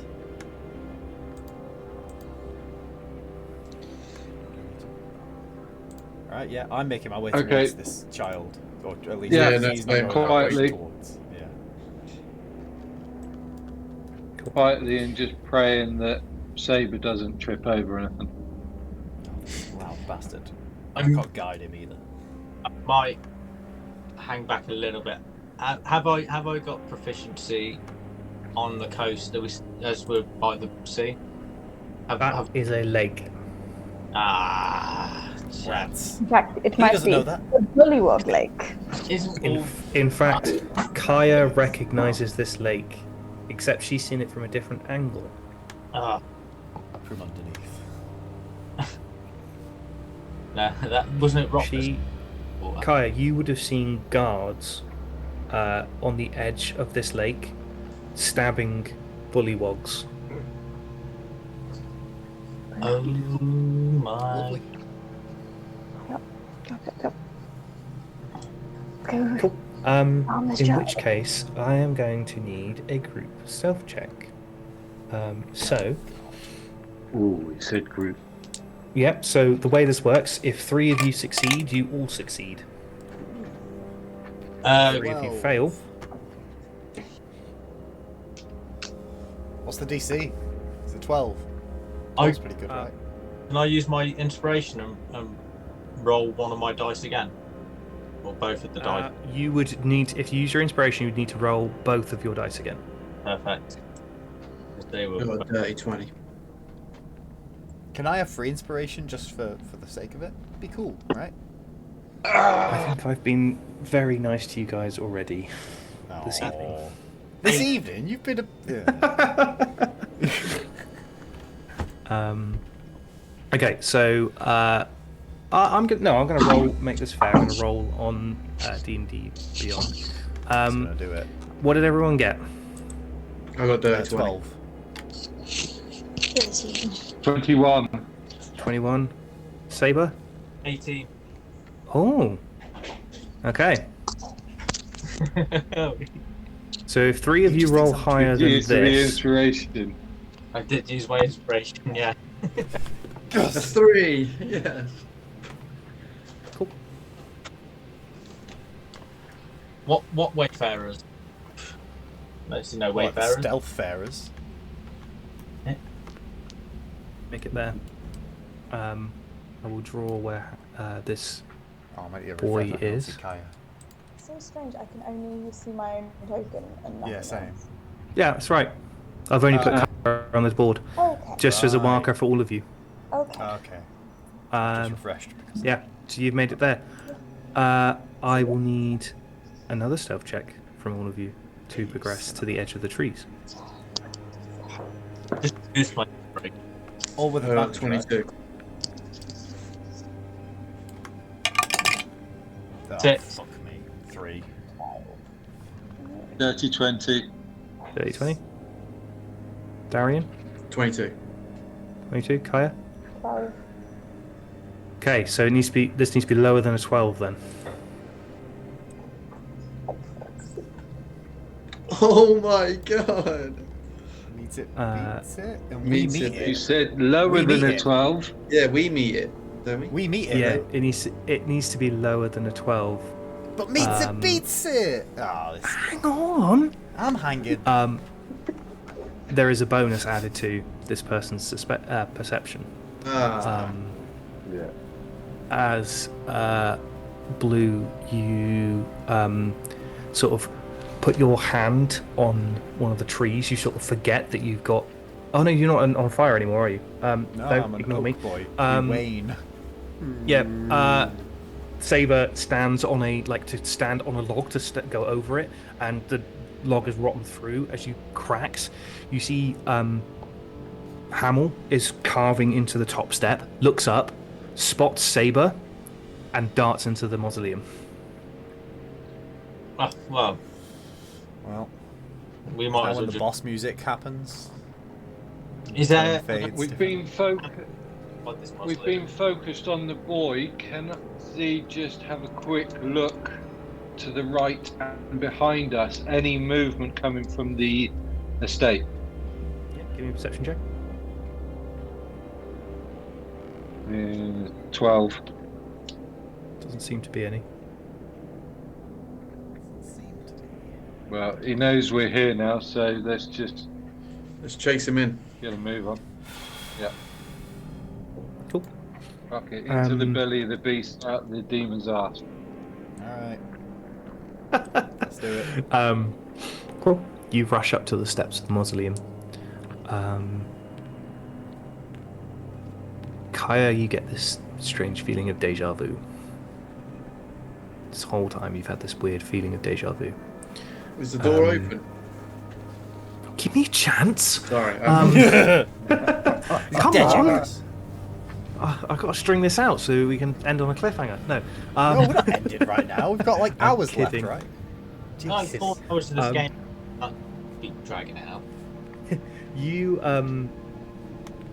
Right, yeah, I'm making my way towards this child. Or at least he's not quietly. towards. Yeah. Quietly and just praying that Saber doesn't trip over anything. Loud bastard. I I'm- can't guide him either. I might hang back a little bit. Have I got proficiency on the coast as we're by the sea? That is a lake. Rats. In fact, it He might doesn't be know that. the Bullywog Lake. Isn't all In fact, Kaya recognizes this lake, except she's seen it from a different angle. From underneath. no, that wasn't it. Rock. Kaya, you would have seen guards on the edge of this lake stabbing bullywugs. Oh my! Go. Go. Cool. Let's In try. which case, I am going to need a group stealth check. So, Ooh, he said group. yep. So the way this works, if 3 of you succeed, you all succeed. 3 of you fail. What's the DC? Is it 12? I- That's pretty good, right? Can I use my inspiration and roll one of my dice again, or both of the dice? You would need, if you use your inspiration, you would need to roll both of your dice again. Perfect. They were. Got a dirty 20. Can I have free inspiration just for the sake of it? Be cool, right? I think I've been very nice to you guys already this evening. This evening? You've been a... Yeah. Okay, so I'm gonna roll. Make this fair. I'm gonna roll on D&D Beyond. I'm gonna do it. What did everyone get? I got dirty 20. 12. 21. 21. Saber. 18. Oh. Okay. So if 3 of you roll higher than Use the this, inspiration. I did use my inspiration. Yeah. A 3. Yes. cool. What wayfarers? Mostly no What, wayfarers. stealth farers? Make it there. I will draw where this. Oh, mate, you're Boy refresh, I can't is. see Kaya. So strange. I can only see my own token and nothing Yeah, same. else. Yeah, that's right. I've only put color on this board Okay. just as a Right. marker for all of you. Okay. Okay. Just Um, refreshed. Because yeah, so you've made it there. I will need another stealth check from all of you to progress to the edge of the trees. Just use my All with advantage, 22. Right? Sit. Oh, fuck me. 3. Dirty 20. 30, 20. Darian? 22. 22. Kaya? 12. Okay, so this needs to be lower than a 12 then. Oh my god! Meets it, Uh, beats it, and we meets meet it. it. You said lower We than meet a it. 12. Yeah, we meet it, don't we? We meet it. Yeah, Right? it needs to be lower than a 12. But meets it beats it. Oh, this... Hang on. I'm hanging. There is a bonus added to this person's perception. Ah. Yeah. As Blue, you sort of put your hand on one of the trees. You sort of forget that you've got. Oh no, you're not on fire anymore, are you? no, I'm an ignore oak me. boy. Wayne. Yeah. Saber stands on a log to go over it, and the log is rotten through as you cracks. You see Hamel is carving into the top step, looks up, spots Saber, and darts into the mausoleum. Oh, well, we might Now as when well the just. boss music happens. Is there? Fades. We've been This must We've been focused on the boy. Can Z just have a quick look to the right and behind us? Any movement coming from the estate? Yeah, give me a perception check. 12. Doesn't seem to be any. Well, he knows we're here now, so let's just Let's chase him in. get a move on. Yeah. Cool. Okay, into the belly of the beast, out the demon's ass. Alright. Let's do it. Cool. You rush up to the steps of the mausoleum. Kaya, you get this strange feeling of deja vu. This whole time you've had this weird feeling of deja vu. Is the door open? Give me a chance. Sorry. Come on. I've got to string this out so we can end on a cliffhanger. No. No, we're not ended right now. We've got like hours left, kidding. right? I Jesus. thought I was to this game. Keep dragging it out. You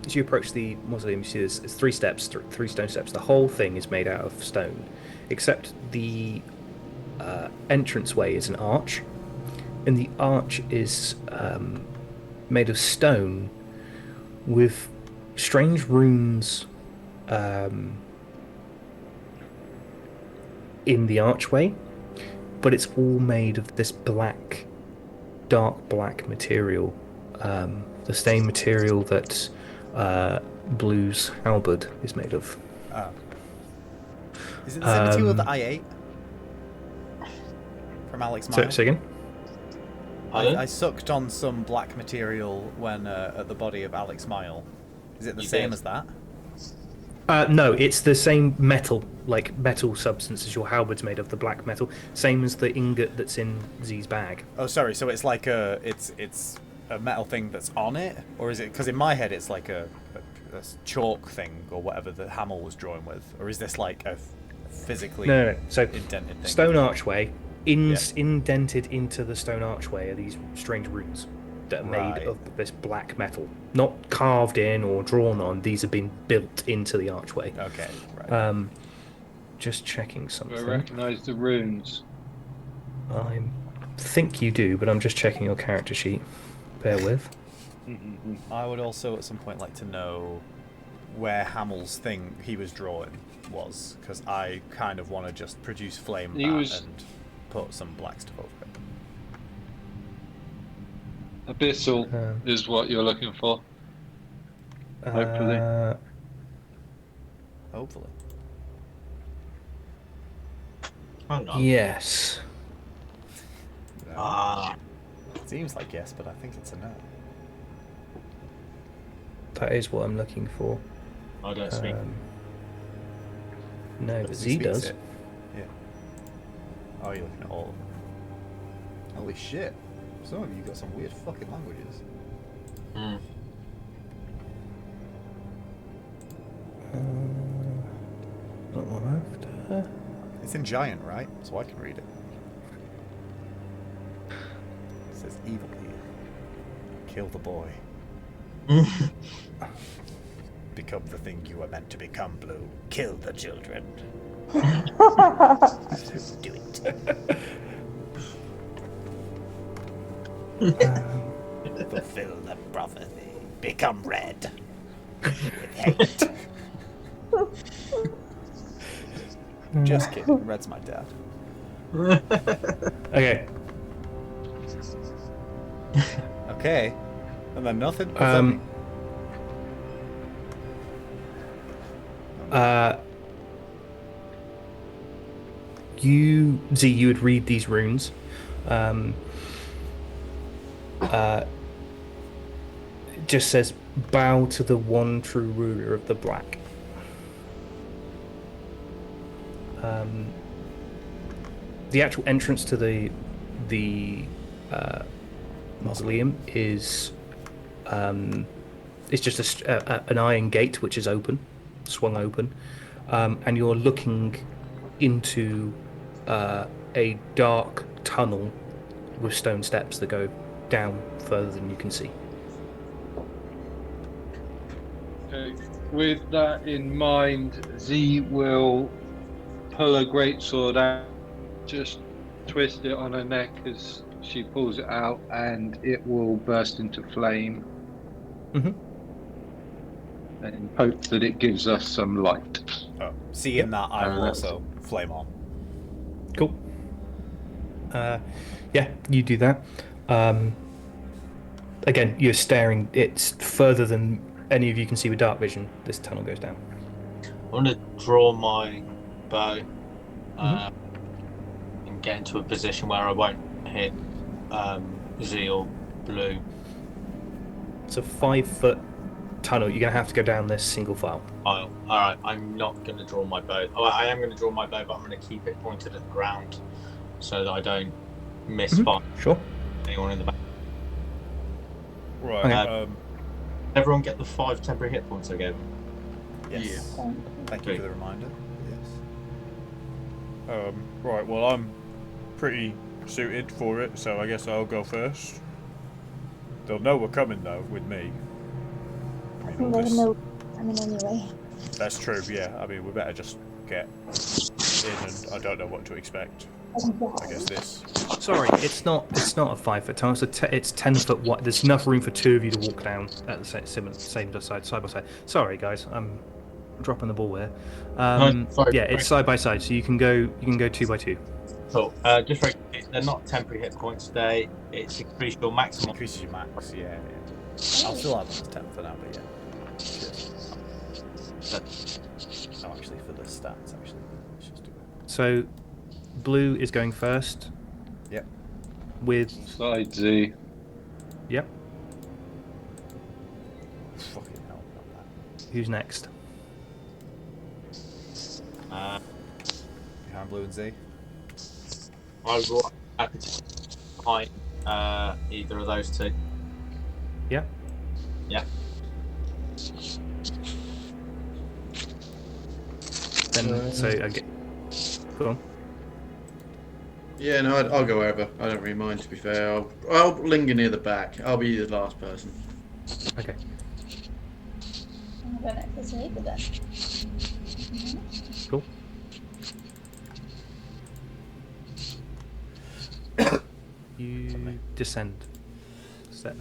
as you approach the mausoleum, you see there's 3 steps, 3 stone steps. The whole thing is made out of stone, except the entranceway is an arch, and the arch is made of stone with strange runes in the archway, but it's all made of this black, dark black material, the same material that Blue's halberd is made of. Oh. Is it the same material that I ate? From Alex Mile? Say again? I sucked on some black material when at the body of Alex Mile. Is it the same as that? No, it's the same metal, like metal substance as your halberd's made of, the black metal. Same as the ingot that's in Z's bag. Oh, sorry. So it's like it's a metal thing that's on it, or is it? Because in my head it's like a chalk thing or whatever that Hamill was drawing with, or is this like a physically No. So indented thing? stone archway, indented into the stone archway are these strange runes that are made of this black metal, not carved in or drawn on. These have been built into the archway. Okay, right. Just checking Do something. I recognise the runes? I think you do, but I'm just checking your character sheet. Bear with. I would also at some point like to know where Hamill's thing he was drawing was, because I kind of want to just produce flame and put some black stuff over it. Abyssal is what you're looking for. Hopefully. Hopefully. Hang on. Yes. Ah. Seems like yes, but I think it's a no. That is what I'm looking for. I don't speak. No, but he Z speaks does. it. Yeah. Oh, you're looking at all of them. Holy shit. Some of you got some weird fucking languages. after. It's in giant, right? So I can read it. It says evil here. Kill the boy. Become the thing you were meant to become, Blue. Kill the children. Do it. Fulfill the prophecy. Become red. With hate. Just kidding. Red's my dad. Okay. Okay. And then nothing? What's that mean? You would read these runes. It just says, bow to the one true ruler of the black. The actual entrance to the mausoleum is it's just an iron gate which is swung open, and you're looking into a dark tunnel with stone steps that go down further than you can see. Okay. With that in mind, Z will pull a greatsword out, just twist it on her neck as she pulls it out, and it will burst into flame. Mm-hmm. And hope that it gives us some light. Oh, seeing that, I will also flame on. Cool. Yeah, you do that. Again, you're staring. It's further than any of you can see with dark vision. This tunnel goes down. I'm going to draw my bow and get into a position where I won't hit Z or Blue. It's a 5-foot tunnel. You're going to have to go down this single file. Oh, alright, I'm not going to draw my bow. Oh, I am going to draw my bow, but I'm going to keep it pointed at the ground so that I don't miss Sure. anyone in the back. Right. Everyone get the 5 temporary hit points I gave them? Yes. Yeah. Thank you for the reminder. Yes. Right, well, I'm pretty suited for it, so I guess I'll go first. They'll know we're coming, though, with me. I mean, all There's this... no coming anyway. That's true, yeah. I mean, we better just get in, and I don't know what to expect. I guess this. Sorry, it's not a 5-foot tunnel. It's 10 foot wide. There's enough room for 2 of you to walk down at the same side by side. Sorry, guys, I'm dropping the ball here. Sorry, yeah, it's side by side, so you can go 2 by 2. Cool. Just very quickly, they're not temporary hit points. It's increased your maximum. Increases your max, yeah. I'll still have them as 10 for now, but yeah. No, actually, for the stats, actually. Let's just do it. So, Blue is going first. Yep. With... Side Z. Yep. Fucking hell, not that. Who's next? Behind Blue and Z. I will happy to behind either of those two. Yep. Yeah. Then, so I get... Go on. Yeah, no, I'll go wherever. I don't really mind, to be fair. I'll linger near the back. I'll be the last person. Okay. I'm going next to Neva then. Cool. You descend. Step.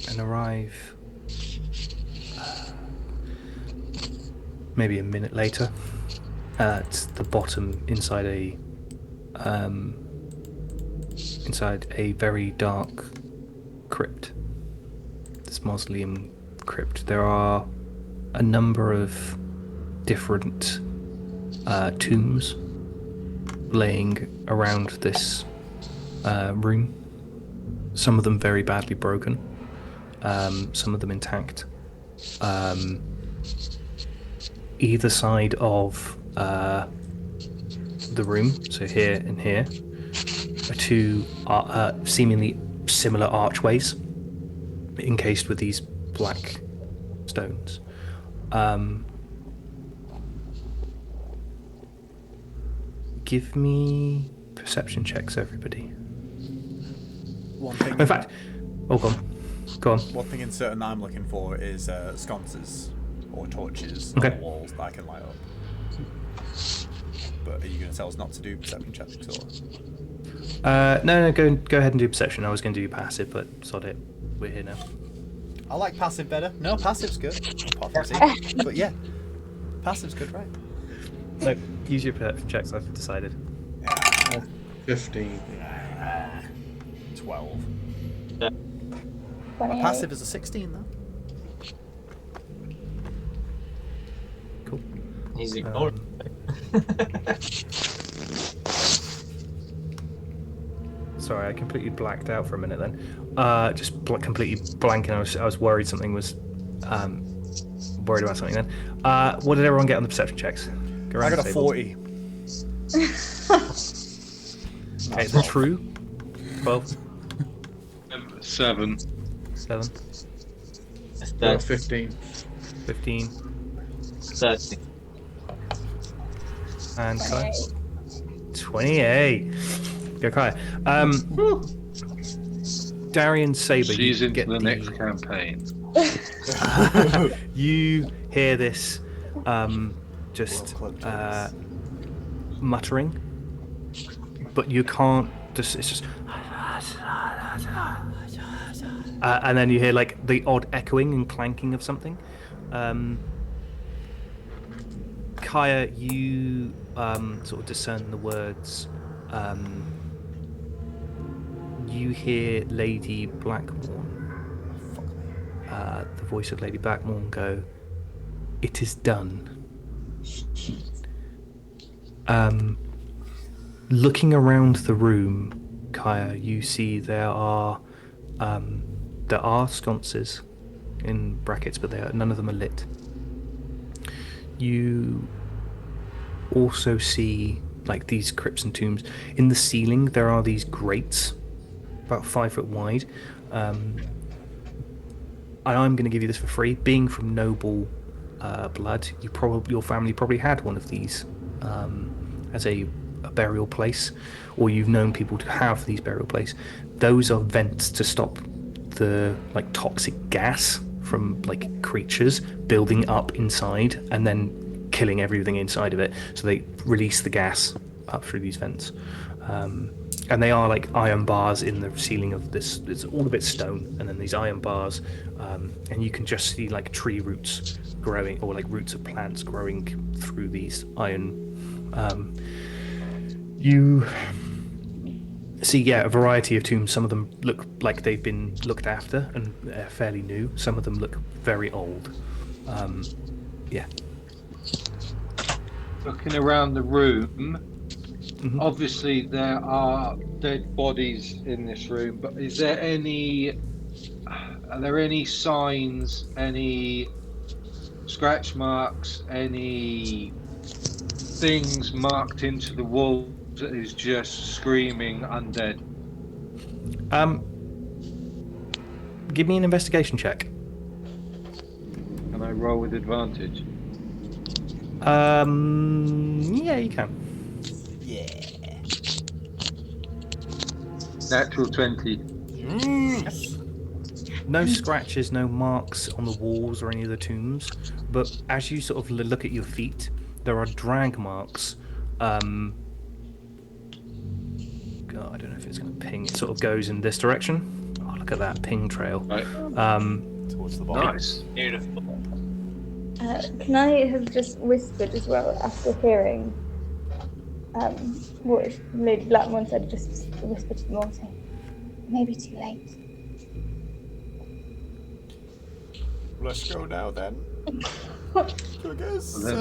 And arrive maybe a minute later at the bottom inside a very dark crypt. This mausoleum crypt. There are a number of different tombs laying around this room. Some of them very badly broken, some of them intact. Either side of the room, so here and here, are 2 seemingly similar archways encased with these black stones. Give me perception checks, everybody. One thing. In fact, go on. One thing in certain that I'm looking for is sconces or torches Okay. on the walls that I can light up. But are you going to tell us not to do perception checks or? No, go ahead and do perception. I was going to do passive, but sod it. We're here now. I like passive better. No, passive's good. Apart from Z. But yeah, passive's good, right? No, use your perception checks. I've decided. 15. 12. 28. Passive is a 16 though. Cool. He's ignored. Sorry, I completely blacked out for a minute then. Just completely blanking. I was worried something was worried about something then. What did everyone get on the perception checks? Go I around got the a table. 40. Okay, is that true? 12, 7. 7, 15. 15, 30. and Kai? 28. Go Kai. Darian, Saber, She's you into get the next campaign. You hear this just muttering, but you can't. It's just, and then you hear like the odd echoing and clanking of something. Kaya, you sort of discern the words. You hear Lady Blackmorn, the voice of Lady Blackmorn, go, "It is done." Looking around the room, Kaya, you see there are sconces in brackets, but none of them are lit. You also see like these crypts and tombs. In the ceiling, there are these grates, about 5 foot wide. And I'm going to give you this for free. Being from noble blood, your family probably had one of these as a burial place, or you've known people to have these burial places. Those are vents to stop the like toxic gas from like creatures building up inside and then killing everything inside of it. So they release the gas up through these vents. And they are like iron bars in the ceiling of this. It's all a bit stone, and then these iron bars, and you can just see like tree roots growing, or like roots of plants growing through these iron. You see, a variety of tombs. Some of them look like they've been looked after and fairly new. Some of them look very old. Looking around the room, Mhm. obviously there are dead bodies in this room, but are there any signs, any scratch marks, any things marked into the wall that is just screaming undead? Give me an investigation check. Can I roll with advantage? Yeah, you can. Natural 20. No scratches, no marks on the walls or any of the tombs, but as you sort of look at your feet, there are drag marks. God, I don't know if it's going to ping. It sort of goes in this direction. Oh, look at that ping trail. Right. Towards the bottom. Nice. Beautiful. Can I have just whispered as well after hearing what Lady Blackmore said? Just whisper to them all, saying, "Maybe too late." Let's go now then. Then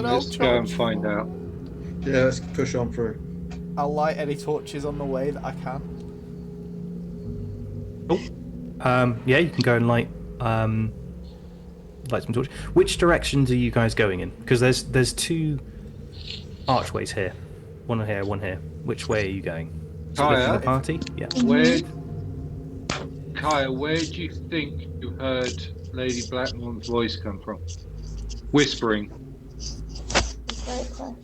let's go and find out. Yeah, let's push on through. I'll light any torches on the way that I can. Yeah, you can go and light some torch. Which directions are you guys going in? Because there's two archways here. One here, one here. Which way are you going? Split from the Kaya, party? Yeah. Where Kaya, where do you think you heard Lady Blackmore's voice come from? Whispering. Great question.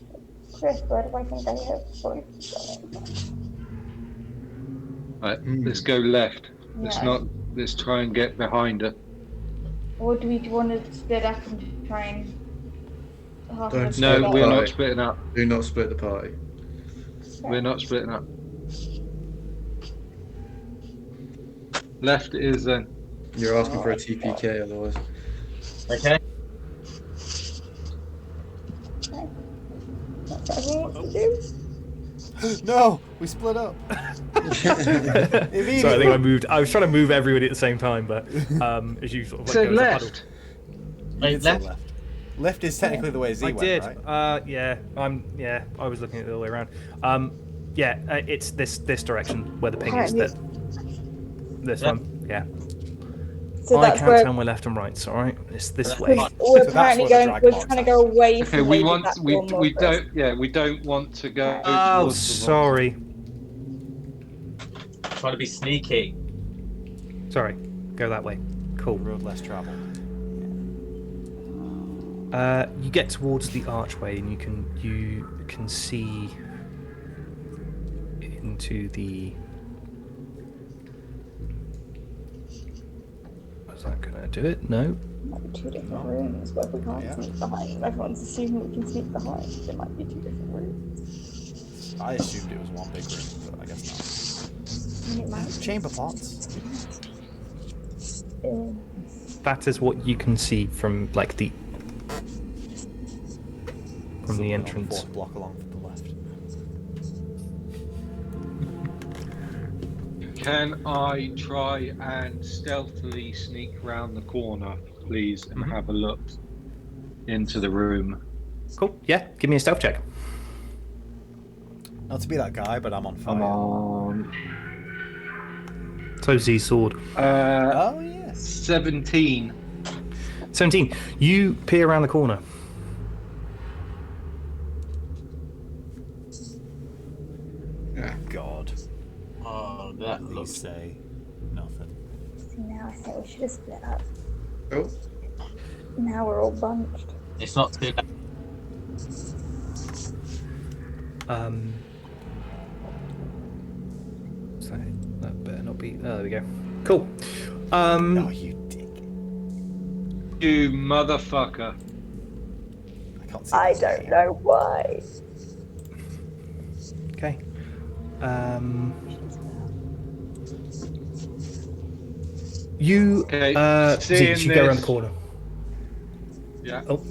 Chris, where do I think I hear voices coming Right, let's go left. from? Let's Yeah. not. Let's try and get behind her. Or do we want to split up and try and half Don't of us No, split go the we're left? not party. splitting up. Do not split the party. We're not splitting up. Left is then. You're asking for a TPK otherwise. Okay. That's what everyone wants to do. No, we split up. Sorry, I think I moved. I was trying to move everybody at the same time, but as you sort of So go as a huddle. left. You Wait, did say left? left. Left is technically the way Z I went, did. right? Yeah. I was looking at it the other way around. It's this direction where the ping is. That this Yep. one. Yeah. So I that's can't where tell my left and right. It's all right. It's this That's way. fine. we're So that's apparently where the going. drag We're marks trying to are. go away Okay, from we Lady want. Blackmore more We first. don't. Yeah, we don't want to go. Oh, towards the sorry. Trying to be sneaky. Sorry. Go that way. Cool. Road less traveled. You get towards the archway and you can see into the. Was that gonna do it? No. Might be two different rooms, but if we can't sneak behind, everyone's assuming we can sneak behind. There might be two different rooms. I assumed it was one big room, but I guess And it might not. Chamber pots. That is what you can see from like the entrance. Fourth block along to the left. Can I try and stealthily sneak round the corner, please, and have a look into the room? Cool. Yeah. Give me a stealth check. Not to be that guy, but I'm on fire. Come on. So Z's sword. Oh yes. 17. 17. You peer around the corner. God. Oh, that Please looks. say nothing. See, now I say we should have split up. Oh, Now we're all bunched. It's not too late. So that better not be. Oh, there we go. Cool. Oh, you dick. You motherfucker. I can't see. I that. don't know why. Okay. You Okay, Z, seeing you go around the this- corner. Yeah. Oh.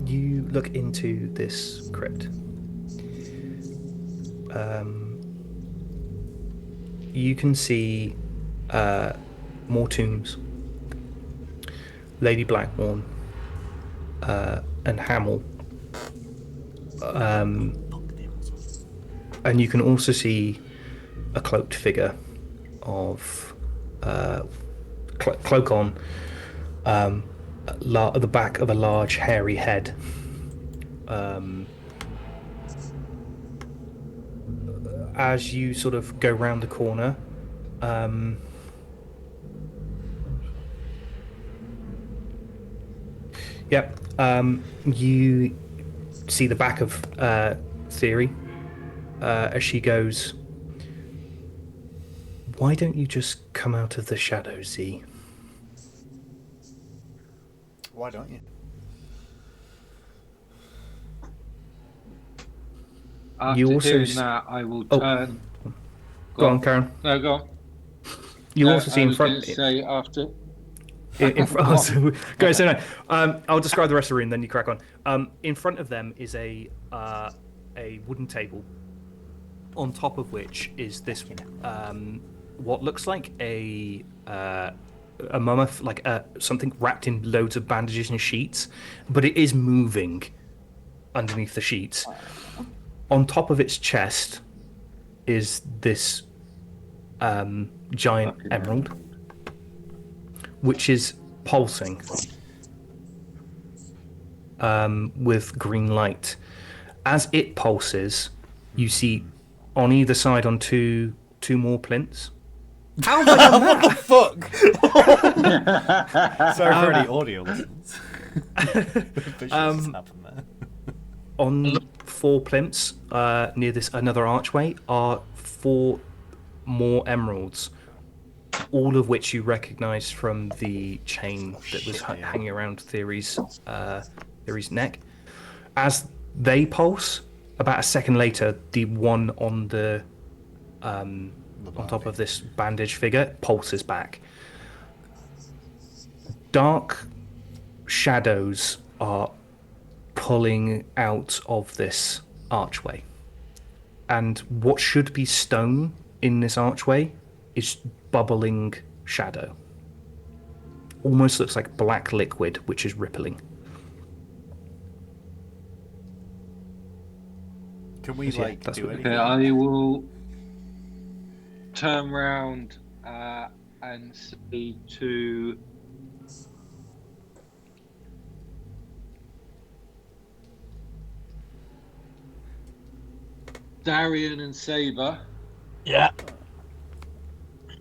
You look into this crypt. You can see more tombs. Lady Blackmore and Hamill. And you can also see a cloaked figure of cloak on the back of a large hairy head. As you sort of go round the corner, you see the back of Theory as she goes, "Why don't you just come out of the shadows, Z?" Why don't you? After You also hearing s- that, I will Oh. turn. Go on, Karen. No, go on. You No, also see I in was front. gonna say after. In front. Oh, so, go so no. I'll describe the rest of the room, then you crack on. In front of them is a wooden table, on top of which is this what looks like a mummif, like something wrapped in loads of bandages and sheets, but it is moving underneath the sheets. On top of its chest is this giant Fucking emerald, which is pulsing with green light. As it pulses, you see on either side, on two 2 more plinths. How have I done that? What the fuck? Sorry for any audio listeners. Visuals just happened there. On 4 plinths near this another archway are 4 more emeralds, all of which you recognise from the chain that was hanging around Theory's neck. As they pulse, about a second later, the one on the on top of this bandaged figure pulses back. Dark shadows are pulling out of this archway, and what should be stone in this archway is bubbling shadow. Almost looks like black liquid which is rippling. Can we do anything? Okay, I will turn round and say to Darian and Saber. Yeah.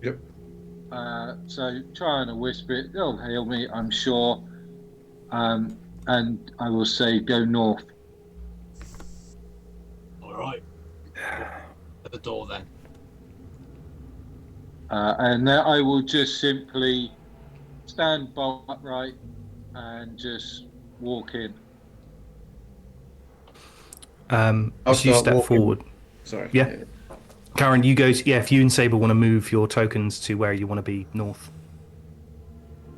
Yep. So trying to whisper it, they'll hear me, I'm sure. And I will say, go north. All right. At the door then. And then I will just simply stand bolt upright and just walk in. As you start step walking. forward. Sorry. Yeah. Karen, you go. Yeah, if you and Saber want to move your tokens to where you want to be, north.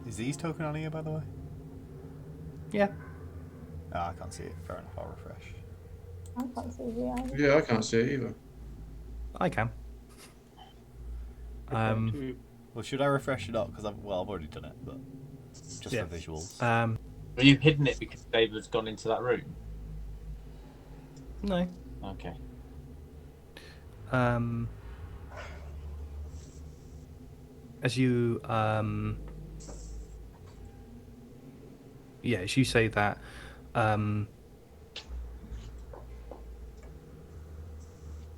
Is these token on here, by the way? Yeah. Oh, I can't see it. Fair enough. I'll refresh. I can't see the eye. Yeah, I can't see it either. I can. Well, should I refresh it up? Because I've already done it, but just for visuals. Have you hidden it because David's gone into that room? No. Okay. As you as you say that, as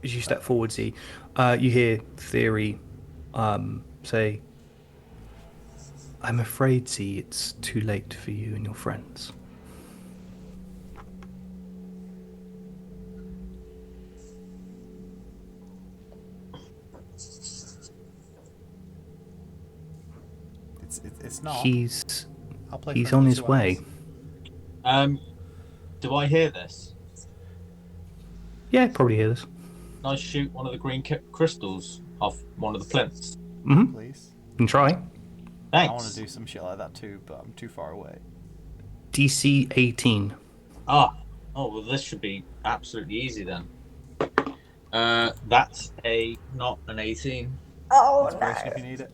you step forward, Z, you hear Theory say, "I'm afraid, Z, it's too late for you and your friends." It's not. He's He's on his way. Do I hear this? Yeah, probably hear this. Can I shoot one of the green crystals off one of the plinths? Mm-hmm. Please. You can try. Thanks. I want to do some shit like that too, but I'm too far away. DC 18. Oh, well, this should be absolutely easy then. That's not an 18. Oh Inspiration no! if you need it.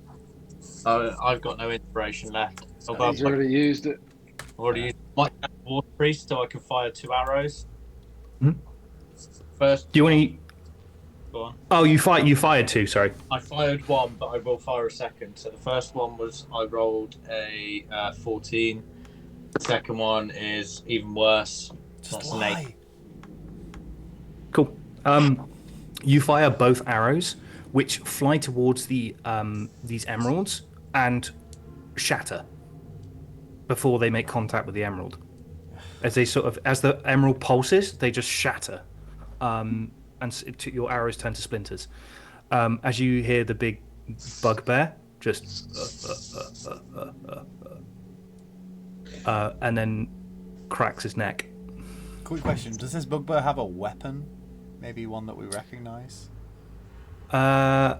I've got no inspiration left. Although He's already used it. I've already used my water priest, so I can fire 2 arrows. Hmm? First, Do you want to? go on. Oh, you fired 2. Sorry. I fired 1, but I will fire a second. So the first one was I rolled a 14. The second one is even worse. That's an 8. Cool. You fire both arrows, which fly towards the these emeralds and shatter before they make contact with the emerald. As the emerald pulses, they just shatter, and your arrows turn to splinters. As you hear the big bugbear just and then cracks his neck. Quick question: does this bugbear have a weapon? Maybe one that we recognise? No.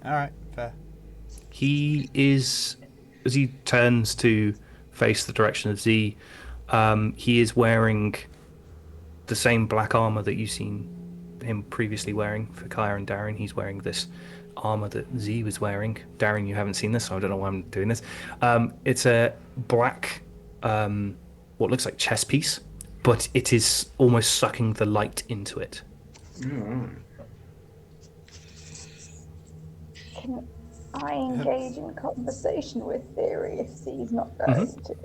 All right, fair. He is, as he turns to face the direction of Z, he is wearing the same black armor that you've seen him previously wearing for Kaya and Darren. He's wearing this armor that Z was wearing. Darren, you haven't seen this, so I don't know why I'm doing this. It's a black, what looks like chess piece, but it is almost sucking the light into it. Alright. Can I engage in conversation with Theory if Z's not going to?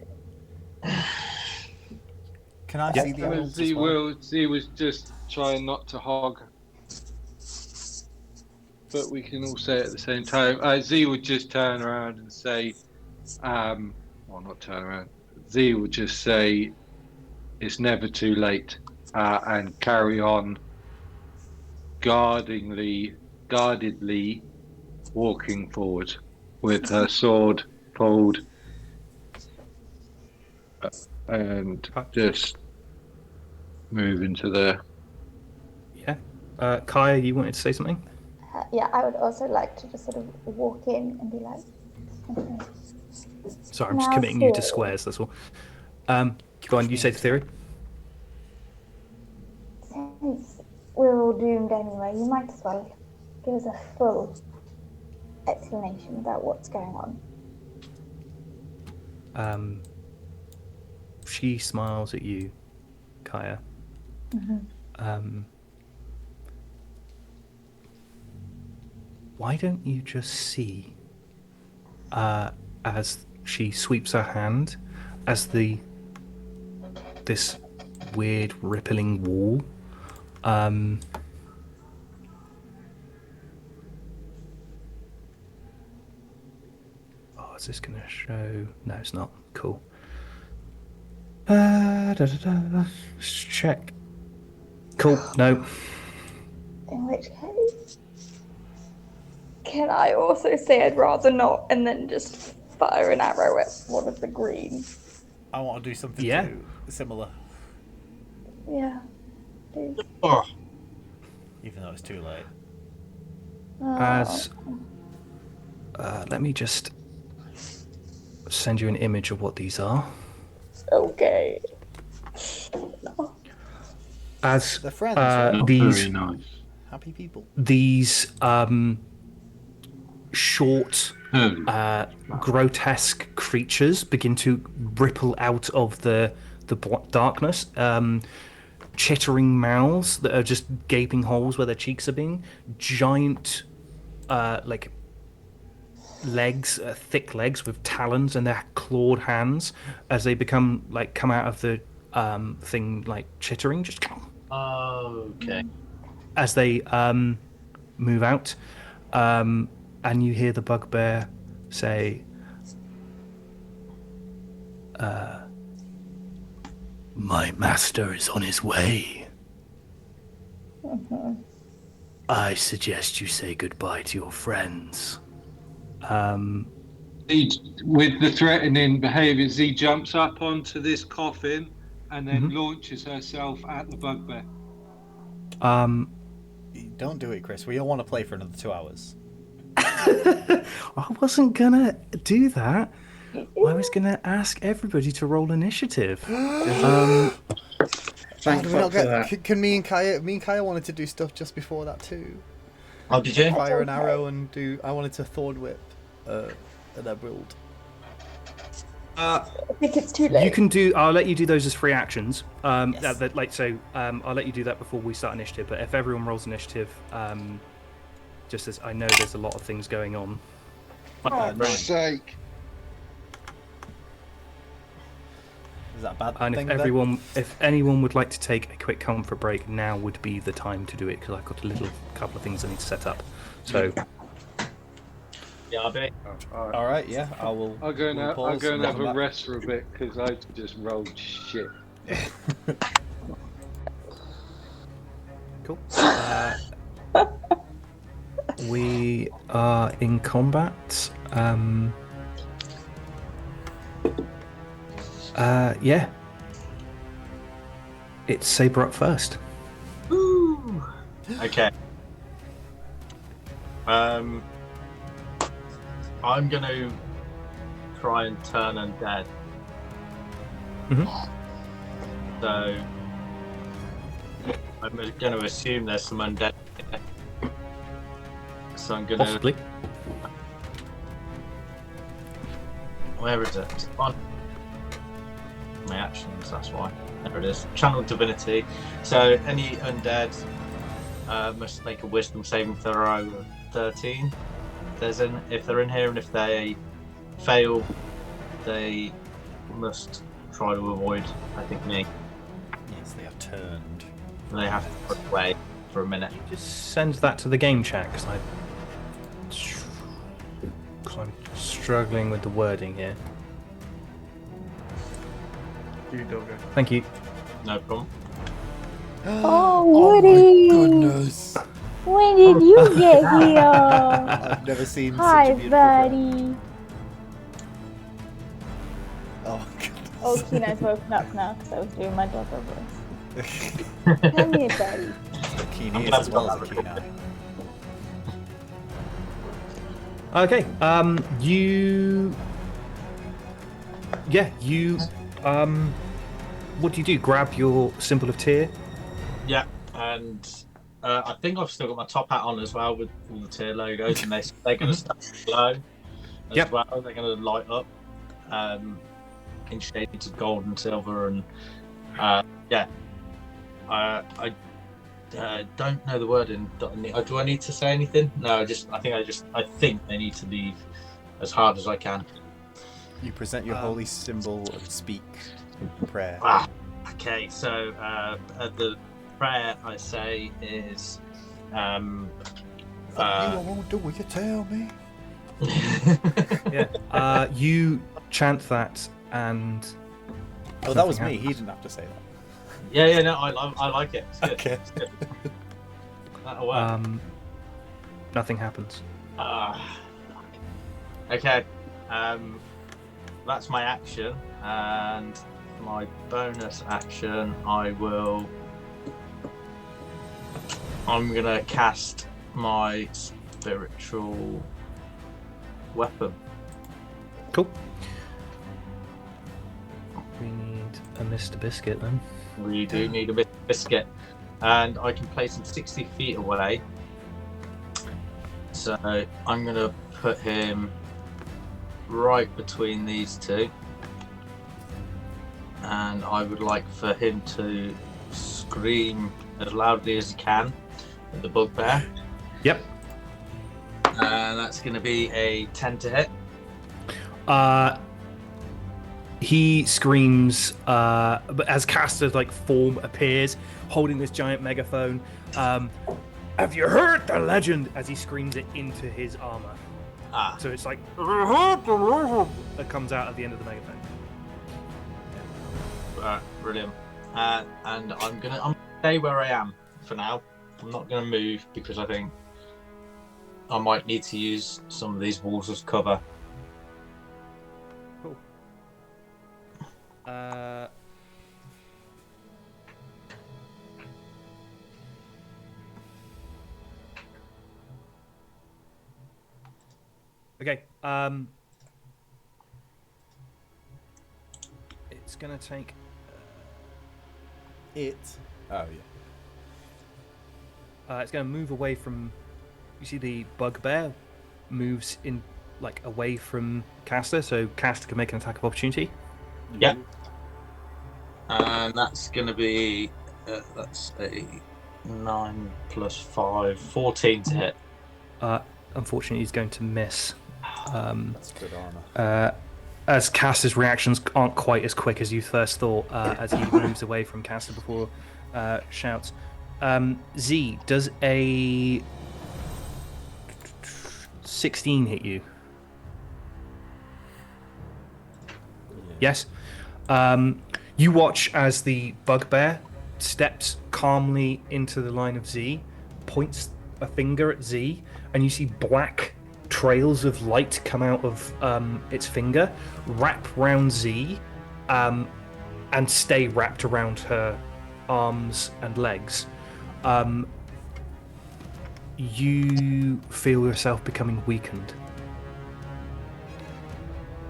Can I see the emeralds as well? Z was just trying not to hog. but we can all say it at the same time. Z would just turn around and say, well, not turn around. Z would just say, "It's never too late," and carry on guardedly walking forward with her sword pulled, and just move into there. Yeah. Kaya, you wanted to say something? Yeah, I would also like to just sort of walk in and be like, okay. Sorry, I'm just Now committing you to theory. squares, that's all. Go on, you say the theory. Since we're all doomed anyway, you might as well give us a full explanation about what's going on. She smiles at you, Kaya. Why don't you just see, as she sweeps her hand, as this weird rippling wall, is this going to show? No, it's not. Cool. Let's check. Cool. No. In which case, can I also say I'd rather not and then just fire an arrow at one of the green? I want to do something too similar, Yeah, please. Oh, even though it's too late. As let me just send you an image of what these are. Okay. As They're friends, right? Not these very nice. Happy people. these short, grotesque creatures begin to ripple out of the darkness, chittering mouths that are just gaping holes where their cheeks are being, giant, like legs, thick legs with talons, and their clawed hands as they come out of the thing, like chittering, just okay. as they move out, and you hear the bugbear say, "My master is on his way. I suggest you say goodbye to your friends." With the threatening behaviour, Z jumps up onto this coffin and then launches herself at the bugbear. Don't do it, Chris. We all want to play for another 2 hours. I wasn't gonna do that. I was gonna ask everybody to roll initiative. Thank fuck for that. Can me and Kaya wanted to do stuff just before that too. Oh, did you? Fire an arrow and do. I wanted to thorn whip an emerald. I think it's too late. You can do. I'll let you do those as free actions. I'll let you do that before we start initiative. But if everyone rolls initiative, just as I know there's a lot of things going on. For sake. Is that a bad And thing? if anyone would like to take a quick comfort break, now would be the time to do it because I've got a couple of things I need to set up. So. Yeah, I'll be. All right, yeah, I will. I'll go and have a back. rest for a bit because I just rolled shit. Cool. We are in combat. Yeah. It's Saber up first. Woo! Okay. I'm gonna try and turn undead. So I'm going to assume there's some undead here. So I'm going Possibly. to... Where is it? On my actions, that's why. There it is. Channel Divinity. So any undead must make a Wisdom saving throw of 13. If they're in here, and if they fail, they must try to avoid, I think, me. Yes, they have turned. They have to put away for a minute. Just send that to the game chat because 'Cause I'm struggling with the wording here. You don't go. Thank you. No problem. Oh, Oh Woody! my goodness! When did you get here? I've never seen Hi, such a beautiful crab. buddy. Oh my goodness. Oh, Keena's woken up now because I was doing my doggo voice. Come here, buddy. The keen I'm ears glad as we well got as the that keen eye. Okay. You. Yeah, you. What do you do? Grab your symbol of Tyr. Yeah, and I think I've still got my top hat on as well with all the tier logos, and they're going to start to glow as Yep. well. They're going to light up in shades of gold and silver, and yeah. I don't know the wording. Do I need to say anything? No, I think they need to leave as hard as I can. You present your holy symbol of speak prayer. Okay, so the prayer I say is Fuck you, I won't do what you tell me. Yeah. You chant that, and Oh, that was nothing me. happens. He didn't have to say that. yeah, no, I like it. It's good. Okay. It's good. That'll work. Nothing happens. Okay. That's my action, and my bonus action, I'm gonna cast my spiritual weapon. Cool. We need a Mr. Biscuit then. We do need a bit of biscuit, and I can place him 60 feet away. So I'm gonna put him right between these two, and I would like for him to scream as loudly as he can at the bugbear. Yep. And that's going to be a 10 to hit. He screams, but as Castor's form appears, holding this giant megaphone. Have you heard the legend? As he screams it into his armor. So it's like that comes out at the end of the megaphone. Brilliant. And I'm gonna stay where I am for now. I'm not gonna move because I think I might need to use some of these walls as cover. Cool. Okay. It's gonna take. Oh yeah. It's gonna move away from. You see the bugbear moves in away from Castor, so Castor can make an attack of opportunity. Yeah. And that's gonna be that's a 9 plus 5, 14 to hit. Unfortunately, he's going to miss. That's good armor. As Castor's reactions aren't quite as quick as you first thought, as he moves away from Castor before shouts. Z, does a 16 hit you? Yeah. Yes. You watch as the bugbear steps calmly into the line of Z, points a finger at Z, and you see black trails of light come out of its finger, wrap round Z, and stay wrapped around her arms and legs. You feel yourself becoming weakened.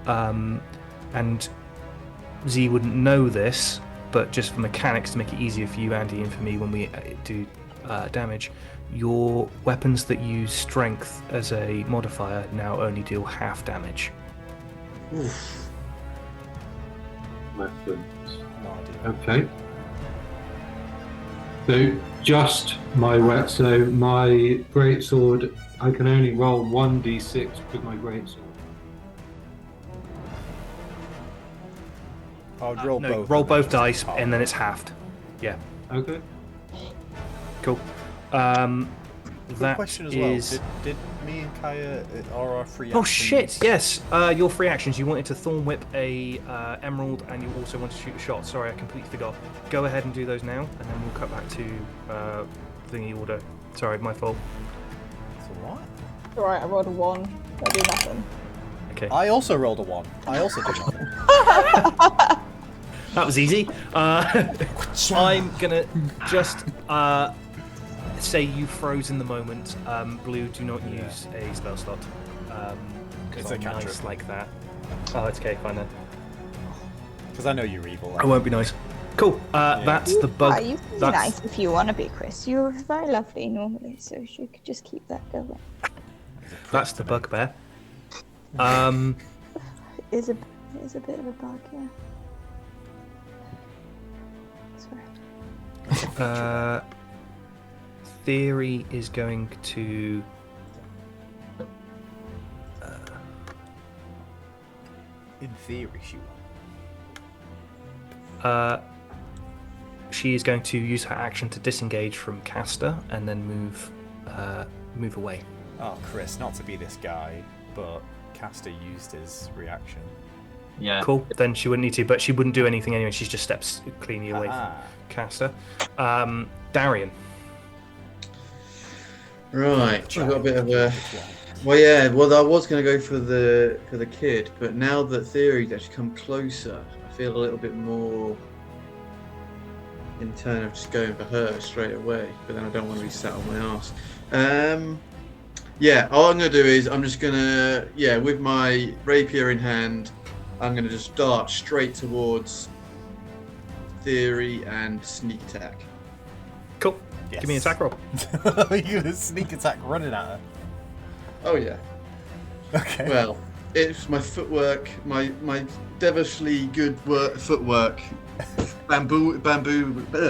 And Z wouldn't know this, but just for mechanics to make it easier for you, Andy, and for me when we do damage, your weapons that use strength as a modifier now only deal half damage. Weapons. No idea. Okay. So just my greatsword, I can only roll 1d6 with my greatsword. I would roll both. Roll and then both just- dice, oh. and then it's halved. Yeah, Okay. cool. Quick That question as well. is- Did me and Kaya are our free Oh actions? shit! Yes, your free actions. You wanted to thorn whip a emerald, and you also wanted to shoot a shot. Sorry, I completely forgot. Go ahead and do those now, and then we'll cut back to thingy order. Sorry, my fault. So what? Alright, I rolled a 1. I do nothing. Okay, I also rolled a 1. I also did nothing. that was easy. I'm gonna just say you froze in the moment. Blue, do not use a spell slot. It's Because a I'm cantrip. nice like that. Oh, it's okay, fine then. Because I know you're evil. I won't be nice. Cool. That's the bug. You can be That's nice if you want to be, Chris. You're very lovely normally, so you could just keep that going. that's the bugbear. It is a bit of a bug, yeah. Sorry. Theory is going to. In theory, she will. She is going to use her action to disengage from Caster and then move away. Oh, Chris, not to be this guy, but Caster used his reaction. Yeah. Cool. Then she wouldn't need to, but she wouldn't do anything anyway. She's just steps cleanly away from Caster. Darian. Right, I've got a bit of a. Well, yeah. Well, I was going to go for the kid, but now that Theory's actually come closer, I feel a little bit more in turn of just going for her straight away. But then I don't want to be sat on my ass. Yeah. All I'm going to do is I'm just going to with my rapier in hand, I'm going to just dart straight towards Theory and sneak attack. Cool. Yes. Give me an attack roll. You a sneak attack running at her. Oh yeah. Okay. Well, it's my footwork, my devilishly good footwork, bamboozles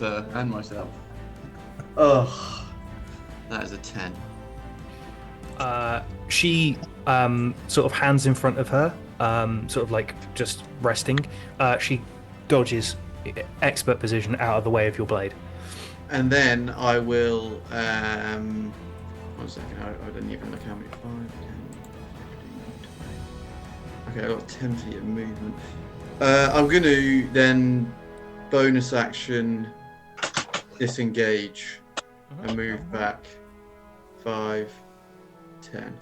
her and myself. Oh, that is a 10. She sort of hands in front of her, sort of like just resting. She dodges expert position out of the way of your blade. And then I will. 1 second, I didn't even look how many. 5, 10, 15, 20. Okay, I got 10 feet of movement. I'm going to then bonus action disengage and move back 5, 10.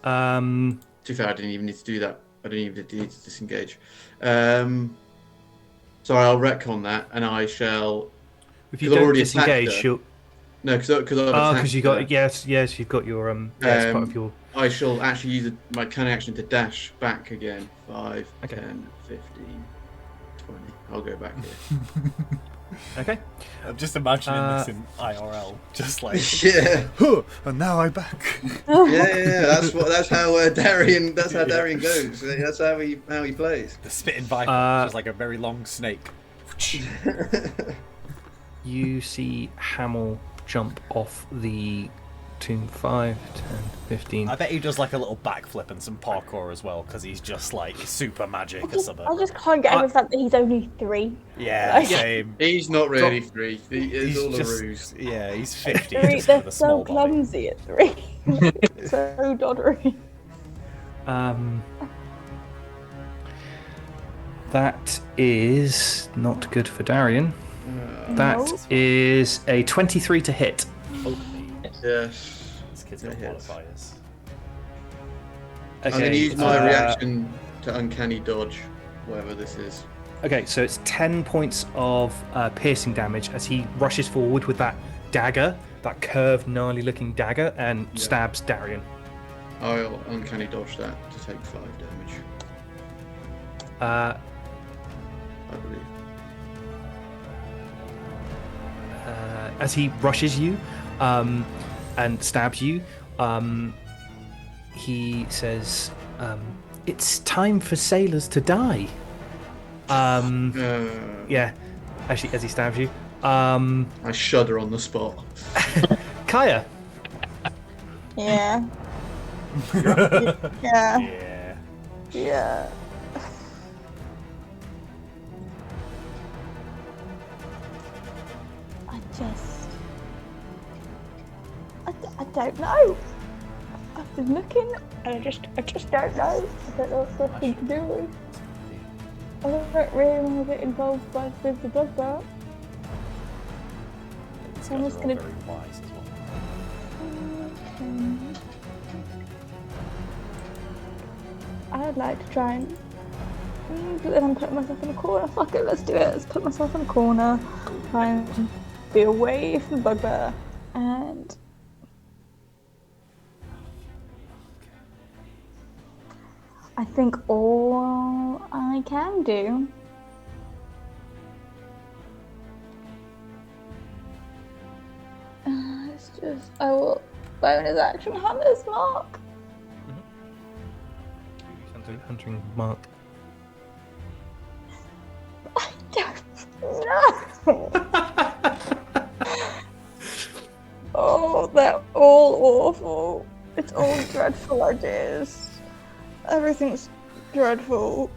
To be fair, I didn't even need to do that. I didn't even need to disengage. So I'll retcon that, and I shall. If you don't disengage, she'll. No, because I've attacked. Because you got yes, you've got your it's part of your. I shall actually use my cunning action to dash back again. 5, Okay. 10, 15, 20. I'll go back here. Okay. I'm just imagining this in IRL, just like Yeah. huh, and now I'm back. Yeah. That's how Darian. That's how Darian goes. That's how he plays. The spitting viper, just like a very long snake. You see Hamel jump off the tomb 5, 10, 15. I bet he does like a little backflip and some parkour as well, because he's just like super magic or something. I just can't get over the fact that he's only 3. Yeah, Like- same. He's not really free. It's He's all just, a ruse. yeah, he's 50. 3, just they're with a so small body. clumsy at 3. So doddery. That is not good for Darian. That is a 23 to hit. Yes. This kid's got It hits. qualifiers. I'm going to use my reaction to uncanny dodge, whatever this is. Okay, so it's 10 points of piercing damage as he rushes forward with that dagger, that curved, gnarly-looking dagger, and stabs Darian. I'll uncanny dodge that to take 5 damage, Uh, I believe. as he rushes you and stabs you, he says, "It's time for sailors to die." Yeah, actually, as he stabs you. I shudder on the spot. Kaya. Yeah. Yeah. Yeah. I just I don't know. I've been looking, and I just don't know. I don't know what to do. I don't really want to get involved with the bugbear. These I'm guys just are all gonna. very wise as well. I'd like to try and. But then I'm putting myself in a corner. Fuck it, let's do it. Let's put myself in a corner. Try and be away from the bugbear. And. I think all I can do it's just I will bonus action hunter's mark. Hunting mark. I don't know. Oh, they're all awful. It's all dreadful ideas. Everything's dreadful.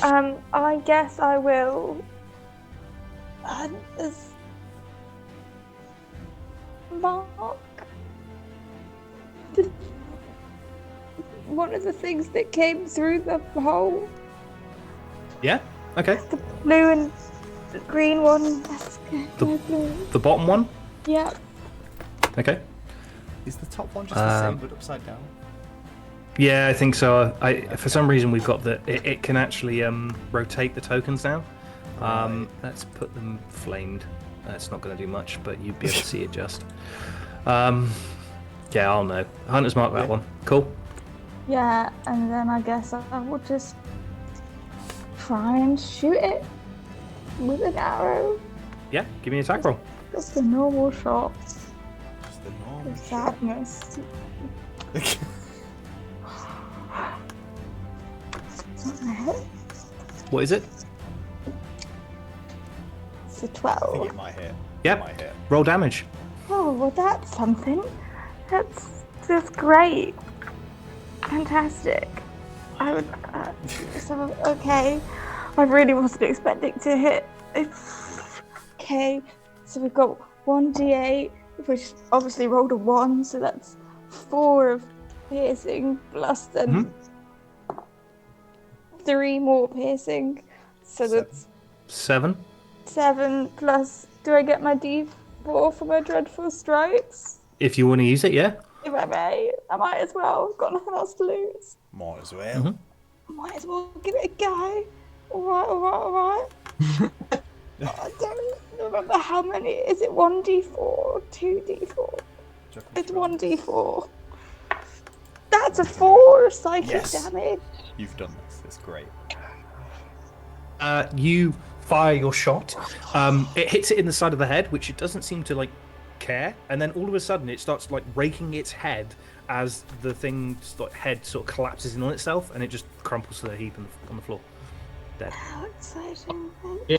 I guess I will. There's Mark. One of the things that came through the hole. Yeah. Okay. The blue and the green one. That's The bottom one. Yeah. Okay. Is the top one just the same but upside down? Yeah, I think so. For some reason we've got it can actually rotate the tokens now. Let's put them flamed. It's not going to do much, but you'd be able to see it just. Yeah, I'll know. Hunter's mark that one. Cool. Yeah, and then I guess I will just try and shoot it with an arrow. Yeah, give me an attack roll. Just a normal shot. Just the normal. Of sadness. What is it? It's a I think 12. it might hit. Yep. It might hit. Roll damage. Oh, well, that's something. That's great. Fantastic. I would. Okay. I really wasn't expecting to hit. Okay. So we've got 1d8, which obviously rolled a 1, so that's 4 of piercing plus then 3 more piercing. So that's 7. 7 plus. Do I get my d4 for my dreadful strikes? If you want to use it, yeah. If I may, I might as well. I've got nothing else to lose. Might as well. Might as well give it a go. Alright. I don't remember how many. Is it 1d4 or 2d4? It's 1d4. That's a 4 psychic damage. You've done this. It's great. You fire your shot. It hits it in the side of the head, which it doesn't seem to care, and then all of a sudden it starts raking its head as the thing's head sort of collapses in on itself, and it just crumples to a heap on the floor, dead. How exciting! Thank you.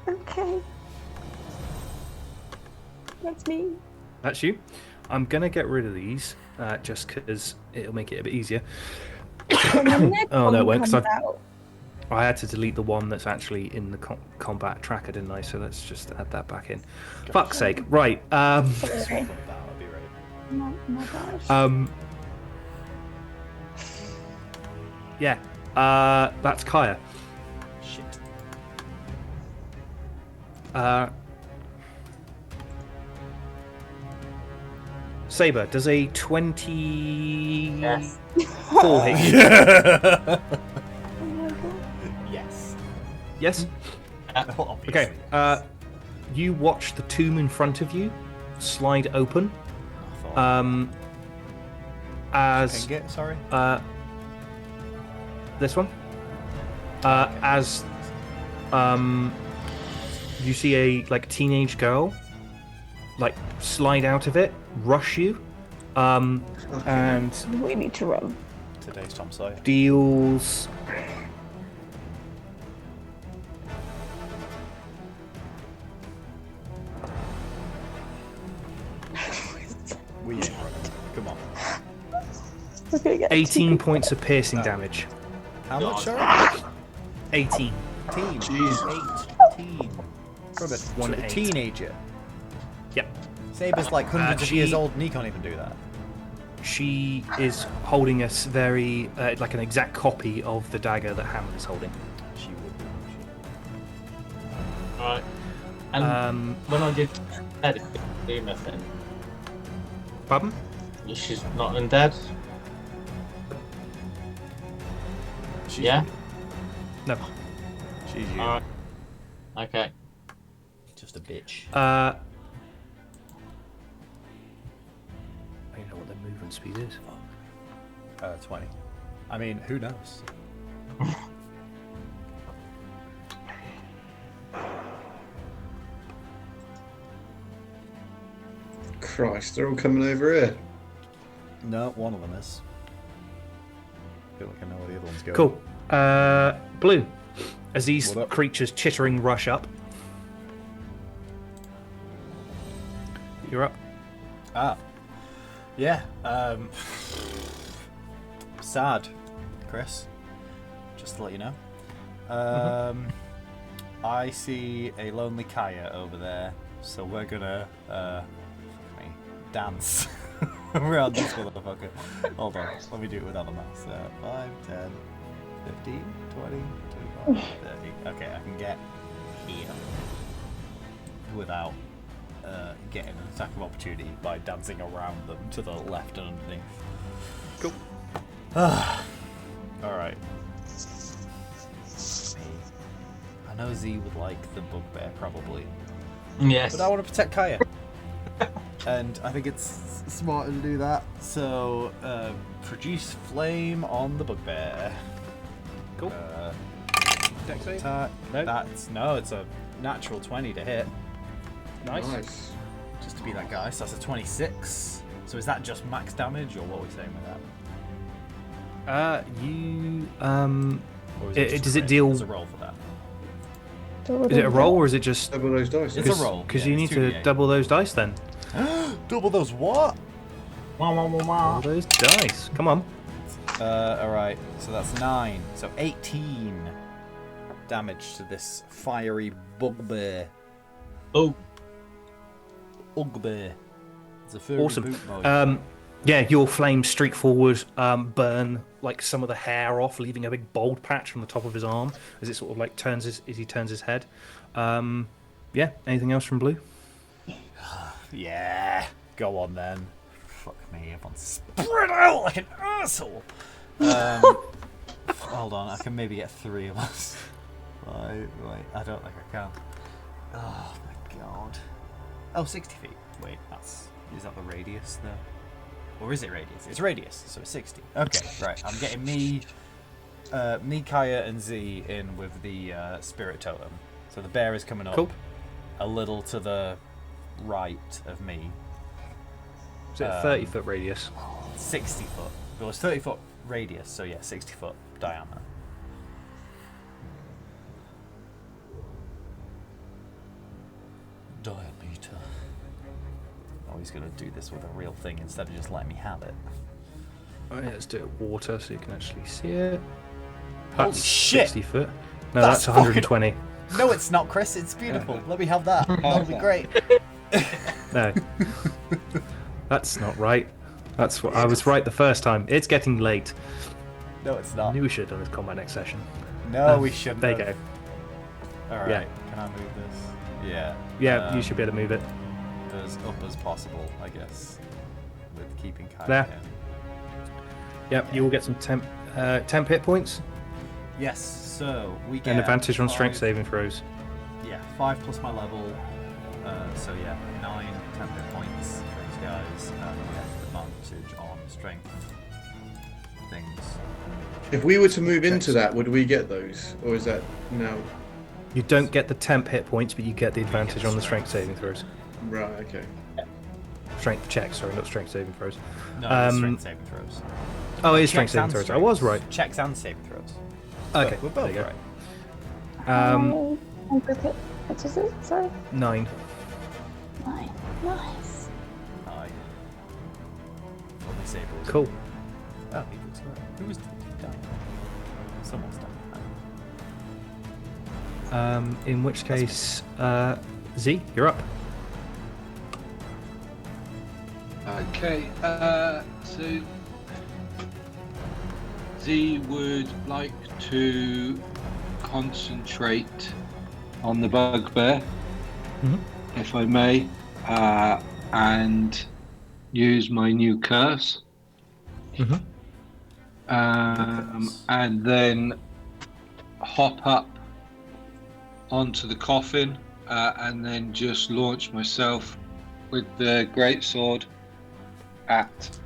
Okay, that's me. That's you. I'm gonna get rid of these just because it'll make it a bit easier. Oh no, it won't, because I had to delete the one that's actually in the combat tracker, didn't I? So let's just add that back in. Fuck's sake. Right. Sorry. Oh my gosh. Yeah. That's Kaya. Shit. Saber, does a 24 hit you? Yes. Yes? Well, Okay. obviously. You watch the tomb in front of you slide open. As Ping it, sorry. this one. As you see a teenage girl slide out of it, rush you, and We need to run. Today's Tom Sawyer. deals We ain't running. Come on. We're gonna get 18 points of piercing damage. How much, sorry? 18. Jeez. 18. From a, One a eight. teenager. Yep. Saber's like hundreds of she- years old and he can't even do that. She is holding a very, like an exact copy of the dagger that Hammond is holding. She would be. Alright. And when I did that, it didn't do nothing. Pardon? She's not undead? She's Yeah? No. She's you. Alright. Okay. Just a bitch. I don't know what their movement speed is. 20. I mean, who knows? Christ, they're all coming over here. No, one of them is. I feel like I know where the other one's going. Cool. Blue. As these What up? creatures chittering rush up. You're up. Ah. Yeah. Sad, Chris. Just to let you know. I see a lonely Kaya over there, so we're gonna dance around this motherfucker. Hold on, let me do it without the mouse. 5, 10, 15, 20, 25, 30. Okay, I can get here without getting an attack of opportunity by dancing around them to the left and underneath. Cool. Alright. I know Z would like the bugbear, probably. Yes. But I want to protect Kaya. And I think it's smarter to do that. So, produce flame on the bugbear. Cool. Dex save? Attack. No. It's a natural 20 to hit. Nice. Just to be that guy. So that's a 26. So is that just max damage, or what are we saying with that? Or is just does a it crit? deal? There's a roll for that. Is it a roll or is it just? Double those dice. It's a roll. Because yeah, you it's need to 2d8. double those dice then. Double those what? Double those dice. Come on. Alright, so that's 9. So 18 damage to this fiery bugbear. Oh. Bugbear. It's a furry Awesome. boot boy. Yeah, your flames streak forward, burn like some of the hair off, leaving a big bald patch on the top of his arm as it sort of like as he turns his head. Yeah. Anything else from Blue? Yeah, go on then. Fuck me, everyone's spread out like an asshole. Hold on, I can maybe get 3 of us. Wait, I don't think I can. Oh my god. Oh, 60 feet. Wait, is that the radius though? Or is it radius? It's radius, so it's 60. Okay, right. I'm getting me, Kaya, and Z in with the spirit totem. So the bear is coming up Cool. a little to the right of me. Is it a 30-foot radius? 60 foot. Well, it's 30 foot radius, so yeah, 60 foot diameter. Diameter. Oh, he's gonna do this with a real thing instead of just letting me have it. Oh, yeah, let's do it water so you can actually see it. Holy That's shit! 60 foot. No, That's that's 120. No, it's not, Chris. It's beautiful. Let me have that. That'll be great. No. That's not right. That's what I was right the first time. It's getting late. No, it's I not. knew we should have done this combat next session. No, we shouldn't. There you have. go. All right. Yeah. Can I move this? Yeah. Yeah, you should be able to move it. As up as possible, I guess, with keeping Kaya There. in. Yep, you will get some temp hit points Yes. So we get and advantage on 5 strength saving throws. Yeah, 5 plus my level. So yeah, 9 temp hit points for these guys, and we get advantage on strength things. If we were to move into that, would we get those, or is that no? You don't get the temp hit points, but you get the advantage on the strength saving throws. Right. Okay. Strength checks, sorry, not strength saving throws. No, it's strength saving throws. Oh, it is strength Checks saving and throws. I was right. Checks and saving throws. Okay, But we're both there you go. right. What is it? Sorry. 9. 9. Nice. Aye. Only Saber was. Cool. Oh, he looks right. Who was dying? Someone's dying. In which case, Z, you're up. Okay, so Z would like to concentrate on the bugbear, if I may, and use my new curse. And then hop up onto the coffin, and then just launch myself with the greatsword at.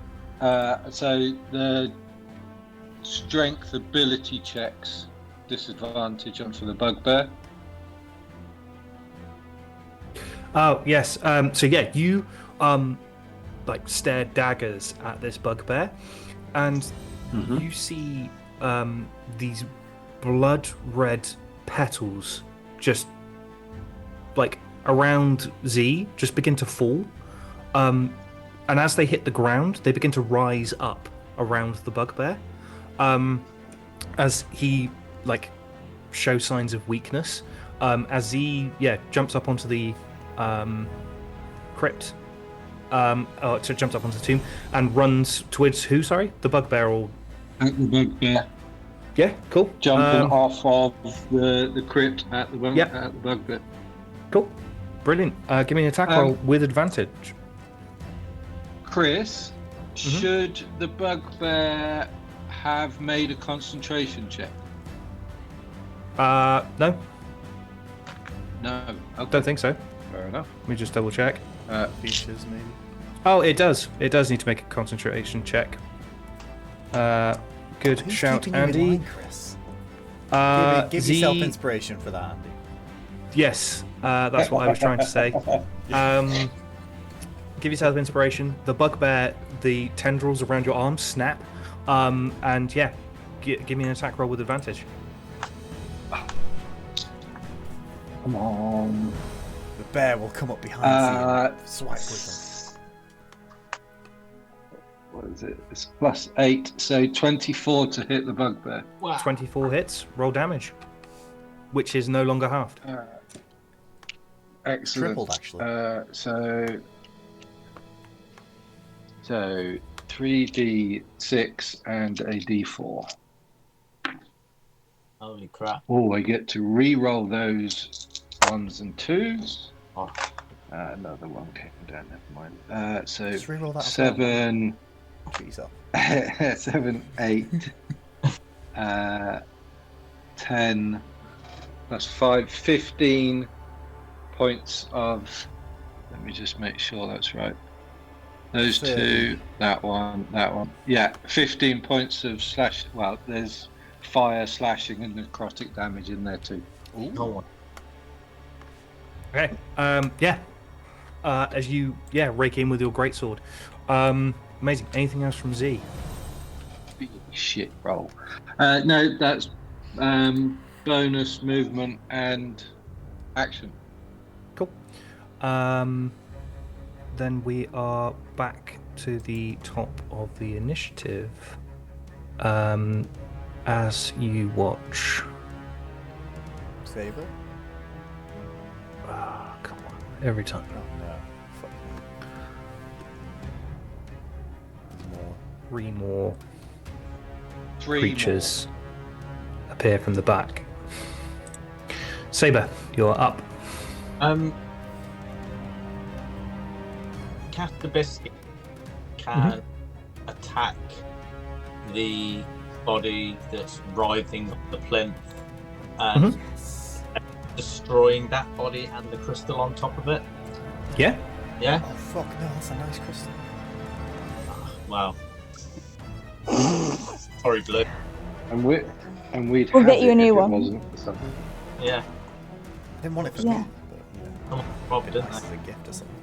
So the strength ability checks disadvantage onto the bugbear. Oh yes. So yeah, you like stare daggers at this bugbear, and you see these blood red petals just like around Z just begin to fall. And as they hit the ground, they begin to rise up around the bugbear. As he like shows signs of weakness. As Z jumps up onto the crypt, jumps up onto the tomb and runs towards who? Sorry, the bugbear or At the bugbear. Yeah, cool. Jumping off of the crypt at the at the bugbear. Cool, brilliant. Give me an attack roll with advantage. Chris, should the bugbear have made a concentration check? No. No. Okay. Don't think so. Fair enough. Let me just double check. Features, maybe. Oh, it does. It does need to make a concentration check. Good Who's shout, keeping you in Andy. line, Chris? Give Z- yourself inspiration for that, Andy. Yes, that's what I was trying to say. Give yourself inspiration. The bugbear, the tendrils around your arms snap, and yeah, give me an attack roll with advantage. Come on. The bear will come up behind you and swipe with them. What is it? It's +8, so 24 to hit the bugbear. 24 hits. Roll damage, which is no longer halved. Excellent. Tripled, actually. So 3d6 and a d4. Holy crap. Oh, I get to re-roll those 1s and 2s. Oh. Another one came down, never mind. So Just re-roll that 7, Treat yourself. 7, 8, 10, plus 5, 15 points of... Let me just make sure that's right. Those 2, that one. Yeah, 15 points of slash... Well, there's fire, slashing, and necrotic damage in there too. Ooh. Okay. As you rake in with your greatsword. Amazing. Anything else from Z? Shit roll. No, that's bonus movement and action. Cool. Then we are back to the top of the initiative. As you watch. Saber? Ah, come on. Every time. Oh, no. Fuck. More. 3 more Three creatures appear from the back. Saber, you're up. Cast the Biscuit can attack the body that's writhing on the plinth and destroying that body and the crystal on top of it. Yeah? Yeah? Oh, fuck, no, that's a nice crystal. Wow. Sorry, Blue. And we'd We'll have get you a it new if it one. wasn't for something. Yeah. I didn't want it for Yeah. me, but yeah. Someone probably didn't Nice as a gift or something.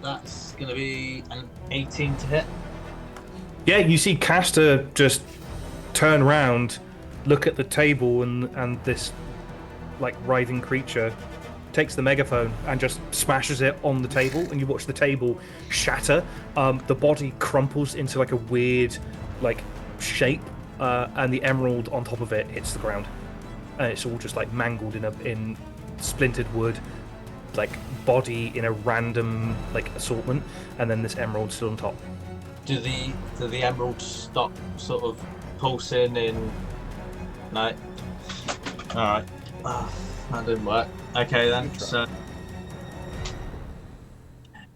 That's going to be an 18 to hit. Yeah, you see Castor just turn around, look at the table, and this like writhing creature takes the megaphone and just smashes it on the table, and you watch the table shatter. The body crumples into like a weird like shape, and the emerald on top of it hits the ground, and it's all just like mangled in splintered wood, like body in a random like assortment, and then this emerald still on top. Do the emeralds stop sort of pulsing in? No. All right. That didn't work. Okay then. So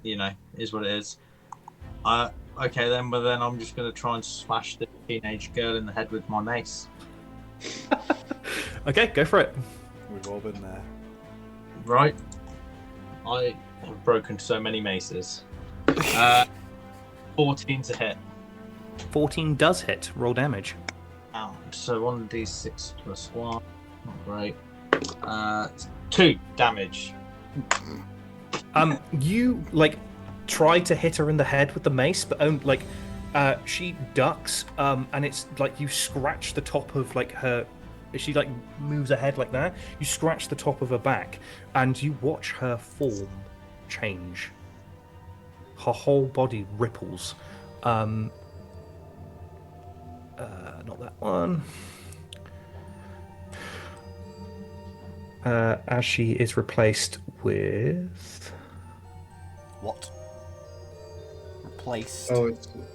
is what it is. Okay then. But then I'm just gonna try and smash the teenage girl in the head with my mace. Okay, go for it. We've all been there. Right. I have broken so many maces. 14's a hit. 14 does hit. Roll damage. So 1d6 plus 1. Not great. 2 damage. You like try to hit her in the head with the mace, but she ducks, and it's like you scratch the top of like her. She like moves her head like that. You scratch the top of her back, and you watch her form change. Her whole body ripples. Not that one. As she is replaced with. What? Replaced? Oh,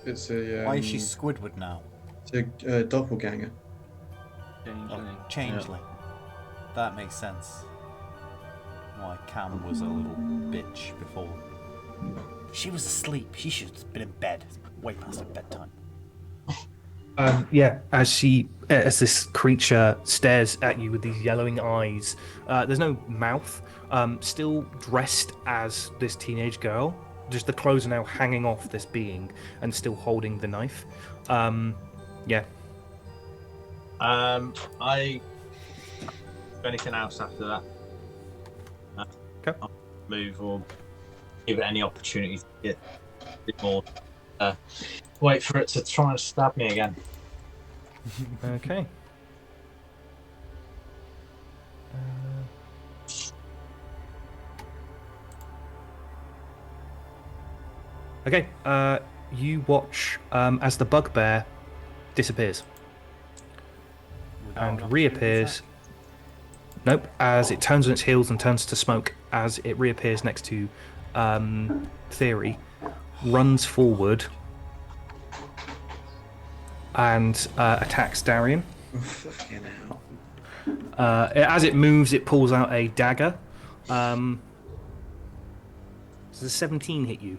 it's a. Why is she Squidward now? It's a doppelganger. Changeling. That makes sense. Why Cam was a little bitch before. She was asleep. She should have been in bed. Way past her bedtime. As this creature stares at you with these yellowing eyes, there's no mouth, still dressed as this teenage girl, just the clothes are now hanging off this being and still holding the knife. I anything else after that? Okay. I'll move or give it any opportunity to get a bit more. Wait for it to try and stab me again. Okay. Okay. You watch as the bugbear disappears and reappears. Nope. As it turns on its heels and turns to smoke, as it reappears next to Theory, runs forward and attacks Darian. Fucking hell. As it moves, it pulls out a dagger. Does a 17 hit you?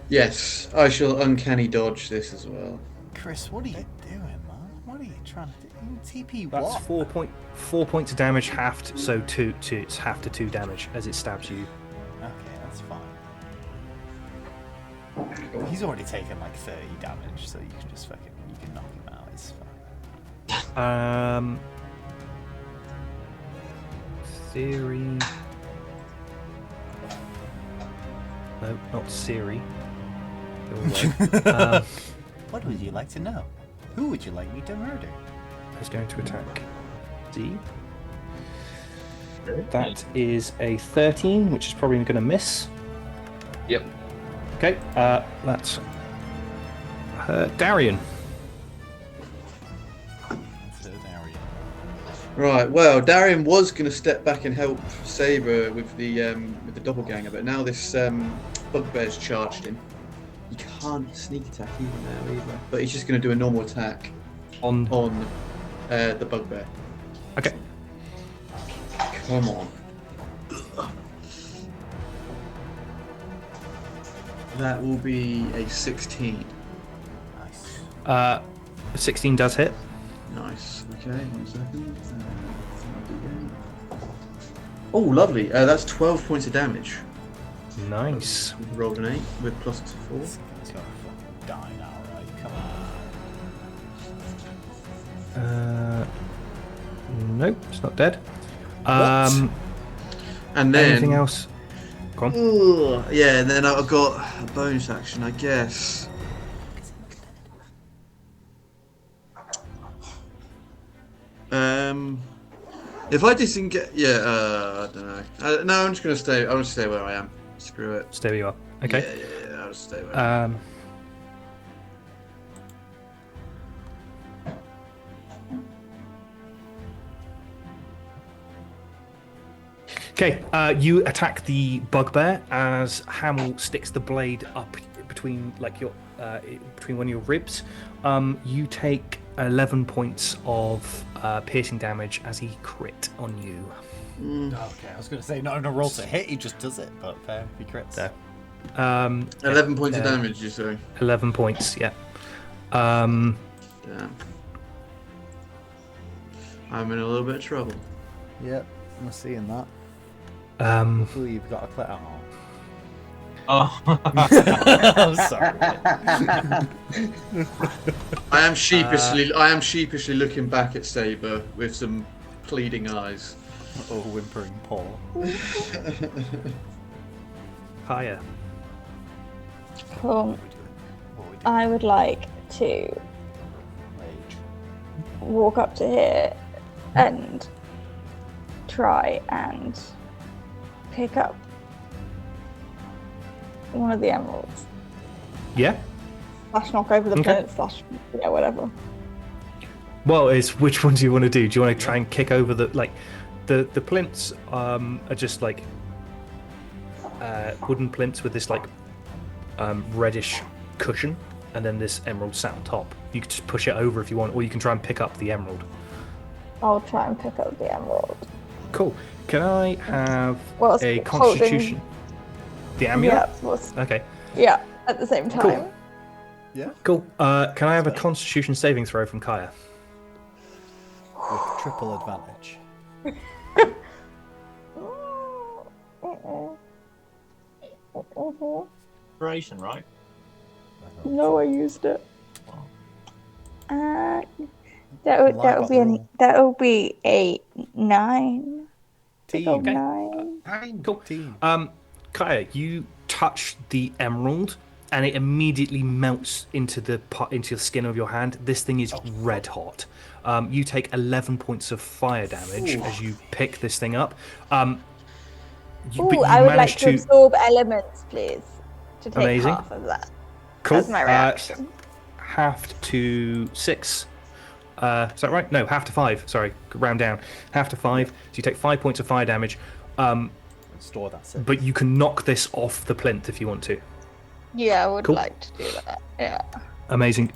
Yes, I shall uncanny dodge this as well. Chris, what are you doing, man? What are you trying to do? TP That's what? 4 points of damage halved, so it's half to 2 damage as it stabs you. Okay, that's fine. He's already taken like 30 damage, so you can just you can knock him out. It's fine. Theory. No, not Siri. Go away. What would you like to know? Who would you like me to murder? Is going to attack D. That is a 13, which is probably going to miss. Yep. Okay, that's Darian. Right, well, Darian was going to step back and help Saber with the doppelganger, but now this bugbear's charged him. He can't sneak attack even now either, but he's just going to do a normal attack on the bugbear. Okay. Come on. That will be a 16. Nice. 16 does hit. Nice. Okay, 1 second. Oh, lovely. That's 12 points of damage. Nice. Rolled an 8 with +4. This guy's gonna fucking die now, right? Come on. Nope, it's not dead. And then Anything else? Go on. Yeah, and then I've got a bonus action, I guess. If I disengage, I don't know. No, I'm just gonna stay. I'll just stay where I am. Screw it. Stay where you are. Okay. Yeah, I'll just stay where I am. Okay, you attack the bugbear as Hamel sticks the blade up between your between one of your ribs. You take 11 points of piercing damage as he crit on you. Okay, I was going to say not on a roll to hit, he just does it, but fair, he crits. So, 11 points of damage, you say? 11 points, yeah. Damn. I'm in a little bit of trouble. Yep, I'm seeing that. Um, Hopefully you've got a clit on. Oh. I'm sorry. I am sheepishly looking back at Saber with some pleading eyes. Oh, whimpering paw. Higher. Cool. What are we doing? I would like to Rage. walk up to here and try and pick up one of the emeralds. Yeah? Slash knock over the Okay. plinth, slash, yeah, whatever. Well, it's which one do you want to do? Do you want to try and kick over the the plinths are just like wooden plinths with this reddish cushion, and then this emerald sat on top. You can just push it over if you want, or you can try and pick up the emerald. I'll try and pick up the emerald. Cool. Can I have What's a it constitution? The amulet? Yeah, Okay. yeah, at the same time. Cool. Yeah. Cool. Can I have a constitution saving throw from Kaya? With triple advantage. Inspiration, right? No, I used it. That would be a 9. Big old Team. 9. Cool. Team. Kaya, you touch the emerald, and it immediately melts into the skin of your hand. This thing is red hot. You take 11 points of fire damage as you pick this thing up. But you I would like manage to absorb elements, please. To take Amazing. half of that. Cool. That's my reaction. Half to 6. Is that right? No, half to 5. Sorry, round down. Half to 5. So you take 5 points of fire damage. Store that. Six. But you can knock this off the plinth if you want to. Yeah, I would Cool. like to do that. Yeah. Amazing.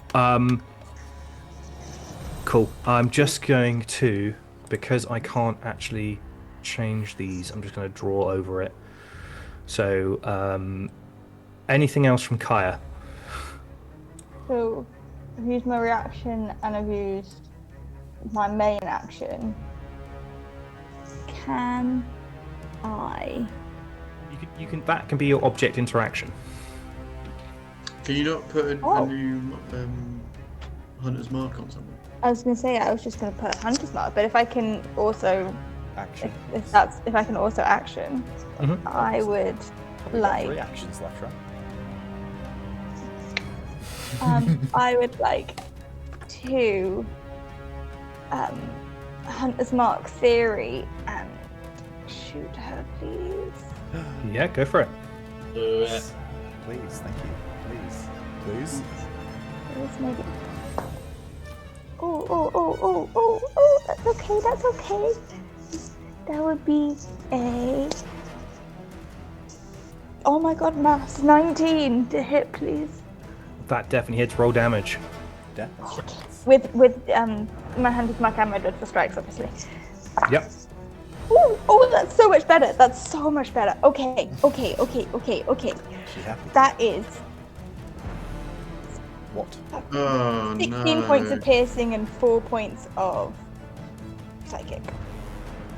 Cool. I'm just going to, because I can't actually change these, I'm just going to draw over it. So, anything else from Kaya? So, I've used my reaction and I've used my main action. Can I? You can. That can be your object interaction. Can you not put a Oh. new hunter's mark on someone? I was going to say I was just going to put Hunter's Mark, but if I can also, Action. if I can also action, Mhm. I would We've got 3 like. actions left, right? I would like to Hunter's Mark theory and shoot her, please. Yeah, go for it. Do it. Please, thank you. Please. Please, maybe. Oh, that's okay. That would be a. Oh my god, maths 19 to hit, please. That definitely hits. Roll damage. Definitely. With my Hunter's Mark and my Dreadful Strikes, obviously. Yep. Oh, that's so much better. Okay. She happy. That is What? Oh 16 no. points of piercing and 4 points of psychic.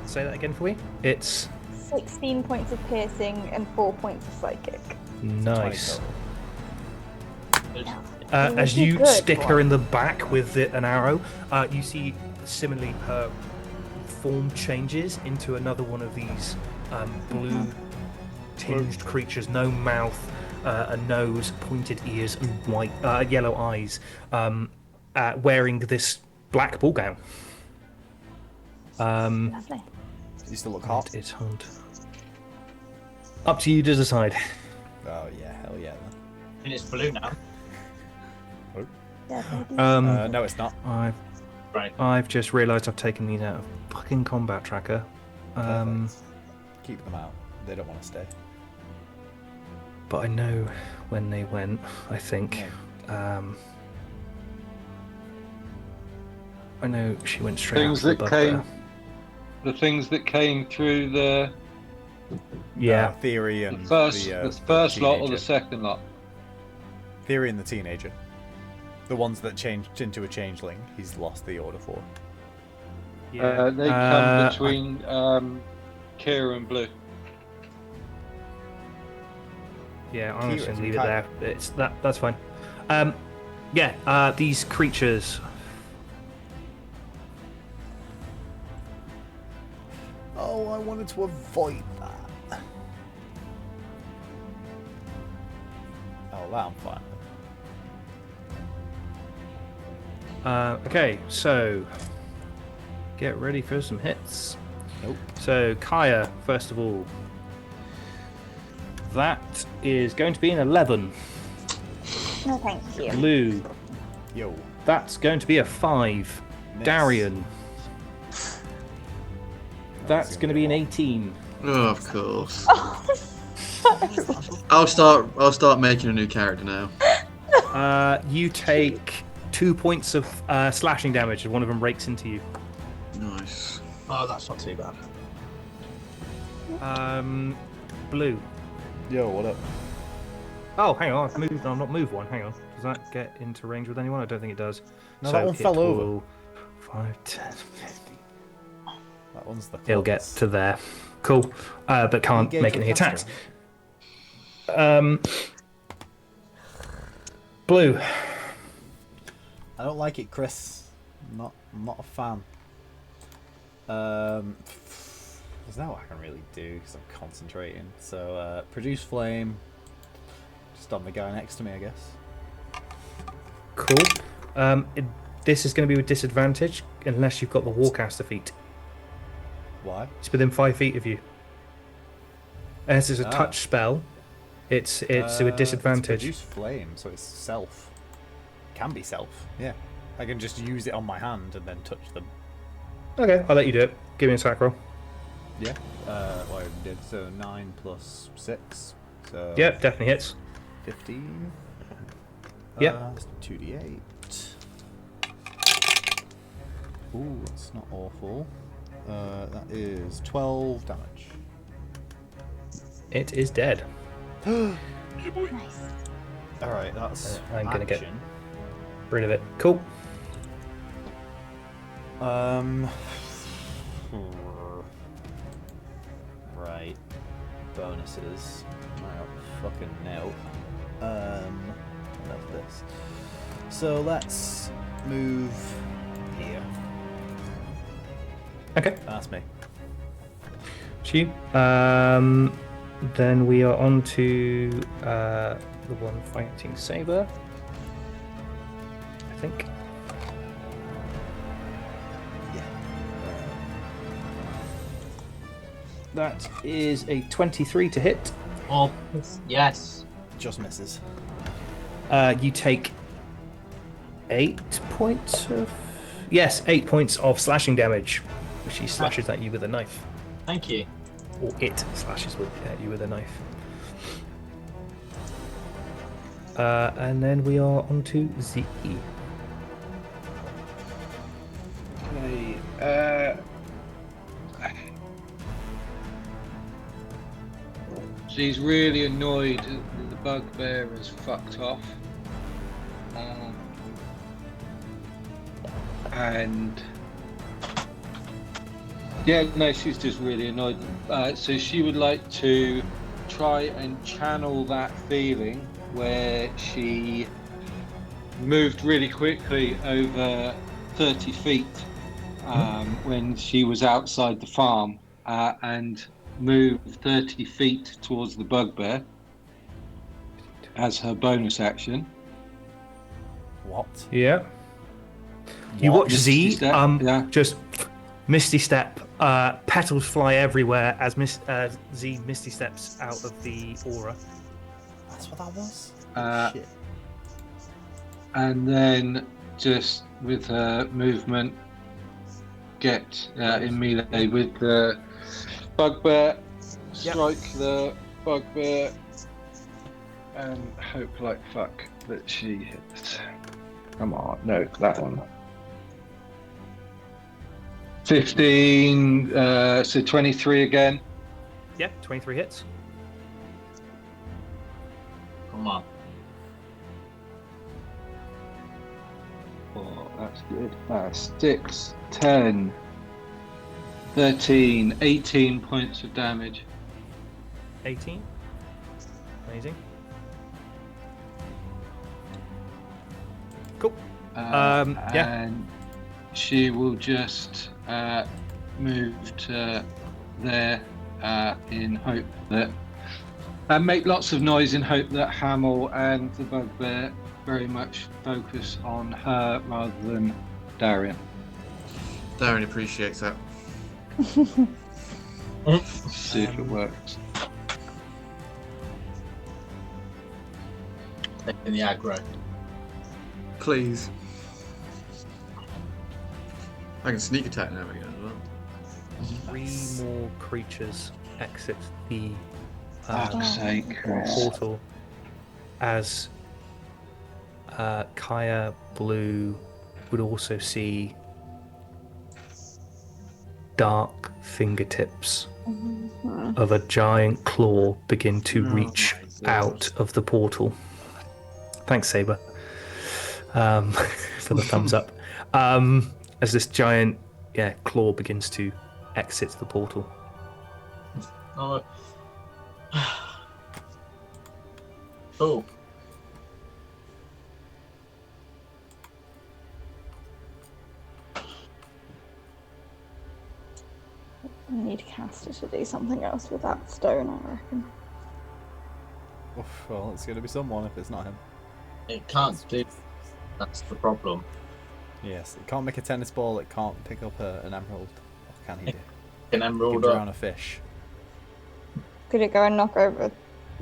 Say that again for me. It's 16 points of piercing and 4 points of psychic. nice. 20 total. As Really you good, stick her boy. in the back with an arrow, you see similarly her form changes into another one of these blue tinged creatures. No mouth, a nose, pointed ears, and white, yellow eyes, wearing this black ball gown. Lovely. You still look hot? It's hunt. Up to you to decide. Oh yeah, hell yeah. And it's blue now. Yeah, baby. No, it's not. Right. I've just realised I've taken these out of fucking combat tracker. Perfect. keep them out. They don't want to stay. But I know when they went, I think. I know she went straight Things after the that bugbear. the things that came through the Yeah. Theory and first lot or teenager. the second lot. Theory and the teenager. The ones that changed into a changeling, he's lost the order for. They come between Kira and Blue. Yeah, I'm just Kira, going to we leave it can't- there. That's fine. These creatures. Oh, I wanted to avoid that. Oh, that I'm fine with. Okay, so get ready for some hits. Nope. So Kaya, first of all, that is going to be an 11. No, thank you. Blue, Yo. that's going to be a 5. Miss. Darian, that's going to be an 18. Oh, of course. Oh, I'll start making a new character now. You take 2 points of slashing damage as one of them rakes into you. Nice. Oh, that's not too bad. Blue. Yo, what up? Oh, hang on, I've not moved one. Hang on. Does that get into range with anyone? I don't think it does. No, that one it fell over. will- 5, 10, 15. That one's the It'll get closest. to there. Cool. But can't Engage make with any attacks. faster. Blue. I don't like it, Chris. I'm not a fan. There's not what I can really do because I'm concentrating. So, produce flame. Just on the guy next to me, I guess. Cool. This is going to be with disadvantage unless you've got the Warcaster feat. Why? It's within 5 feet of you. And this is a Ah. touch spell. It's with It's disadvantage. produce flame, so it's self. Can be self. Yeah. I can just use it on my hand and then touch them. Okay, I'll let you do it. Give me an attack roll. Yeah. What I did. So 9 plus 6. So Yep, definitely hits. 15. Yep. That's 2d8. Ooh, that's not awful. That is 12 damage. It is dead. nice. Alright, that's I'm gonna get- action. Rid of it. Cool. Right. Bonuses. I don't fucking know. I love this. So let's move here. Okay. That's me. It's you. Then we are on to the one fighting Saber. I think. Yeah. That is a 23 to hit. Oh, yes. Just misses. You take 8 points of... Yes, 8 points of slashing damage. She slashes at you with a knife. Thank you. Or it slashes at you with a knife. And then we are on to Z. Okay. She's really annoyed that the bugbear has fucked off. And yeah, no, she's just really annoyed. So she would like to try and channel that feeling where she moved really quickly over 30 feet when she was outside the farm and moved 30 feet towards the bugbear as her bonus action. What? Yeah. You What? watch Misty Z step, yeah. just misty step, petals fly everywhere as Z misty steps out of the aura. That's what that was? Uh, Shit. And then just with her movement get in melee with the bugbear strike the bugbear and hope like fuck that she hits. Come on, no, that one. 15, so 23 again. Yeah, 23 hits. Come on. Oh, that's good. 6, 10, 13, 18 points of damage. 18. Amazing. Cool. Yeah. And she will just move to there in hope that make lots of noise in hope that Hamel and the bugbear very much focus on her rather than Darian. Darren appreciates that. See if it works. In the aggro. Please. I can sneak attack now again as well. 3 more creatures exit the Fuck's sake, Chris. portal as Kaya Blue would also see dark fingertips of a giant claw begin to reach out of the portal. Thanks, Saber, for the thumbs up. As this giant claw begins to exit the portal. Oh. Oh. I need Caster to do something else with that stone, I reckon. Oof, well, it's going to be someone if it's not him. It can't do. That's the problem. Yes, it can't make a tennis ball, it can't pick up an emerald. What can he do? An He emerald can drown a fish. Could it go and knock over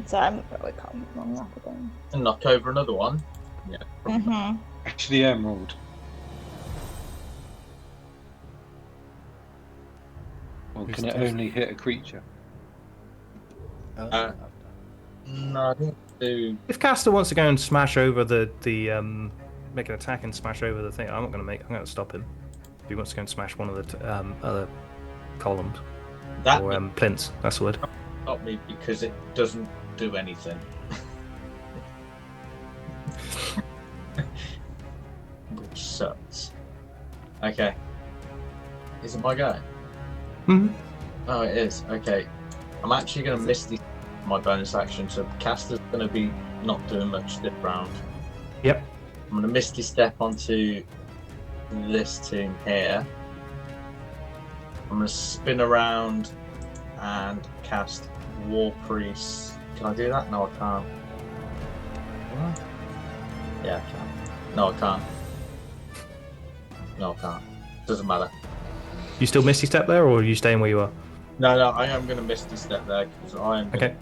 Sam? But we can't knock it down. and knock over another one. Yeah. Mm-hmm. Actually, emerald. Or can it only hit a creature? No, I didn't do. If Caster wants to go and smash over the make an attack and smash over the thing, I'm going to stop him. If he wants to go and smash one of the other columns That or plinths, that's the word. Not me because it doesn't do anything. Which sucks. Okay. Is it my go? Mm-hmm. Oh, it is. Okay. I'm actually going to miss my bonus action, so Caster's going to be not doing much this round. Yep. I'm going to Misty Step onto this tomb here. I'm going to spin around and cast War Priest. Can I do that? No, I can't. What? Yeah, I can. No, I can't. No, I can't. Doesn't matter. You still Misty Step there, or are you staying where you are? No, I am going to Misty Step there because I am Okay.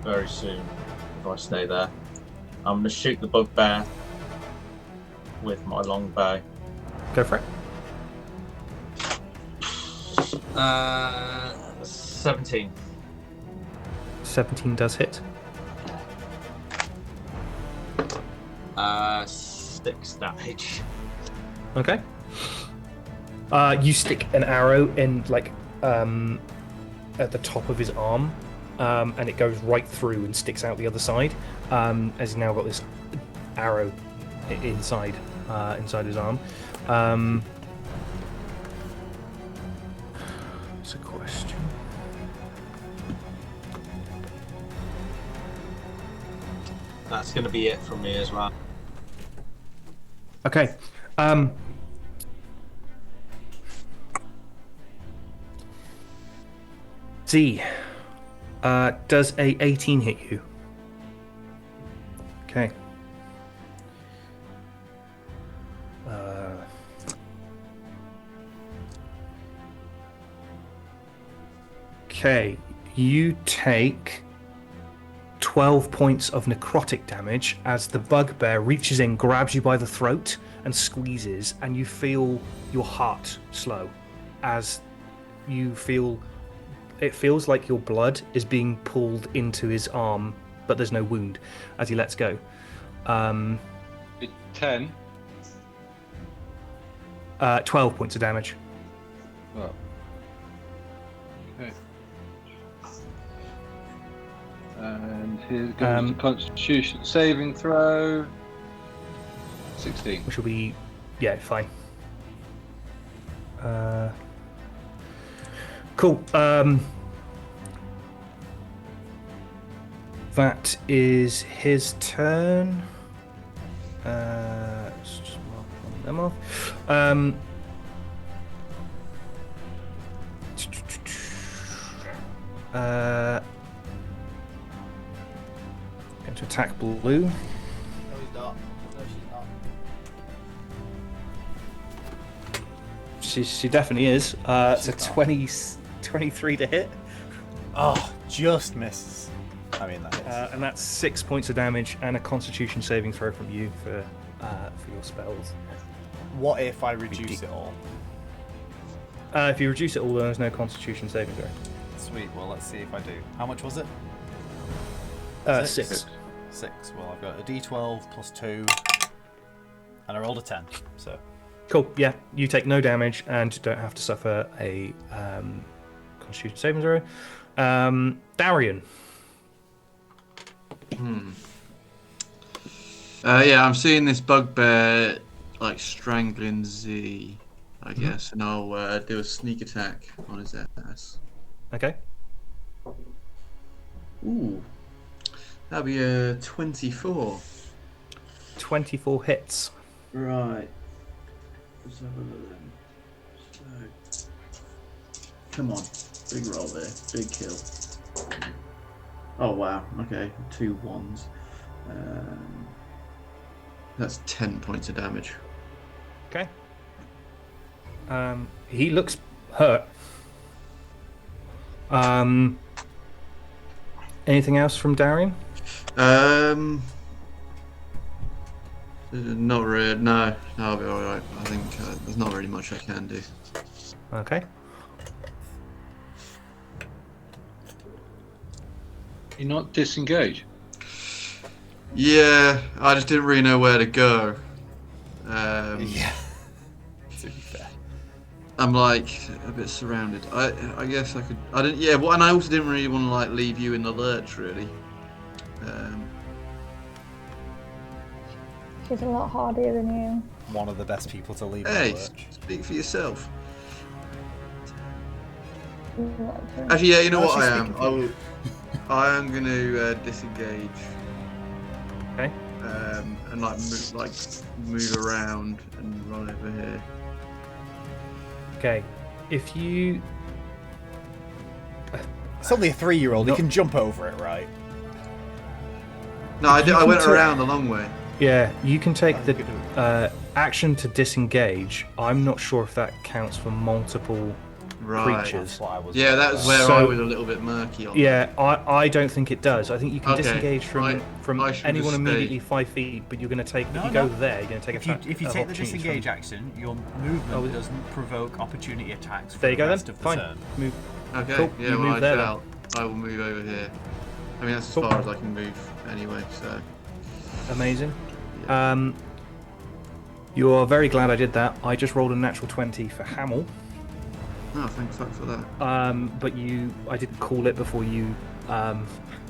very soon if I stay there. I'm going to shoot the bugbear with my long bow. Go for it. 17. 17 does hit. 6 damage. Okay. You stick an arrow in at the top of his arm, and it goes right through and sticks out the other side. As he's now got this arrow inside his arm. It's a question. That's going to be it from me as well. Okay. Z, does a 18 hit you? Okay. Okay, you take 12 points of necrotic damage as the bugbear reaches in, grabs you by the throat, and squeezes, and you feel your heart slow as you feel it feels like your blood is being pulled into his arm, but there's no wound as he lets go. 10. 12 points of damage. Well. Okay. And here goes the Constitution saving throw. 16. Which will be, yeah, fine. Cool. That is his turn. Let's just mark them off. Going to attack Blue. No, he's not. No, she's not. She definitely is. It's a 23 to hit. Oh, just misses. I mean, that is. And that's 6 points of damage and a Constitution saving throw from you for your spells. What if I reduce it all? If you reduce it all, then there's no Constitution saving throw. Sweet. Well, let's see if I do. How much was it? 6. 6. Well, I've got a D12 plus 2, and I rolled a 10. So. Cool. Yeah, you take no damage and don't have to suffer a Constitution saving throw. Darian. Yeah, I'm seeing this bugbear like strangling Z, I guess, and I'll do a sneak attack on his ass. Okay. Ooh, that'll be a 24. 24 hits. Right. Let's have a look then. So, come on, big roll there, big kill. Oh wow, okay, 2 1s. That's 10 points of damage. Okay. He looks hurt. Anything else from Darian? Not really. No, I'll be all right. I think there's not really much I can do. Okay. You're not disengaged. Yeah, I just didn't really know where to go. Yeah. To be fair. I'm like a bit surrounded. I guess I could. I didn't. Yeah. Well, and I also didn't really want to like leave you in the lurch, really. She's a lot hardier than you. One of the best people to leave in Hey, the lurch. speak for yourself. Not true. Actually, yeah. You know No, what she's I am. speaking for you. I am going to disengage. Okay. And move around and run over here. Okay. If you... It's only a 3-year-old. He can jump over it, right? No, I can went take- around the long way. Yeah, you can take I'm the gonna- action to disengage. I'm not sure if that counts for multiple Right. creatures. That's what I was. Yeah, that was where So- I was a little bit murky on. Yeah, I don't think it does. I think you can Okay, disengage from I should anyone just immediately 5 feet, but you're going to take. No, if you no. go there, you're going to take If you a take the opportunity disengage from- action, your movement Oh, doesn't provoke opportunity attacks for There you the go rest then. of the Fine. turn. Move. Okay. Cool, Yeah, you well, move there then. I will move over here. I mean, that's as Cool. far as I can move anyway. So. Amazing. You are very glad I did that. I just rolled a natural 20 for Hamill. Oh, thanks for that. But I didn't call it before you.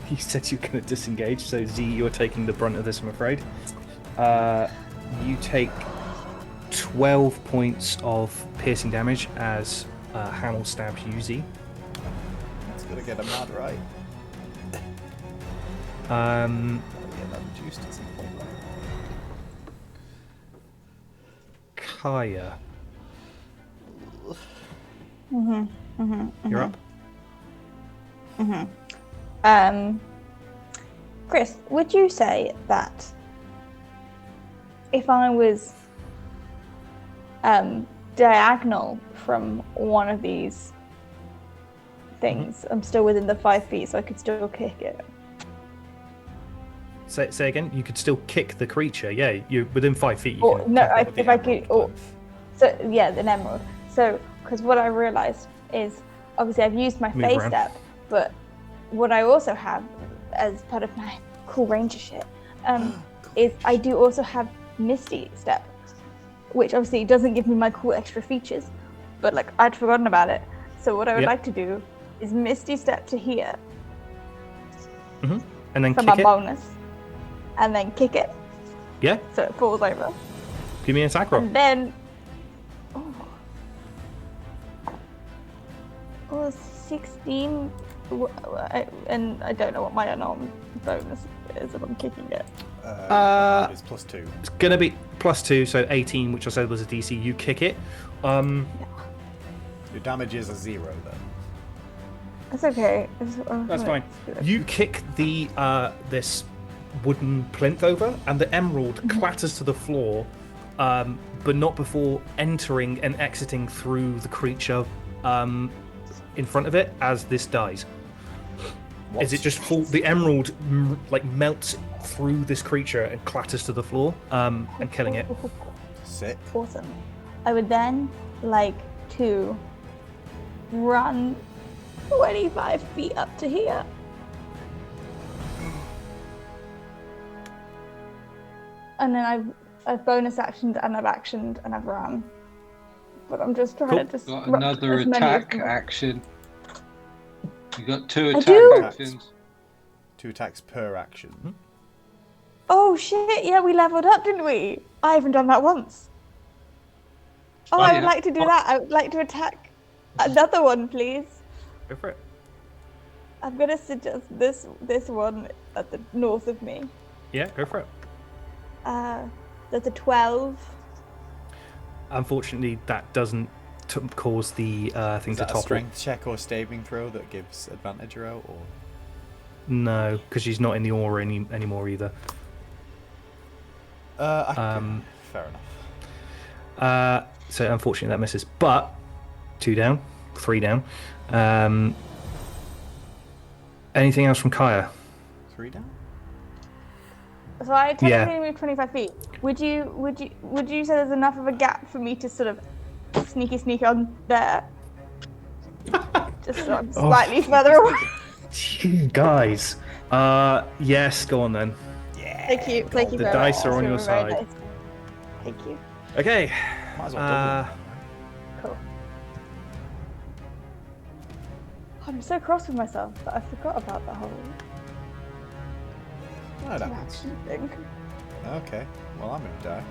You said you were going to disengage, so Z, you're taking the brunt of this, I'm afraid. You take 12 points of piercing damage as Hamill stabs you, Z. It's gonna get him mad, right? Um, Yeah, that reduced at some point. Kaya. You're up. Chris, would you say that if I was diagonal from one of these things, I'm still within the 5 feet, so I could still kick it? Say again. You could still kick the creature. Yeah, you're within 5 feet. You Or can no, tackle it. if I could, or so yeah, the emerald. So, because what I realised is obviously I've used my Move phase around. step, but what I also have as part of my cool ranger shit is I do also have Misty Step, which obviously doesn't give me my cool extra features, but like I'd forgotten about it. So what I would Yep. like to do is Misty Step to here And then for my kick it. bonus, and then kick it Yeah. so it falls over, Give me an attack roll. and then 16, and I don't know what my unarmed bonus is if I'm kicking it. It's +2. It's gonna be +2, so 18, which I said was a DC. You kick it. Your damage is a 0 then. That's okay. That's fine. You kick the this wooden plinth over, and the emerald clatters to the floor, but not before entering and exiting through the creature in front of it as this dies. Is it just fall? The emerald like melts through this creature and clatters to the floor, and killing it. Sick. Awesome. I would then like to run 25 feet up to here. And then I've bonus actioned and I've actioned and I've run. But I'm just trying to just Got rock another as many as attack possible. action. You got 2 I attack do? actions. 2 attacks per action. Oh shit, yeah, we leveled up, didn't we? I haven't done that once. Oh, I would yeah. like to do that. I would like to attack another one, please. Go for it. I'm gonna suggest this one at the north of me. Yeah, go for it. There's a 12. Unfortunately, that doesn't cause the thing Is to that a topple. strength check or saving throw that gives advantage or out? Or No, because she's not in the aura anymore either. fair enough. So unfortunately that misses. But 2 down, 3 down. Anything else from Kaya? 3 down. So I technically Yeah. moved 25 feet. Would you say there's enough of a gap for me to sort of sneak on there? Just so I'm slightly further away. Gee, guys. Yes, go on then. Thank you. Thank you The very dice much. are on your That's very side. nice. Thank you. Okay. Might as well double. Cool. I'm so cross with myself that I forgot about the whole No, that happens. action thing. Okay. Well, I'm gonna die.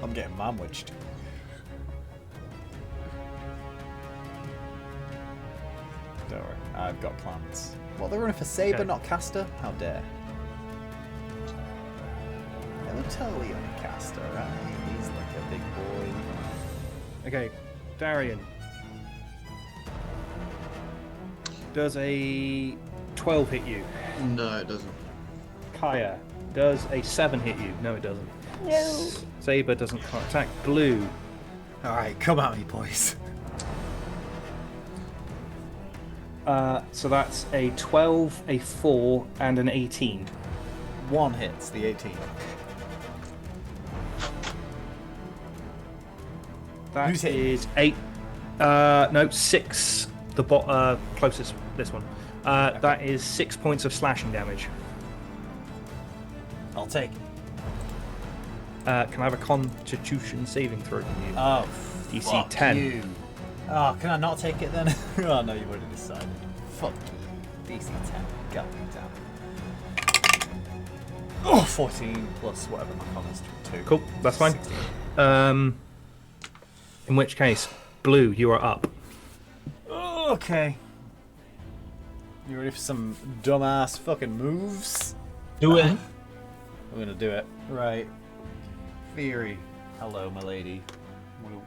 I'm getting manwiched. Don't worry, I've got plans. Well, they're running for Saber, Okay. not Caster? How dare. Never totally on Caster, right? He's like a big boy. Okay, Darian. Does a 12 hit you? No, it doesn't. Kaya. Does a 7 hit you? No, it doesn't. No. Saber doesn't can't attack. Blue. Alright, come at me, boys. So that's a 12, a 4, and an 18. 1 hits, the 18. That Who's hitting? is 8. No, 6. The closest, this one. That is 6 points of slashing damage. I'll take it. Can I have a Constitution saving throw from you? Oh, DC fuck 10. you. Oh, can I not take it then? Oh, no, you've already decided. Fuck you. DC 10. God damn. Oh, 14 plus whatever my con is, 2. Cool, that's fine. 16. In which case, Blue, you are up. Okay. You ready for some dumbass fucking moves? Do it. We're gonna do it. Right. Theory. Hello, my lady.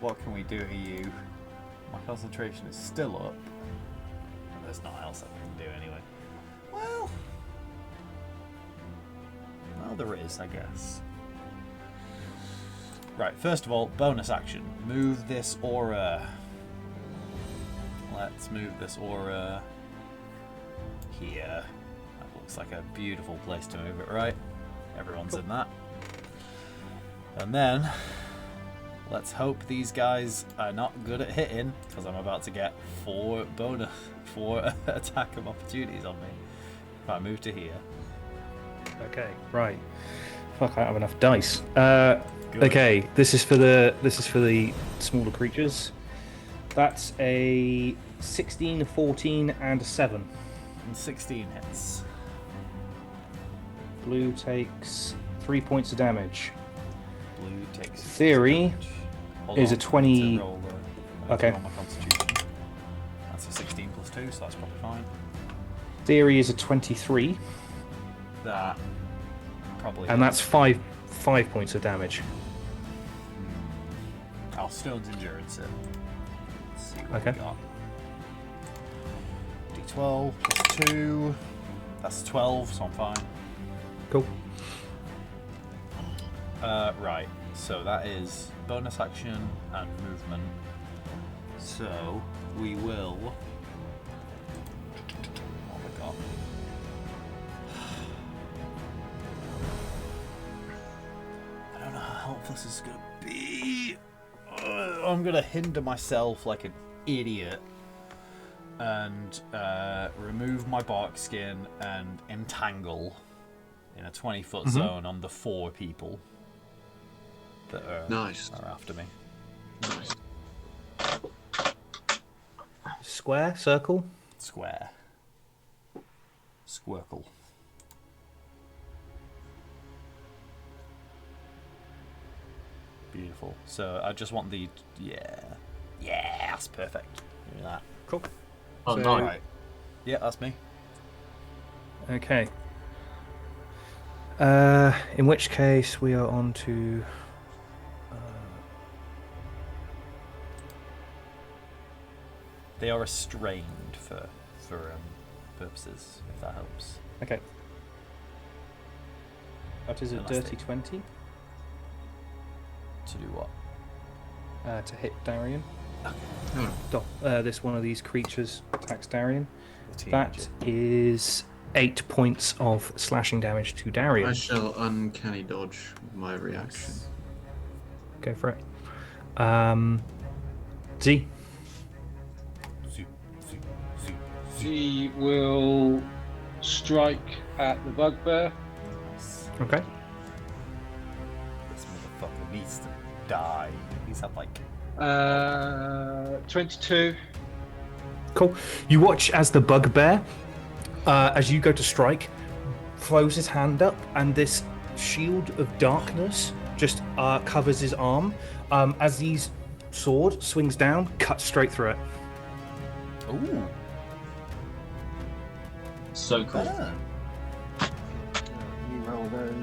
What can we do to you? My concentration is still up. And there's nothing else I can do anyway. Well, there is, I guess. Right, first of all, bonus action. Move this aura. Let's move this aura here. That looks like a beautiful place to move it, right? Everyone's in that. And then, Let's hope these guys are not good at hitting, because I'm about to get 4 attack of opportunities on me. If I move to here. Okay, right. Fuck, I don't have enough dice. Good. Okay, this is for the smaller creatures. That's a 16, a 14, and a 7. And 16 hits. Blue takes 3 points of damage. Blue takes. Theory damage. Hold is on, a 20. I need to roll Okay. roll my constitution. That's a 16 plus 2, so that's probably fine. Theory is a 23, That probably. and that's 5 points of damage. I'll Stone's Endurance it. Let's see what Okay. we got. D12 plus 2. That's 12, so I'm fine. Cool. Right, so that is bonus action and movement. So we will. What have we got? I don't know how helpful this is going to be. I'm going to hinder myself like an idiot and remove my bark skin and entangle in a 20-foot zone on the 4 people that are after me. Nice. Square, circle. Square. Squircle. Beautiful. So I just want the that's perfect. Give me that. Cool. Oh, So- nice. Right. Yeah, that's me. Okay. In which case we are on to. They are restrained for purposes, if that helps. Okay. That is a Unless dirty they- 20 To do what? to hit Darian. Oh, This one of these creatures attacks Darian. The That teenager. is 8 points of slashing damage to Darian. I shall uncanny dodge with my reaction. Go for it. Z. Zoop, zoop, zoop, zoop. She will strike at the bugbear. Okay. This motherfucker needs to die. He's had like 22. Cool. You watch as the bugbear, as you go to strike, throws his hand up, and this shield of darkness just covers his arm. As his sword swings down, cuts straight through it. ooh. So cool. Burn. You roll those.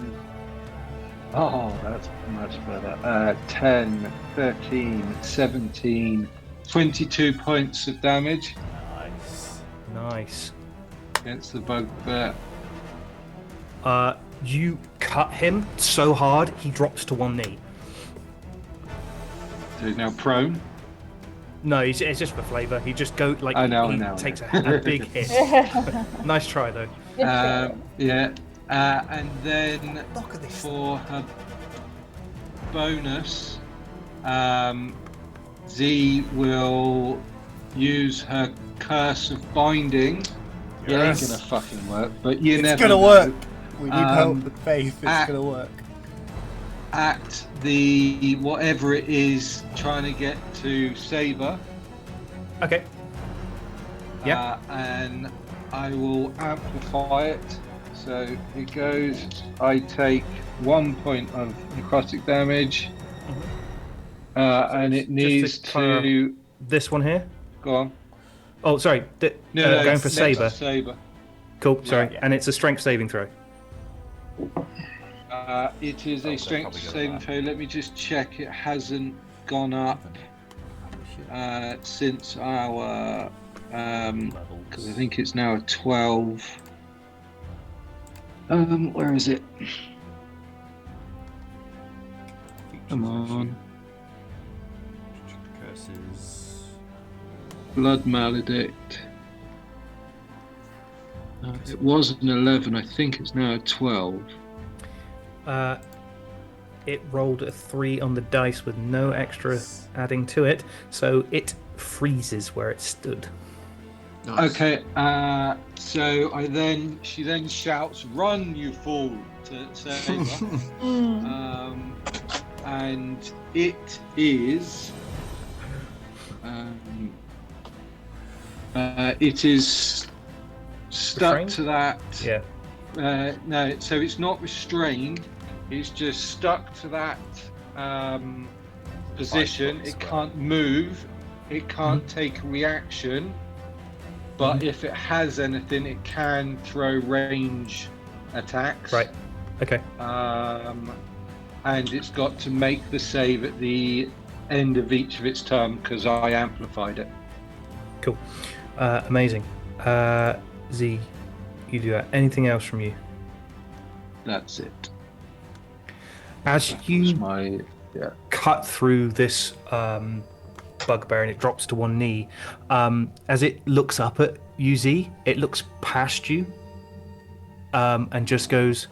Oh, that's much better. 10, 13, 17, 22 points of damage Nice. Nice. against the bugbear. You cut him so hard he drops to one knee. So he's now prone. No, it's just for flavour. He just he I know. takes a big hit. Nice try though. Yeah. And then Look at this. for her bonus, Z will use her curse of binding. It ain't Yes. gonna fucking work, but you It's never gonna know. work. We need Um, hope and faith. It's act- gonna work. Act the whatever it is trying to get to Saber. Okay. Yeah. And I will amplify it. So it goes. I take 1 point of necrotic damage, and it just needs to clarify- to This one here. go on. Oh, sorry. No, Going for next Saber. Saber. Cool. Sorry. Yeah. And it's a strength saving throw. It is Oh, a they'll strength probably go saving there. throw. Let me just check. It hasn't gone up since our because I think it's now a 12. Where is it? Come on. Curses. Blood Maledict. It was an 11. I think it's now a 12. It rolled a 3 on the dice with no extra adding to it, so it freezes where it stood. Nice. Okay, so she then shouts, "Run, you fool!" to Saber. And it is stuck Restrained? to that. Yeah. No, so it's not restrained. It's just stuck to that position. 5 foot It square. can't move. It can't take a reaction. But if it has anything, it can throw range attacks. Right. Okay. And it's got to make the save at the end of each of its turn because I amplified it. Cool. Amazing. Z, you do that. Anything else from you? That's it. As That's you my cut through this bugbear and it drops to one knee, as it looks up at you, Z, it looks past you and just goes,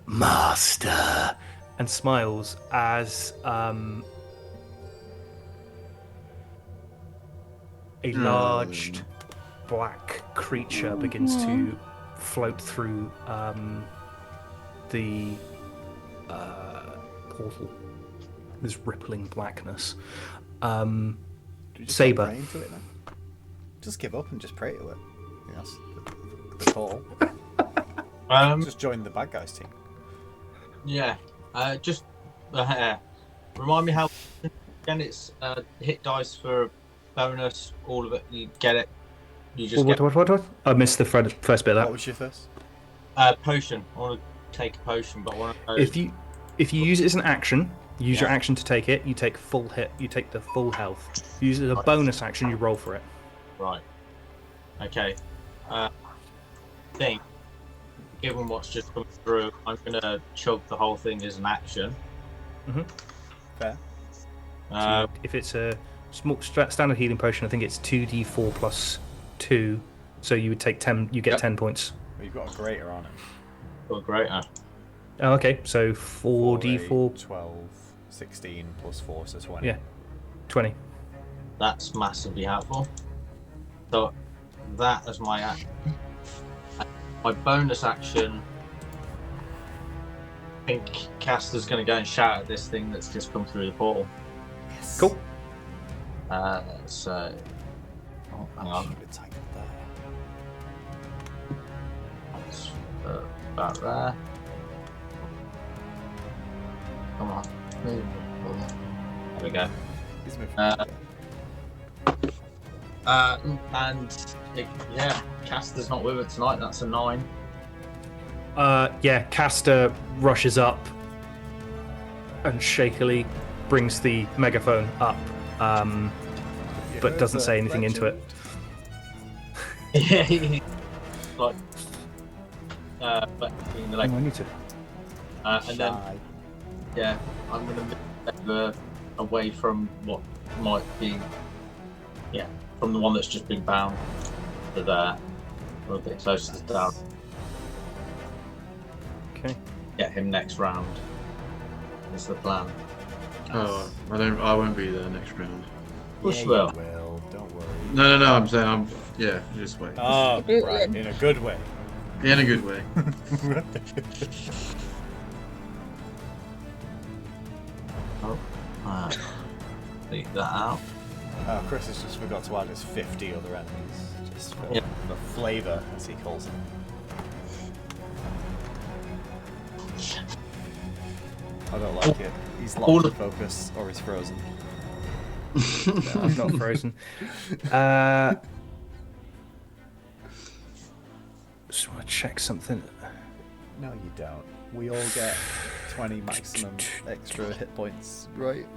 "Master," and smiles as a large black creature begins to float through the portal. This rippling blackness. Do you just Saber. start praying to it then? Just give up and just pray to it. Yes, the call. Just join the bad guys team. Yeah. Just remind me how again it's hit dice for bonus, all of it. You get it. You just get What? I missed the first bit of What that. was your first? potion. I want to take a potion, but I want to know. If you use it as an action, use your action to take it. You take full hit. You take the full health. If you use it as a bonus action, you roll for it. Right. Okay. Think. Given what's just come through, I'm gonna chug the whole thing as an action. Fair. So if it's a small standard healing potion, I think it's 2d4 plus 2. So you would take 10. You get 10 points. Well, you've got a greater on it. Well, greater. Oh, okay. So 4d4. 12, 16 plus 4, so 20. Yeah, 20. That's massively helpful. So that as my action. My bonus action. I think Caster's going to go and shout at this thing that's just come through the portal. Yes. Cool. So. Oh, hang on. Keep it tight there. That's about there. Come on. Move. There we go. He's moving. And Caster's not with it tonight. That's a 9. Caster rushes up and shakily brings the megaphone up, but doesn't say anything into it. Yeah. Like. But in the leg. I need to. And then I'm going to move away from what might be, from the one that's just been bound to there, a little bit closer to down. Okay. Get him next round. Is the plan. Oh, I won't be there next round. Push You will. will. Don't worry. No. I'm saying just wait. Oh, right. In a good way. In a good way. Leave that out. Oh, Chris has just forgot to add his 50 other enemies. Just for the flavour, as he calls them. I don't like it. He's locked in focus, or he's frozen. No, I'm not frozen. Just want to check something. No, you don't. We all get 20 maximum extra hit points, right?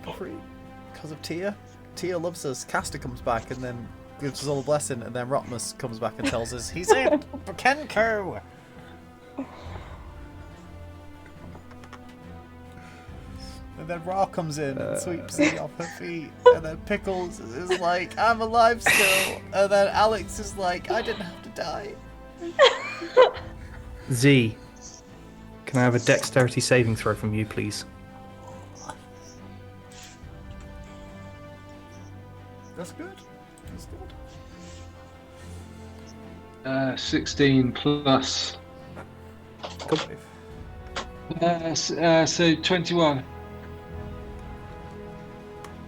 For free. Because of Tia. Tia loves us. Caster comes back and then gives us all a blessing, and then Rotmus comes back and tells us he's in for Kenko. And then Ra comes in and sweeps me off her feet, and then Pickles is like, I'm alive still, and then Alex is like, I didn't have to die. Z, Can I have a dexterity saving throw from you, please? That's good. That's good. 16 plus. So 21.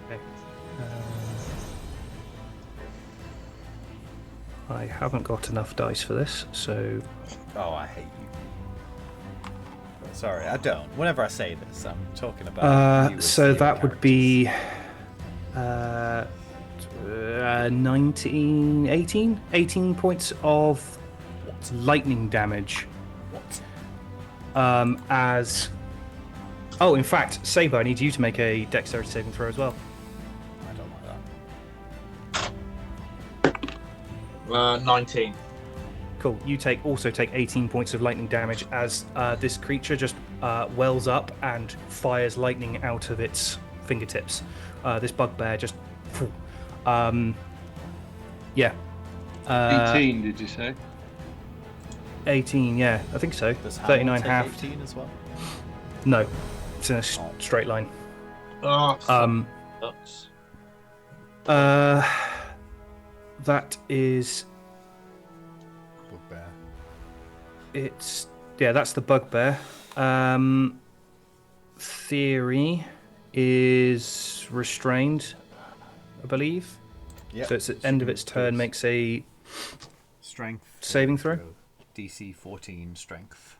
Okay. I haven't got enough dice for this, so Oh, I hate you. Sorry, I don't. Whenever I say this, I'm talking about. you as so your that would be 19, 18? 18 points of lightning damage. What? As... Oh, in fact, Saber, I need you to make a dexterity saving throw as well. I don't like that. 19. Cool. You also take 18 points of lightning damage as this creature just wells up and fires lightning out of its fingertips. This bugbear just... yeah. 18, did you say? 18, yeah, I think so. Does 39 take half. 18 as well? No, it's in a straight line. Oh, sucks. That is... Bugbear. that's the bugbear. Theory is restrained, I believe. Yep. So it's at the end of its turn, makes a Strength. saving throw. DC 14 strength.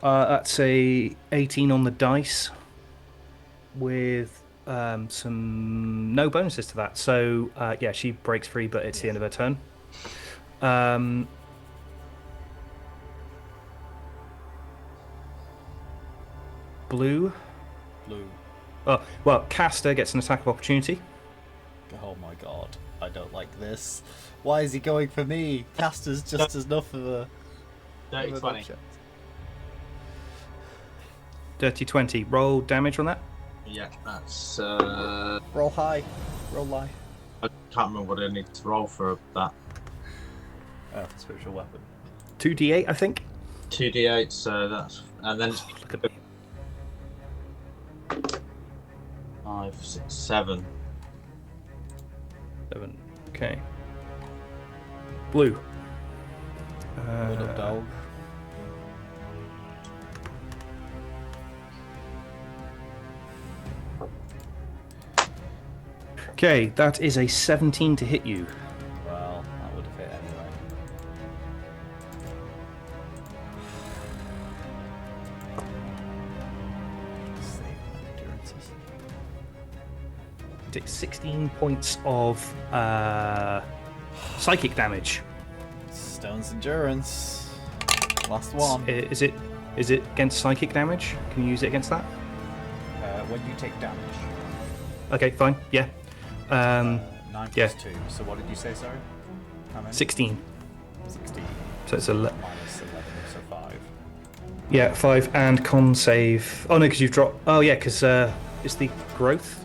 That's a 18 on the dice with some no bonuses to that. So yeah, she breaks free, but it's the end of her turn. Blue. Oh, well, Caster gets an attack of opportunity. Oh my god, I don't like this. Why is he going for me? Caster's just as enough of a... Dirty 20. Dirty 20. Roll damage on that. Yeah, that's... Roll high. Roll high. I can't remember what I need to roll for that. Oh, spiritual weapon. 2d8, I think. 2d8, so that's... And then it's... Look at me. 5, 6, 7. 7. Okay. Blue. Hold up, dog. Okay, that is a 17 to hit you. Well, that would have hit anyway. Save my endurances. Take 16 points of psychic damage. Stone's endurance. Last one. Is it against psychic damage? Can you use it against that? When you take damage. Okay, fine. Yeah. 9 yeah. plus 2. So what did you say, sorry? How many? 16. 16. So it's Minus 11, so 5. Yeah, 5 and con save. Oh no, because you've dropped. Oh yeah, because it's the growth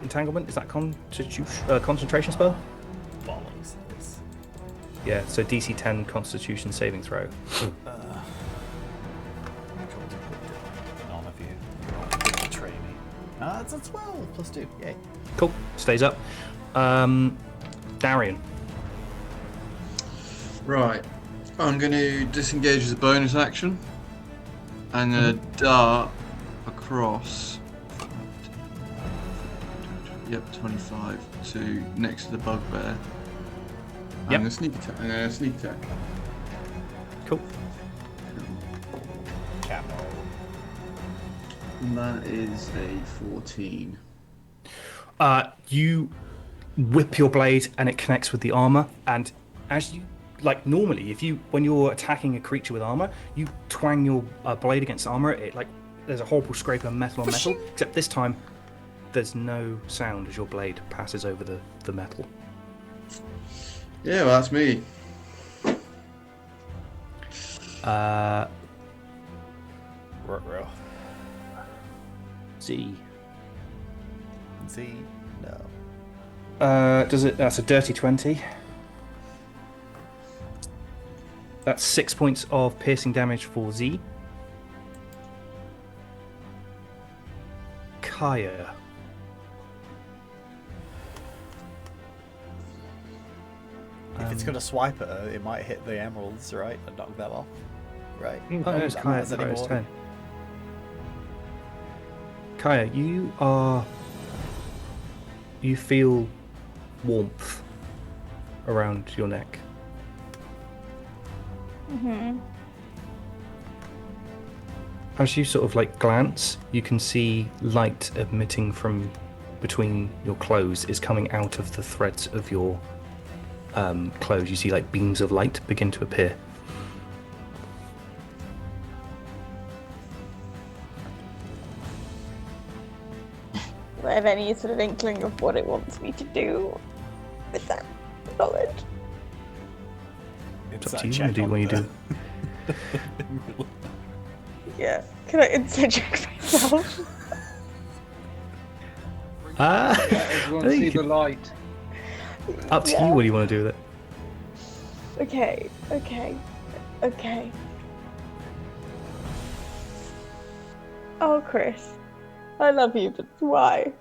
entanglement. Is that concentration spell? Bollocks, this. Yeah, so DC 10 Constitution saving throw. None of you. Betray me. Ah, it's a 12 plus 2. Yay. Cool, stays up. Darian. Right. I'm going to disengage as a bonus action. I'm going to dart across. Yep, 25 to next to the bugbear. Yep. I'm going to sneak attack. Cool. Camo. And that is a 14. You whip your blade and it connects with the armor, and as you normally, when you're attacking a creature with armor, you twang your blade against armor. It there's a horrible scrape of metal on metal. Except this time, there's no sound as your blade passes over the metal. Yeah, well, that's me. Ruh-roh. Z. Z? No. That's a dirty 20. That's 6 points of piercing damage for Z. Kaya. If it's gonna swipe at her, it might hit the emeralds, right, and knock them off, right? Oh, no, it's That Kaya's matters anymore. turn. Kaya, you feel warmth around your neck. As you sort of like glance, you can see light emitting from between your clothes is coming out of the threads of your clothes. You see like beams of light begin to appear. Do I have any sort of inkling of what it wants me to do with that knowledge? It's up to you. What you do. Yeah. Can I insight check myself? Everyone I think see you the could- light. Up to you. What do you want to do with it? Okay. Oh, Chris. I love you, but why?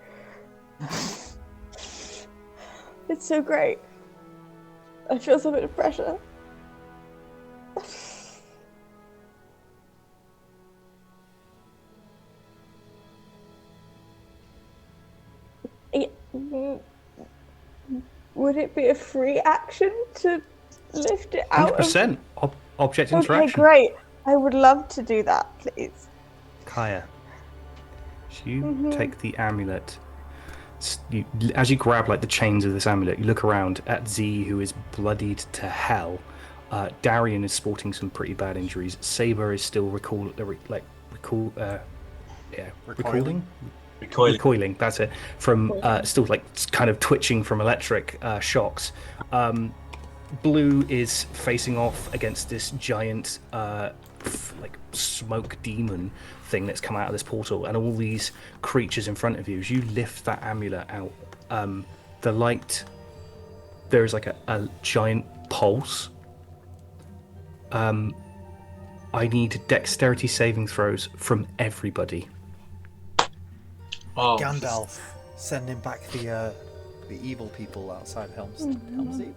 It's so great. I feel so much pressure. Would it be a free action to lift it out? 100%. Object Okay, interaction. great. I would love to do that, please. Kaya. So you take the amulet. As you grab like the chains of this amulet, you look around at Z, who is bloodied to hell. Darian is sporting some pretty bad injuries. Saber is still recoiling. That's it. From still like kind of twitching from electric shocks. Blue is facing off against this giant like smoke demon thing that's come out of this portal, and all these creatures in front of you. As you lift that amulet out, the light, there is like a giant pulse. I need dexterity saving throws from everybody. Oh, Gandalf sending back the evil people outside Helm's Deep,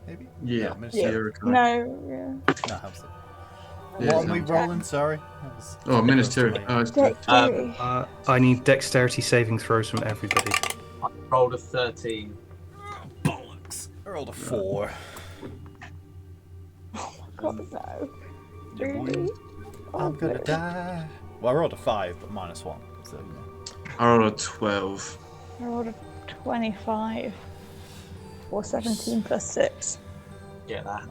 maybe? Yeah, Minas Yeah. Tirith. No, yeah. No, Helm's Deep. Yeah, What are we sounds- rolling? Sorry. Oh, Minas Tirith. Oh, it's good. Dexterity. I need dexterity saving throws from everybody. I rolled a 13. Bollocks. I rolled a 4. God, no. Yeah, boy. Really? I'm gonna die. Well, I rolled a 5, but -1. So, I rolled a 12. I rolled a 25. Or 17 plus 6. Get that.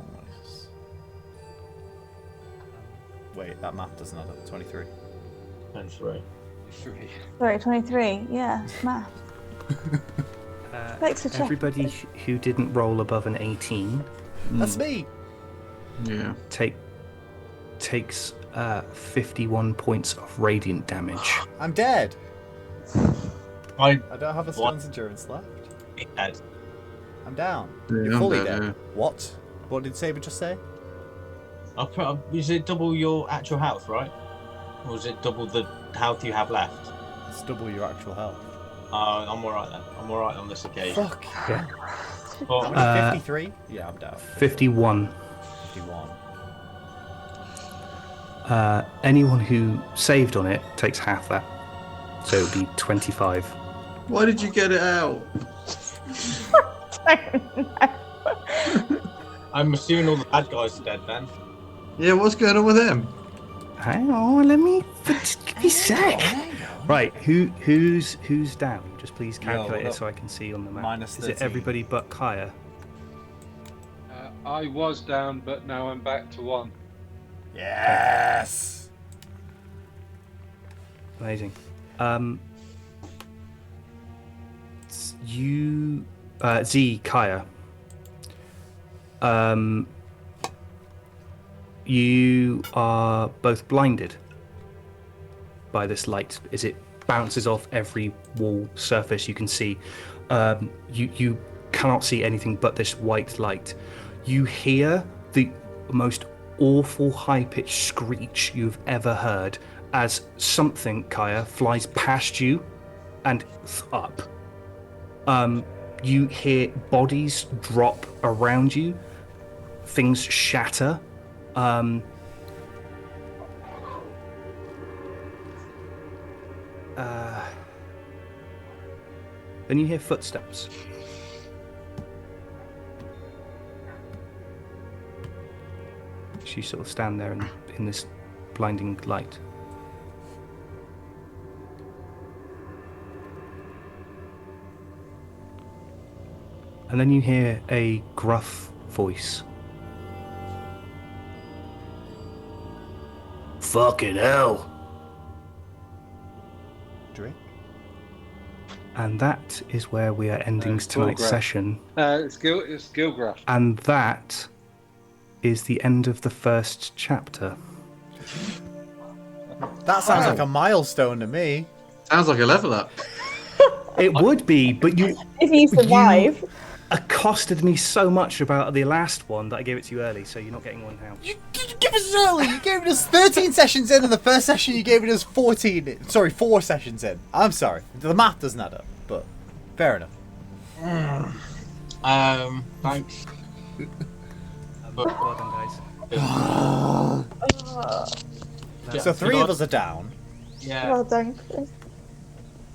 wait, that math doesn't add up. 23. 23. Sorry, 23. Yeah, math. Thanks for checking. Everybody who didn't roll above an 18 That's me. Yeah. takes 51 points of radiant damage. I'm dead. I I don't have a stone's endurance left. dead. I'm down. Yeah, You're I'm fully dead, dead. yeah. What? What did Saber just say? Is it double your actual health, right? Or is it double the health you have left? It's double your actual health. I'm alright then. I'm alright on this occasion. Fuck. Yeah. But How many? 53? Yeah, I'm down. 51. 51. Anyone who saved on it takes half that. So it would be 25. Why did you get it out? I'm assuming all the bad guys are dead then. Yeah, what's going on with him? Hang on, let me just give me a sec. Right, who's down? Just please calculate well, it so I can see on the map. minus Is it 13. everybody but Kaya? I was down, but now I'm back to 1. Yes. Amazing. You, Z, Kaya. You are both blinded by this light as it bounces off every wall surface you can see. You cannot see anything but this white light. You hear the most awful high-pitched screech you've ever heard as something, Kaya, flies past you and up. You hear bodies drop around you, things shatter. Then you hear footsteps. You sort of stand there in this blinding light. And then you hear a gruff voice. Fucking hell! Drink. And that is where we are ending tonight's Gilgraf. session. It's Gilgraf. And that is the end of the first chapter. That sounds like a milestone to me. Sounds like a level up. It would be, but you If you survive. accosted me so much about the last one that I gave it to you early, so you're not getting one now. You give us early. You gave us 13 sessions in, and the first session you gave us 4 sessions in. I'm sorry. The math doesn't add up, but fair enough. Thanks. Well done, guys. So 3 of us are down. Yeah. Well done, Chris.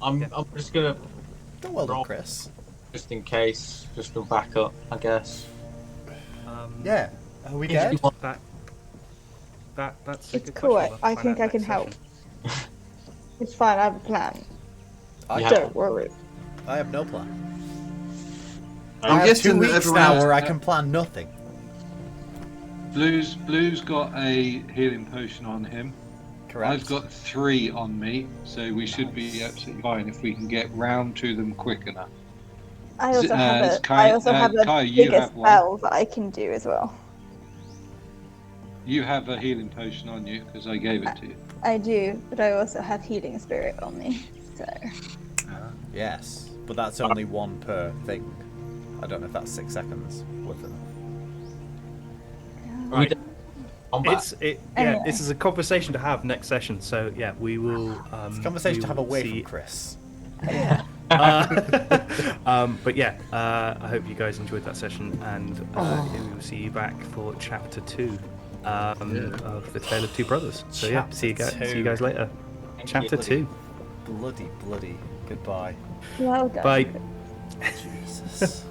I'm just gonna Well done, roll Chris. just in case, just for backup, I guess. Yeah. Are we dead? That's a It's good cool. question. We'll I find think out I can next help. session. It's fine. I have a plan. I Don't worry. I have no plan. I'm I have guessing 2 that weeks everyone now else- where I can plan nothing. Blue's got a healing potion on him. Correct. I've got 3 on me, so we should be absolutely fine if we can get round to them quick enough. I also have it's a. Kai- I also have a Kai, you bigger have one. spell that I can do as well. You have a healing potion on you because I gave it to you. I do, but I also have healing spirit on me. So Yes, but that's only 1 per thing. I don't know if that's 6 seconds worth enough. Right. Combat. Anyway. This is a conversation to have next session. So yeah, we will. It's a conversation we to have will away see- from Chris. But yeah, I hope you guys enjoyed that session, and we will see you back for chapter 2 of the Tale of Two Brothers. So yeah, see you guys later. Chapter 2. Bloody goodbye. well done. Bye. Jesus.